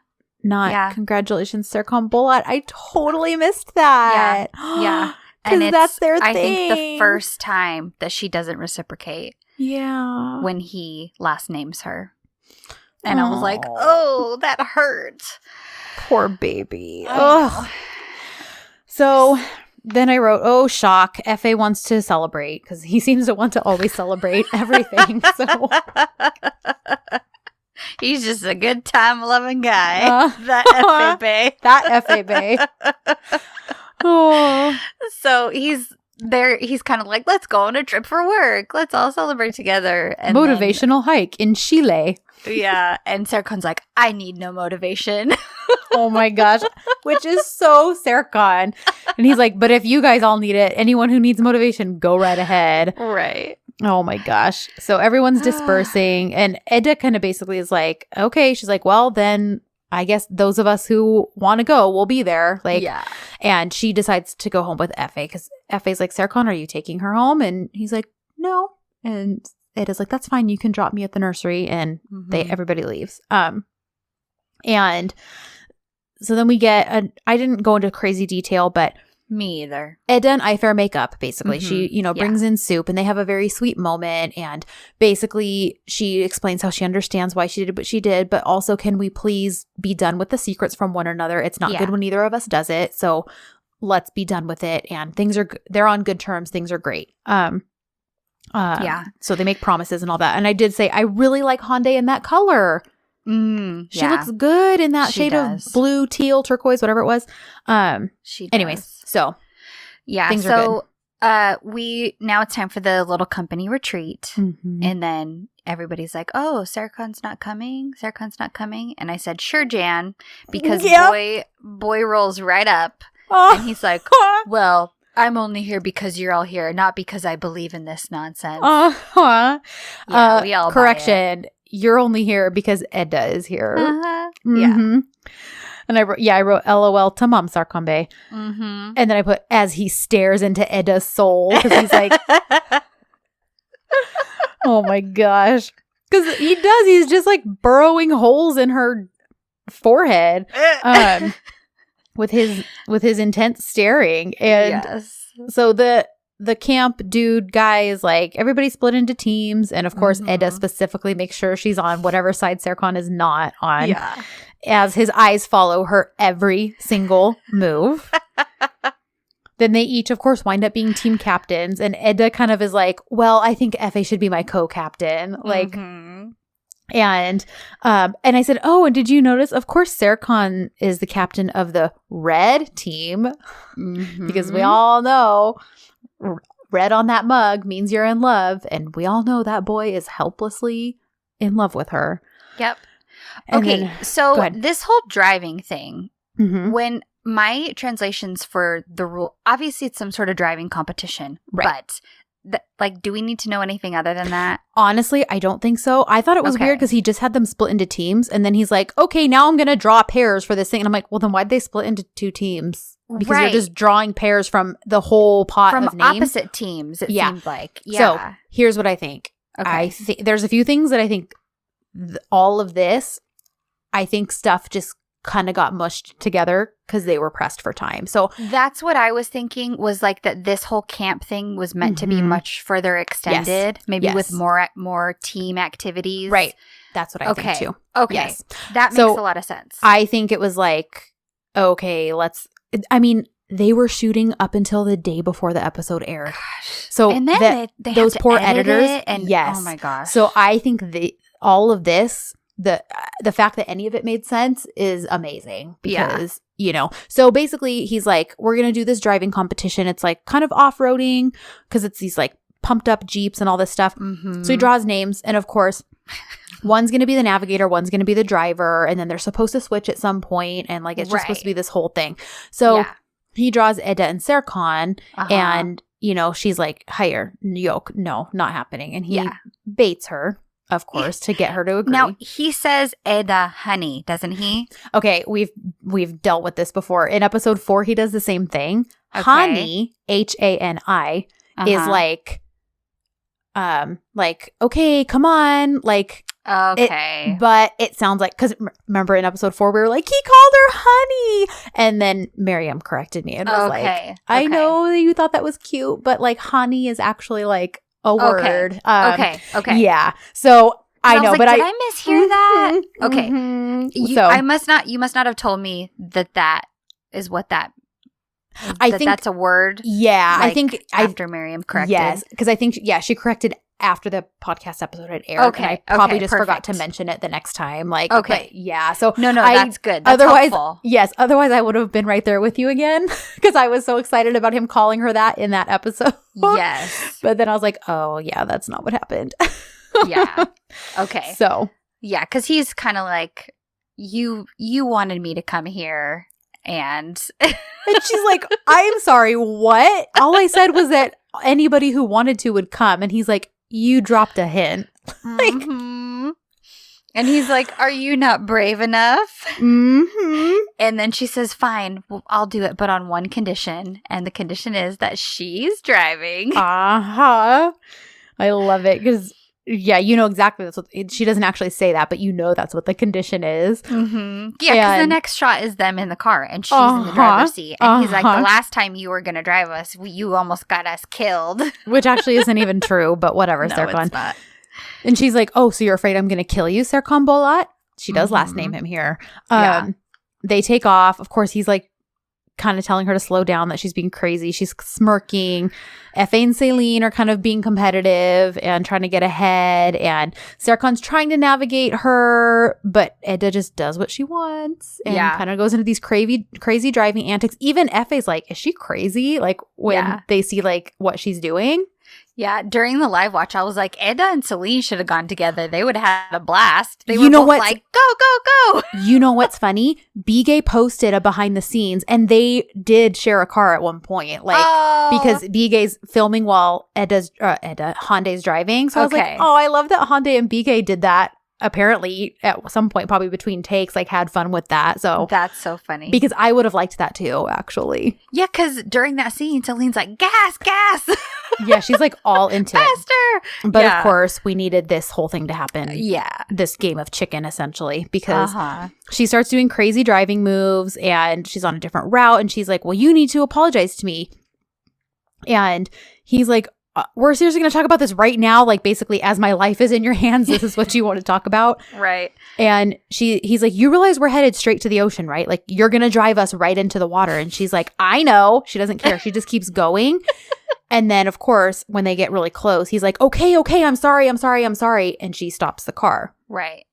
congratulations, Serkan Bolat. I totally missed that. Yeah. Because that's their thing. I think the first time that she doesn't reciprocate. Yeah. When he last names her. And I was like, oh, that hurt. Poor baby. Ugh. So then I wrote, oh, shock. F.A. wants to celebrate because he seems to want to always celebrate everything. So he's just a good time loving guy. That F.A. Bay. That F.A. Bay. Oh. So he's there. He's kind of like, let's go on a trip for work. Let's all celebrate together. And motivational hike in Chile. Yeah. And Serkan's like, I need no motivation. Oh my gosh. Which is so Serkan. And he's like, but if you guys all need it, anyone who needs motivation, go right ahead. Right. Oh my gosh. So everyone's dispersing. And Edda kind of basically is like, okay. She's like, well, then I guess those of us who want to go will be there. Like, yeah. And she decides to go home with F.A. because F.A.'s like, Serkan, are you taking her home? And he's like, no. And Edda's like, that's fine. You can drop me at the nursery. And everybody leaves. And so then we get I didn't go into crazy detail, but me either. Edda and Ifer make up, basically. She, brings in soup and they have a very sweet moment. And basically she explains how she understands why she did what she did, but also can we please be done with the secrets from one another? It's not good when either of us does it. So let's be done with it. And they're on good terms. Things are great. So they make promises and all that. And I did say, I really like Hyundai in that color. She looks good in that shade of blue, teal, turquoise, whatever it was. Anyways, so things are good. Now it's time for the little company retreat. And then everybody's like, oh, Serkan's not coming. And I said, sure, Jan, because boy rolls right up. And he's like, well, I'm only here because you're all here, not because I believe in this nonsense. Yeah, we all correction. You're only here because Edda is here. Yeah. And I wrote LOL to Mom Sarkambe. And then I put as he stares into Edda's soul because he's like, oh my gosh. Because he does. He's just like burrowing holes in her forehead with his intense staring. And so the camp dude guy is like, everybody split into teams. And of course, Edda specifically makes sure she's on whatever side Serkan is not on. Yeah. As his eyes follow her every single move. Then they each, of course, wind up being team captains. And Edda kind of is like, well, I think F.A. should be my co-captain. Like, and I said, oh, and did you notice? Of course, Serkan is the captain of the red team. Because we all know red on that mug means you're in love, and we all know that boy is helplessly in love with her. Yep. Okay, so this whole driving thing, when my translations for the rule, obviously it's some sort of driving competition, but do we need to know anything other than that? Honestly, I don't think so. I thought it was weird because he just had them split into teams, and then he's like, okay, now I'm going to draw pairs for this thing. And I'm like, well, then why'd they split into two teams? Because you're just drawing pairs from the whole pot of names. From opposite teams, it seemed like. Yeah. So here's what I think. Okay. I think there's a few things that I think all of this, I think stuff just kind of got mushed together because they were pressed for time. So that's what I was thinking, was like that this whole camp thing was meant to be much further extended, maybe with more team activities. Right. That's what I think too. Okay. Yes. That makes a lot of sense. I think it was like, okay, they were shooting up until the day before the episode aired. Gosh. So and then they those poor editors, oh my gosh. So I think all of this, the fact that any of it made sense is amazing because, so basically he's like, we're going to do this driving competition. It's like kind of off-roading because it's these like pumped up Jeeps and all this stuff. So he draws names. And of course, one's going to be the navigator, one's going to be the driver. And then they're supposed to switch at some point, and like it's just supposed to be this whole thing. So he draws Edda and Serkan, and, she's like, higher, yoke, no, not happening. And he baits her, of course, to get her to agree. Now, he says Edda honey, doesn't he? Okay, we've dealt with this before. In episode 4, he does the same thing. Okay. Hani, Hani, is like, okay, come on, like, okay. But it sounds like, because remember in episode 4, we were like, he called her honey. And then Miriam corrected me and was like, I know that you thought that was cute, but like honey is actually like a word. Okay. Yeah. So I know, was but did I mishear that? Okay. Mm-hmm. You must not have told me that is what that I think that's a word. Yeah, like, I think after Miriam corrected. Yes, because I think she corrected after the podcast episode had aired. Okay, and I probably just perfect. forgot to mention it the next time. Like, okay, but yeah. So no, that's good. That's otherwise, helpful. yes. Otherwise, I would have been right there with you again because I was so excited about him calling her that in that episode. Yes, but then I was like, oh yeah, that's not what happened. Yeah. Okay. So yeah, because he's kind of like, you wanted me to come here, and she's like, I'm sorry, what? All I said was that anybody who wanted to would come, and he's like, you dropped a hint. Mm-hmm. And he's like, are you not brave enough? Mm-hmm. And then she says, fine, well, I'll do it, but on one condition, and the condition is that she's driving. Uh-huh. I love it because, yeah, you know exactly that's what she doesn't actually say that, but you know that's what the condition is. Mm-hmm. Yeah, because the next shot is them in the car and she's in the driver's seat. And he's like, the last time you were going to drive us, you almost got us killed. Which actually isn't even true, but whatever, No, Serkan. it's not. And she's like, oh, so you're afraid I'm going to kill you, Serkan Bolat? She does last name him here. Yeah. They take off. Of course, he's like kind of telling her to slow down, that she's being crazy. She's smirking. Efe and Celine are kind of being competitive and trying to get ahead. And Serkan's trying to navigate her, but Eda just does what she wants and kind of goes into these crazy driving antics. Even Efe's like, is she crazy? Like when they see like what she's doing. Yeah, during the live watch, I was like, Eda and Celine should have gone together. They would have had a blast. They were both like, go. You know what's funny? Bigay posted a behind the scenes, and they did share a car at one point, like because Bigay's filming while Hyundai's driving. So I was like, oh, I love that Hyundai and Bigay did that. Apparently, at some point, probably between takes, like had fun with that. So that's so funny because I would have liked that too, actually. Yeah, because during that scene, Celine's like, gas. Yeah, she's like all into faster. It. But of course, we needed this whole thing to happen. Yeah. This game of chicken, essentially, because she starts doing crazy driving moves and she's on a different route. And she's like, well, you need to apologize to me. And he's like, we're seriously going to talk about this right now? Like, basically, as my life is in your hands, this is what you want to talk about. Right. And he's like, you realize we're headed straight to the ocean, right? Like, you're going to drive us right into the water. And she's like, I know. She doesn't care. She just keeps going. And then, of course, when they get really close, he's like, okay, I'm sorry. And she stops the car. Right.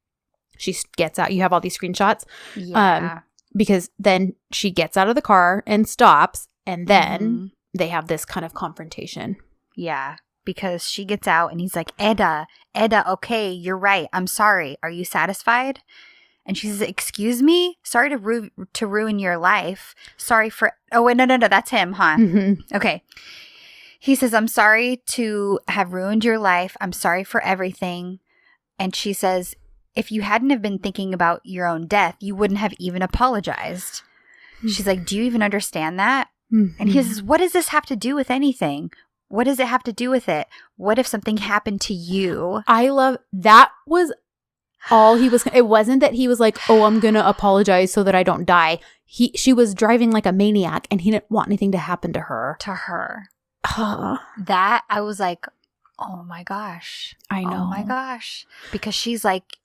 She gets out. You have all these screenshots. Yeah. Because then she gets out of the car and stops. And then they have this kind of confrontation. Yeah. Because she gets out and he's like, Eda, okay, you're right. I'm sorry. Are you satisfied? And she says, excuse me? Sorry to ruin your life. Sorry for... Oh, wait, no. That's him, huh? Mm-hmm. Okay. He says, I'm sorry to have ruined your life. I'm sorry for everything. And she says, if you hadn't have been thinking about your own death, you wouldn't have even apologized. She's like, do you even understand that? Mm-hmm. And he says, what does this have to do with anything? What does it have to do with it? What if something happened to you? I love that was all he was. It wasn't that he was like, oh, I'm going to apologize so that I don't die. She was driving like a maniac and he didn't want anything to happen to her. That I was like, oh my gosh. I know. Oh my gosh. Because she's like,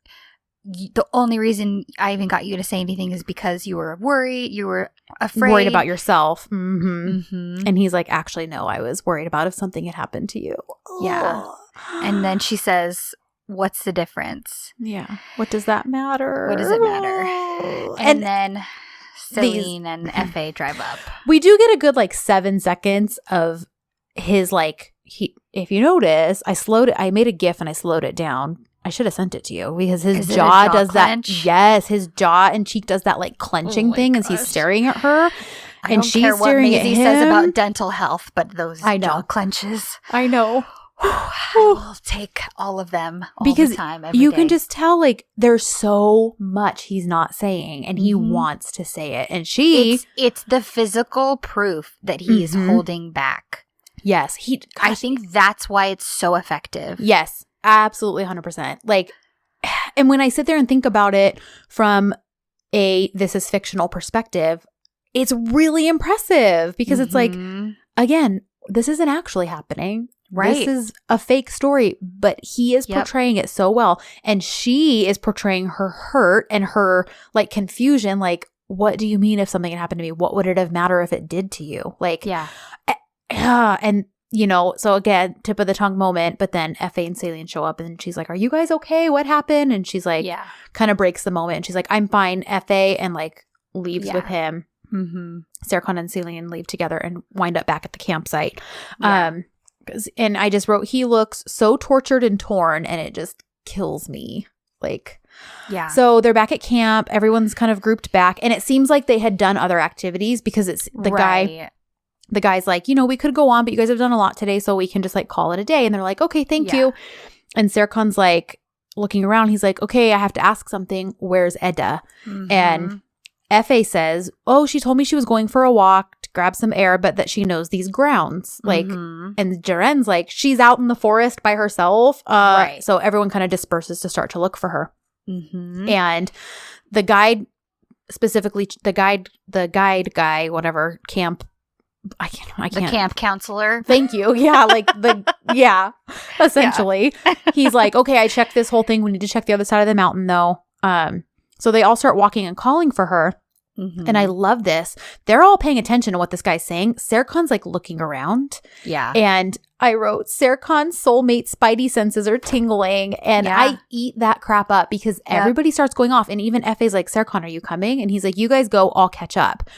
the only reason I even got you to say anything is because you were worried. You were afraid. Worried about yourself. And he's like, actually, no, I was worried about if something had happened to you. Yeah. And then she says, what's the difference? Yeah. What does that matter? What does it matter? And then Celine and Efe drive up. We do get a good 7 seconds of his if you notice, I made a GIF and I slowed it down. I should have sent it to you because his jaw does clench? that. Yes, his jaw and cheek does that clenching thing as he's staring at her. And she's staring at him. Says about dental health, but those jaw clenches. I know. I will take all of them all the time, every you day. can just tell there's so much he's not saying and he wants to say it. And it's the physical proof that he is holding back. Yes. I think that's why it's so effective. Yes. Absolutely 100%. And when I sit there and think about it from this is fictional perspective, it's really impressive because it's again, this isn't actually happening. This is a fake story, but he is portraying it so well. And she is portraying her hurt and her like confusion. Like, what do you mean if something had happened to me? What would it have mattered if it did to you? Like, and you know, so again, tip of the tongue moment, but then Effie and Celine show up and she's like, are you guys okay? What happened? And she's like, kind of breaks the moment. And she's like, I'm fine, Effie, and like leaves with him. Serkan and Celine leave together and wind up back at the campsite. And I just wrote, he looks so tortured and torn, and it just kills me. Like, so they're back at camp. Everyone's kind of grouped back, and it seems like they had done other activities because it's the guy. The guy's like, you know, we could go on, but you guys have done a lot today, so we can just like call it a day. And they're like, okay, thank you. And Serkan's like looking around. He's like, okay, I have to ask something. Where's Edda? And Effie says, oh, she told me she was going for a walk to grab some air, but that she knows these grounds. Like, and Jaren's like, she's out in the forest by herself. So everyone kind of disperses to start to look for her. And the guide, specifically the guide guy, whatever, camp. I can't. The camp counselor. Thank you. Yeah, like essentially. He's like, okay, I checked this whole thing. We need to check the other side of the mountain though. So they all start walking and calling for her. And I love this. They're all paying attention to what this guy's saying. Serkan's like looking around. And I wrote, Serkan's soulmate spidey senses are tingling. And I eat that crap up because everybody starts going off. And even Effie's like, Serkan, are you coming? And he's like, you guys go, I'll catch up.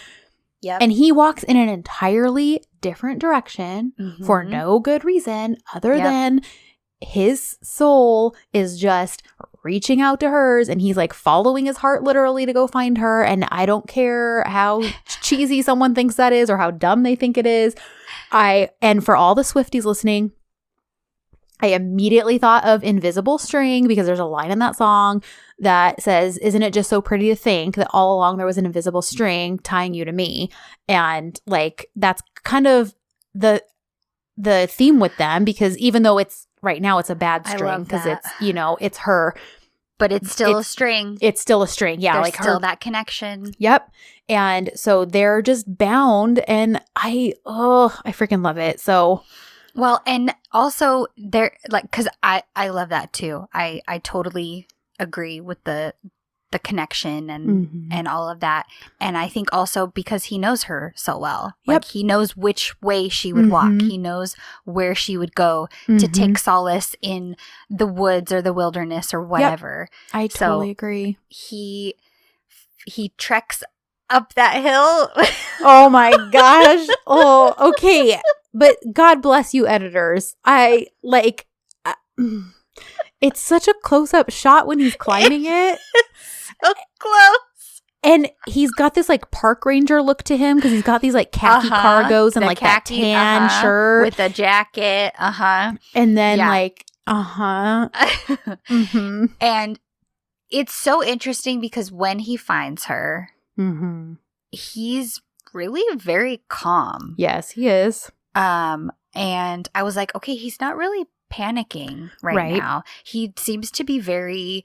And he walks in an entirely different direction for no good reason other than his soul is just reaching out to hers, and he's like following his heart literally to go find her. And I don't care how cheesy someone thinks that is or how dumb they think it is. And for all the Swifties listening, I immediately thought of Invisible String because there's a line in that song that says, isn't it just so pretty to think that all along there was an invisible string tying you to me? And like, that's kind of the theme with them, because even though it's right now it's a bad string because it's, you know, it's her. But it's still a string. It's still a string. Yeah. There's like still that connection. Yep. And so they're just bound, and I freaking love it. So. Well, and also they're like, because I love that too. I totally agree with the connection and all of that. And I think also because he knows her so well. Like he knows which way she would walk. He knows where she would go to take solace in the woods or the wilderness or whatever. I totally agree. He treks up that hill. Oh my gosh. Oh, okay. But God bless you, editors. I like, it's such a close-up shot when he's climbing it. So close. And he's got this like park ranger look to him because he's got these like khaki cargos and like khaki, that tan shirt. With a jacket. And then like, And it's so interesting because when he finds her, he's really very calm. Yes, he is. And I was like, okay, he's not really panicking right now. He seems to be very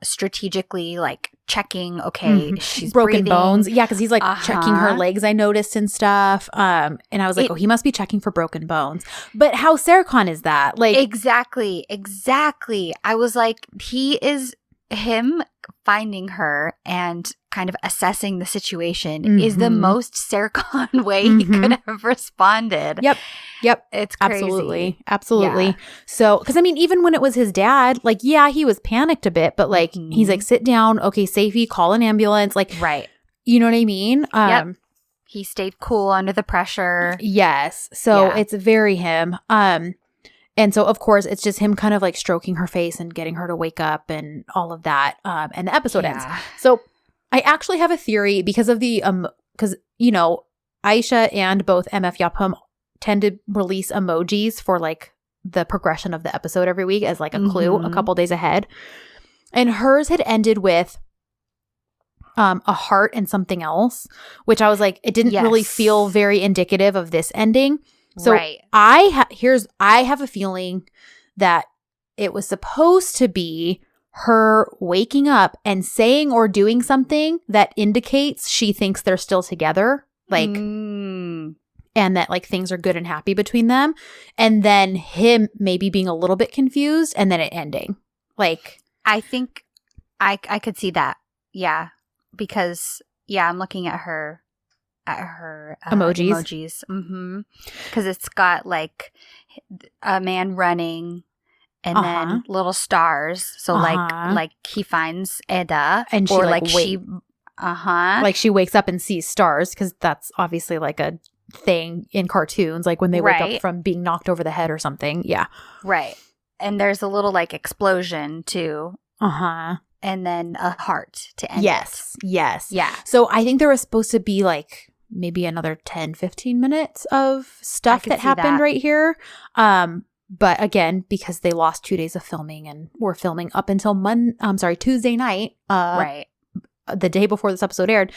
strategically like checking, okay, she's broken breathing. bones. Yeah, because he's like checking her legs, I noticed, and stuff. And I was like, oh, he must be checking for broken bones. But how Serkan is that? Like Exactly. I was like, him finding her and kind of assessing the situation is the most Serkan way he could have responded. Yep. It's crazy. Absolutely. Yeah. So, because I mean, even when it was his dad, like, yeah, he was panicked a bit, but like, he's like, sit down. Okay, Safety, call an ambulance. Like, you know what I mean? He stayed cool under the pressure. Yes. So it's very him. And so, of course, it's just him kind of like stroking her face and getting her to wake up and all of that. And the episode ends. So I actually have a theory because of the, because, you know, Aisha and both MF Yapım tend to release emojis for like the progression of the episode every week as like a clue a couple days ahead. And hers had ended with a heart and something else, which I was like, it didn't really feel very indicative of this ending. So I have a feeling that it was supposed to be her waking up and saying or doing something that indicates she thinks they're still together. Like, and that like things are good and happy between them, and then him maybe being a little bit confused and then it ending. Like, I think I could see that. Yeah. Because I'm looking at her emojis. Because it's got like a man running and then little stars. So like he finds Eda, and she or like she wakes up and sees stars, because that's obviously like a thing in cartoons, like when they wake up from being knocked over the head or something. Yeah. Right. And there's a little like explosion too. And then a heart to end it. Yes. Yeah. So I think there was supposed to be like maybe another 10-15 minutes of stuff that happened right here. But again, because they lost 2 days of filming and were filming up until Tuesday night, the day before this episode aired,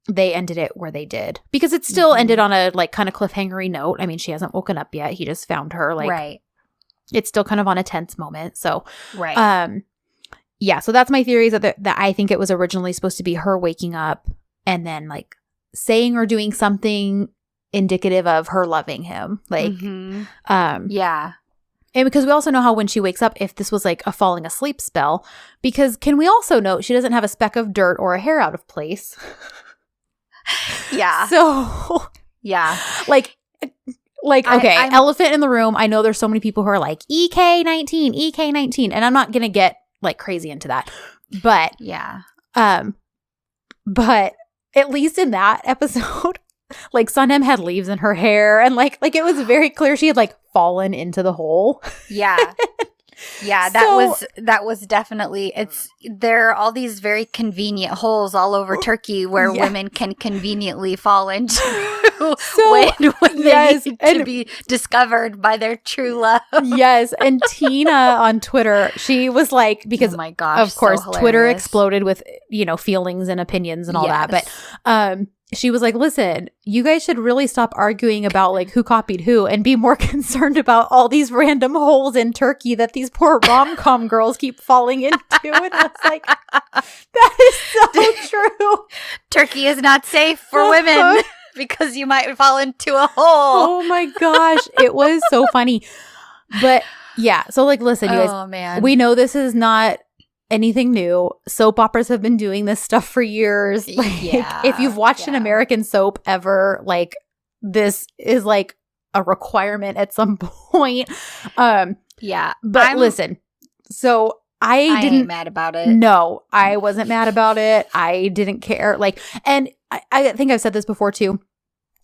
they ended it where they did, because it still ended on a like kind of cliffhangery note. I mean, she hasn't woken up yet. He just found her. Like, it's still kind of on a tense moment. So, yeah. So that's my theory, is that I think it was originally supposed to be her waking up and then like saying or doing something indicative of her loving him. Like, yeah. And because we also know how when she wakes up, if this was like a falling asleep spell, because can we also note she doesn't have a speck of dirt or a hair out of place. Yeah. So, yeah. Like, okay, elephant in the room. I know there's so many people who are like, EK19, and I'm not going to get like crazy into that. But, yeah. But at least in that episode, like Sanem had leaves in her hair, and like it was very clear she had like fallen into the hole. Yeah. Yeah, that was definitely, there are all these very convenient holes all over Turkey where women can conveniently fall into when they need to be discovered by their true love. Yes, and Tina on Twitter, she was like, because oh my gosh, of course so Twitter exploded with, feelings and opinions and all that, but she was like, listen, you guys should really stop arguing about like who copied who and be more concerned about all these random holes in Turkey that these poor rom-com girls keep falling into. And I was like, that is so true. Turkey is not safe for women because you might fall into a hole. Oh my gosh. It was so funny. But yeah, so like, listen, you guys, man. We know this is not anything new. Soap operas have been doing this stuff for years. Like, if you've watched an American soap ever, like, this is like a requirement at some point. But listen, so I ain't mad about it. No, I wasn't mad about it. I didn't care. Like, and I think I've said this before too.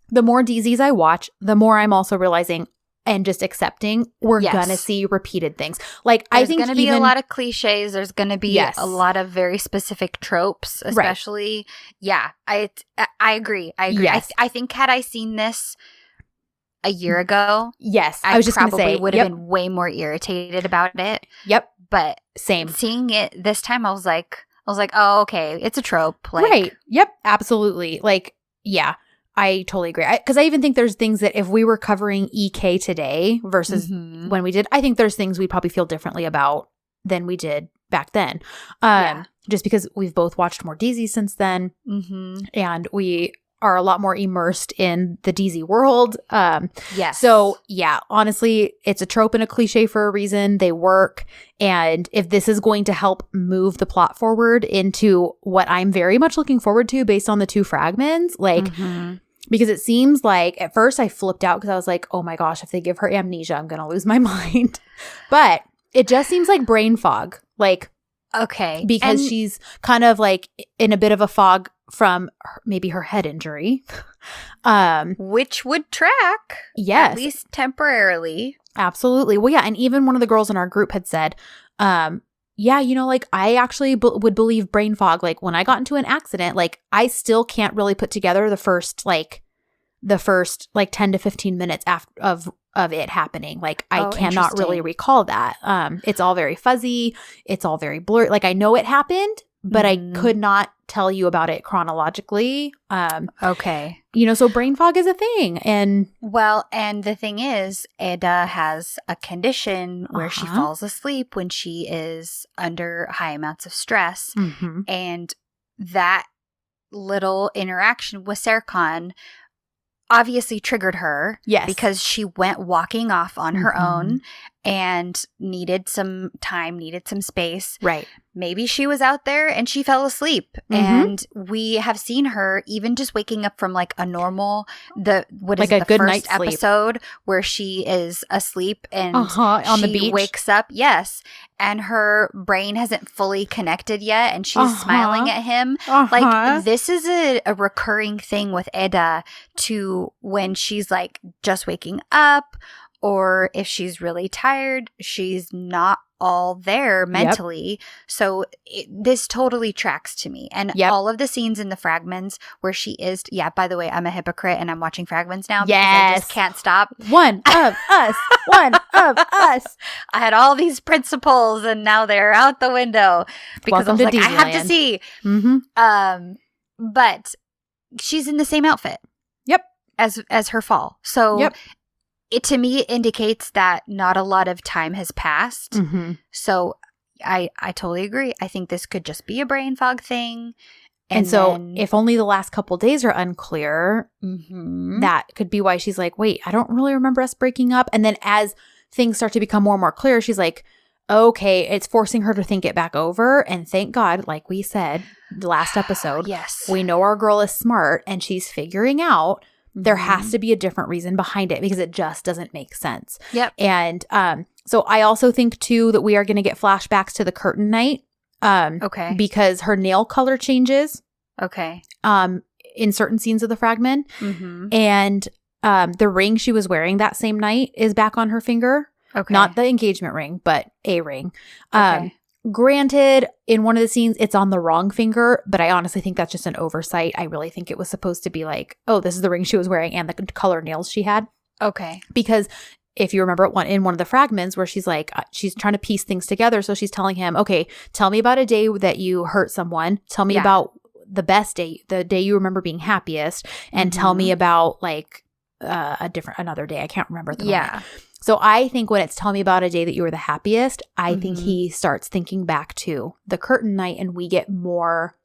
The more Dizis I watch, the more I'm also realizing and just accepting we're gonna see repeated things. Like, there's I think gonna be a lot of cliches. There's gonna be a lot of very specific tropes, especially. Yeah, I agree. Yes. I think had I seen this a year ago, I was just gonna say, would have been way more irritated about it. Yep, but same. Seeing it this time, I was like, oh, okay, it's a trope. Like, right. Yep. Absolutely. Like, yeah. I totally agree. Because I even think there's things that if we were covering EK today versus when we did, I think there's things we probably feel differently about than we did back then. Just because we've both watched more Dizi since then. And we are a lot more immersed in the Dizi world. So, yeah, honestly, it's a trope and a cliche for a reason. They work. And if this is going to help move the plot forward into what I'm very much looking forward to based on the two fragments, like, because it seems like at first I flipped out because I was like, oh my gosh, if they give her amnesia, I'm going to lose my mind. But it just seems like brain fog. Like, okay. Because she's kind of like in a bit of a fog from maybe her head injury. Which would track. Yes. At least temporarily. Absolutely. Well, yeah. And even one of the girls in our group had said, like I actually would believe brain fog. Like when I got into an accident, like I still can't really put together the first 10 to 15 minutes of it happening. Like I cannot really recall that. It's all very fuzzy. It's all very blurry. Like I know it happened, but I could not tell you about it chronologically. Okay. So brain fog is a thing. And the thing is, Eda has a condition where she falls asleep when she is under high amounts of stress. And that little interaction with Serkan obviously triggered her. Yes. Because she went walking off on her own and needed some time, needed some space. Right. Maybe she was out there and she fell asleep. And we have seen her even just waking up from like a normal, the good night's first sleep episode where she is asleep and on the she beach. wakes up. Yes. And her brain hasn't fully connected yet. And she's smiling at him. Like, this is a recurring thing with Eda to when she's like just waking up, or if she's really tired, she's not all there mentally. So this totally tracks to me. And all of the scenes in the fragments where she is, by the way, I'm a hypocrite and I'm watching fragments now because I just can't stop. One of us. One of us. I had all these principles and now they're out the window because I was like, Diziland. I have to see. But she's in the same outfit. Yep. As her fall. So it to me indicates that not a lot of time has passed. So I totally agree. I think this could just be a brain fog thing. And so if only the last couple days are unclear, that could be why she's like, wait, I don't really remember us breaking up. And then as things start to become more and more clear, she's like, okay, it's forcing her to think it back over. And thank God, like we said, the last episode, we know our girl is smart and she's figuring out there has to be a different reason behind it because it just doesn't make sense. Yep. And so I also think, too, that we are going to get flashbacks to the curtain night. Okay. Because her nail color changes. Okay. In certain scenes of the fragment. And the ring she was wearing that same night is back on her finger. Okay. Not the engagement ring, but a ring. Okay. Granted, in one of the scenes, it's on the wrong finger, but I honestly think that's just an oversight. I really think it was supposed to be like, oh, this is the ring she was wearing and the color nails she had. Okay. Because if you remember in one of the fragments where she's like, she's trying to piece things together. So she's telling him, okay, tell me about a day that you hurt someone. Tell me about the best day, the day you remember being happiest. And tell me about like another day. I can't remember at the moment. So I think when it's tell me about a day that you were the happiest, I think he starts thinking back to the curtain night and we get more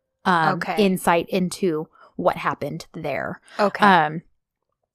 insight into what happened there. Okay.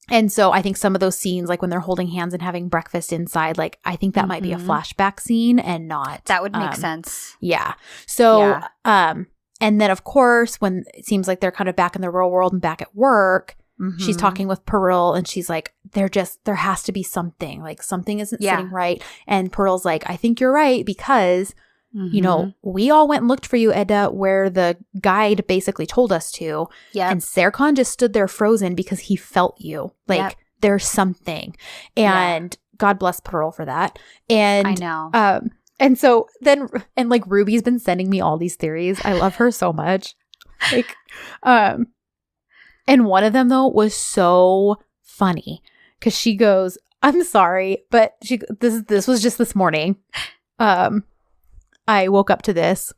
And so I think some of those scenes, like when they're holding hands and having breakfast inside, like I think that might be a flashback scene and not. That would make sense. Yeah. So, and then of course, when it seems like they're kind of back in the real world and back at work, she's talking with Peril and she's like, there has to be something, like something isn't sitting right. And Pearl's like, I think you're right because, you know, we all went and looked for you, Edda, where the guide basically told us to. Yeah. And Serkan just stood there frozen because he felt you. Like there's something. And God bless Pearl for that. And I know. And so then, and like Ruby's been sending me all these theories. I love her so much. Like, and one of them, though, was so funny because she goes, I'm sorry, but this was just this morning. I woke up to this.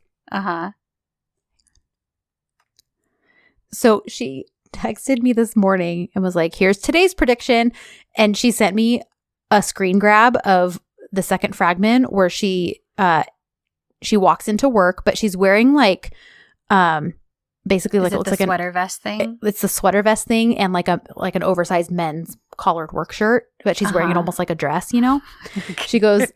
So she texted me this morning and was like, here's today's prediction. And she sent me a screen grab of the second fragment where she walks into work, but she's wearing like basically like it looks like a sweater vest thing. It's the sweater vest thing and like an oversized men's collared work shirt, but she's wearing it almost like a dress, you know? She goes,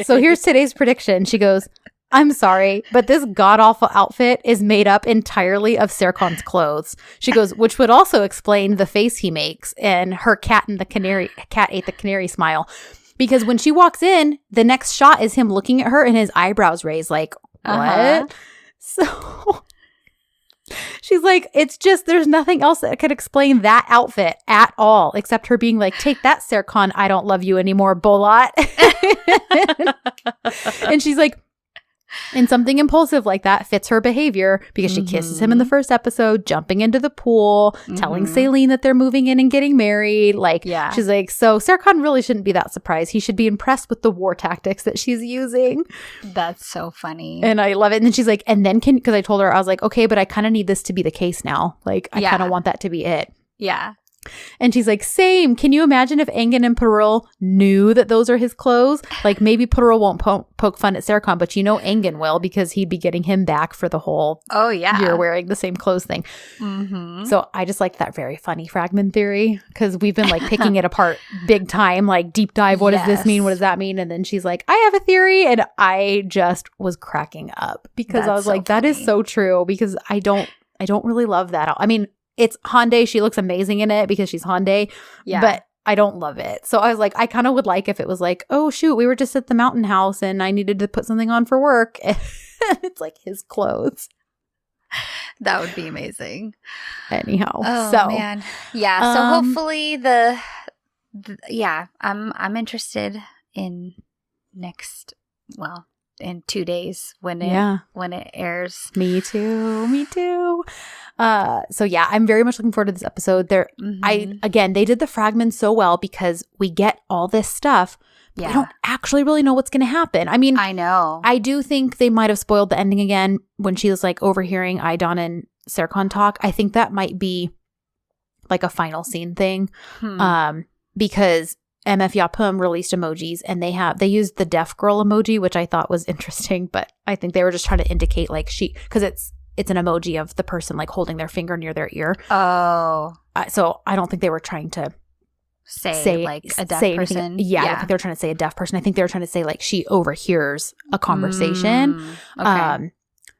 so here's today's prediction. She goes, I'm sorry, but this god-awful outfit is made up entirely of Serkan's clothes. She goes, which would also explain the face he makes and her cat ate the canary smile. Because when she walks in, the next shot is him looking at her and his eyebrows raised like, what? So she's like, it's just, there's nothing else that could explain that outfit at all, except her being like, take that, Serkan, I don't love you anymore, Bolat. And she's like, and something impulsive like that fits her behavior because she kisses him in the first episode, jumping into the pool, telling Celine that they're moving in and getting married. Like, she's like, so Serkan really shouldn't be that surprised. He should be impressed with the war tactics that she's using. That's so funny. And I love it. And then she's like, and then because I told her, I was like, okay, but I kind of need this to be the case now. Like, I kind of want that to be it. Yeah. And she's like, same. Can you imagine if Engen and Perul knew that those are his clothes? Like, maybe Perul won't poke fun at Serkan, but Engen will, because he'd be getting him back for the whole you're wearing the same clothes thing. Mm-hmm. So I just like that very funny fragment theory, because we've been like picking it apart big time, like deep dive. What does this mean? What does that mean? And then she's like, I have a theory. And I just was cracking up, because I was like, that is so true, because I don't really love that. I mean, it's Hyundai. She looks amazing in it because she's Hyundai. Yeah. But I don't love it. So I was like, I kind of would like if it was like, oh, shoot, we were just at the mountain house and I needed to put something on for work. And it's like his clothes. That would be amazing. Anyhow. Oh, so, man. Yeah. So hopefully I'm interested in in 2 days when it airs. Me too. So yeah, I'm very much looking forward to this episode. They did the fragments so well, because we get all this stuff, but we don't actually really know what's going to happen. I mean, I know. I do think they might have spoiled the ending again when she was like overhearing Aydan and Serkan talk. I think that might be like a final scene thing, because MF Yapım released emojis, and they used the deaf girl emoji, which I thought was interesting, but I think they were just trying to indicate like because it's an emoji of the person like holding their finger near their ear. Oh. So I don't think they were trying to say like a deaf person. Yeah, I don't think they were trying to say a deaf person. I think they were trying to say like she overhears a conversation. Okay.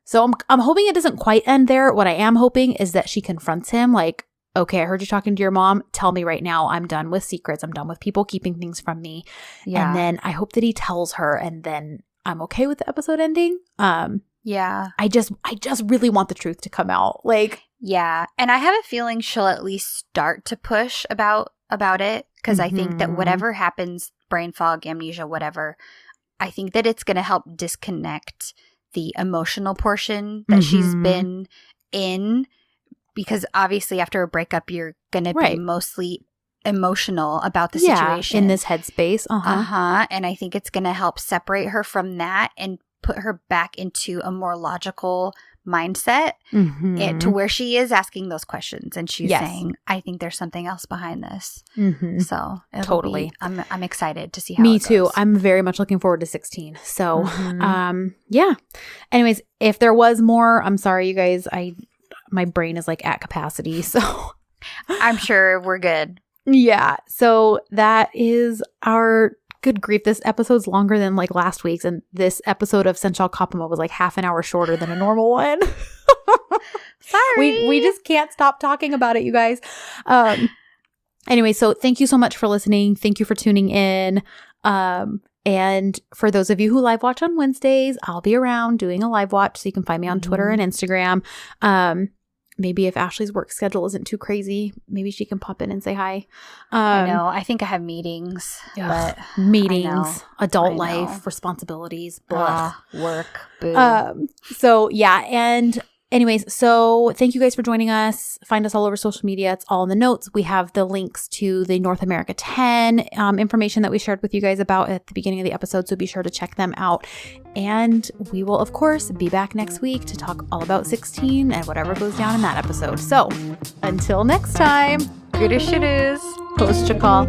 So I'm hoping it doesn't quite end there. What I am hoping is that she confronts him like, okay, I heard you talking to your mom. Tell me right now. I'm done with secrets. I'm done with people keeping things from me. Yeah. And then I hope that he tells her, and then I'm okay with the episode ending. Yeah. I just really want the truth to come out. Like, yeah. And I have a feeling she'll at least start to push about it, because I think that whatever happens, brain fog, amnesia, whatever, I think that it's going to help disconnect the emotional portion that she's been in. Because obviously after a breakup, you're going to be mostly emotional about the situation. In this headspace. And I think it's going to help separate her from that and put her back into a more logical mindset to where she is asking those questions. And she's saying, I think there's something else behind this. So totally. I'm excited to see how it goes. Too. I'm very much looking forward to 16. So yeah. Anyways, if there was more, I'm sorry, you guys. My brain is like at capacity, so I'm sure we're good. Yeah. So that is our good grief. This episode's longer than like last week's, and this episode of Sensual Kapımı was like half an hour shorter than a normal one. Sorry. We just can't stop talking about it, you guys. Anyway, so thank you so much for listening. Thank you for tuning in. And for those of you who live watch on Wednesdays, I'll be around doing a live watch, so you can find me on Twitter and Instagram. Maybe if Ashley's work schedule isn't too crazy, maybe she can pop in and say hi. I know. I think I have meetings. But meetings, adult life, responsibilities, blah. Work. Boo. So yeah. And anyways, so thank you guys for joining us. Find us all over social media. It's all in the notes. We have the links to the North America 10 information that we shared with you guys about at the beginning of the episode. So be sure to check them out. And we will, of course, be back next week to talk all about 16 and whatever goes down in that episode. So until next time, Görüşürüz. Hoşça kal.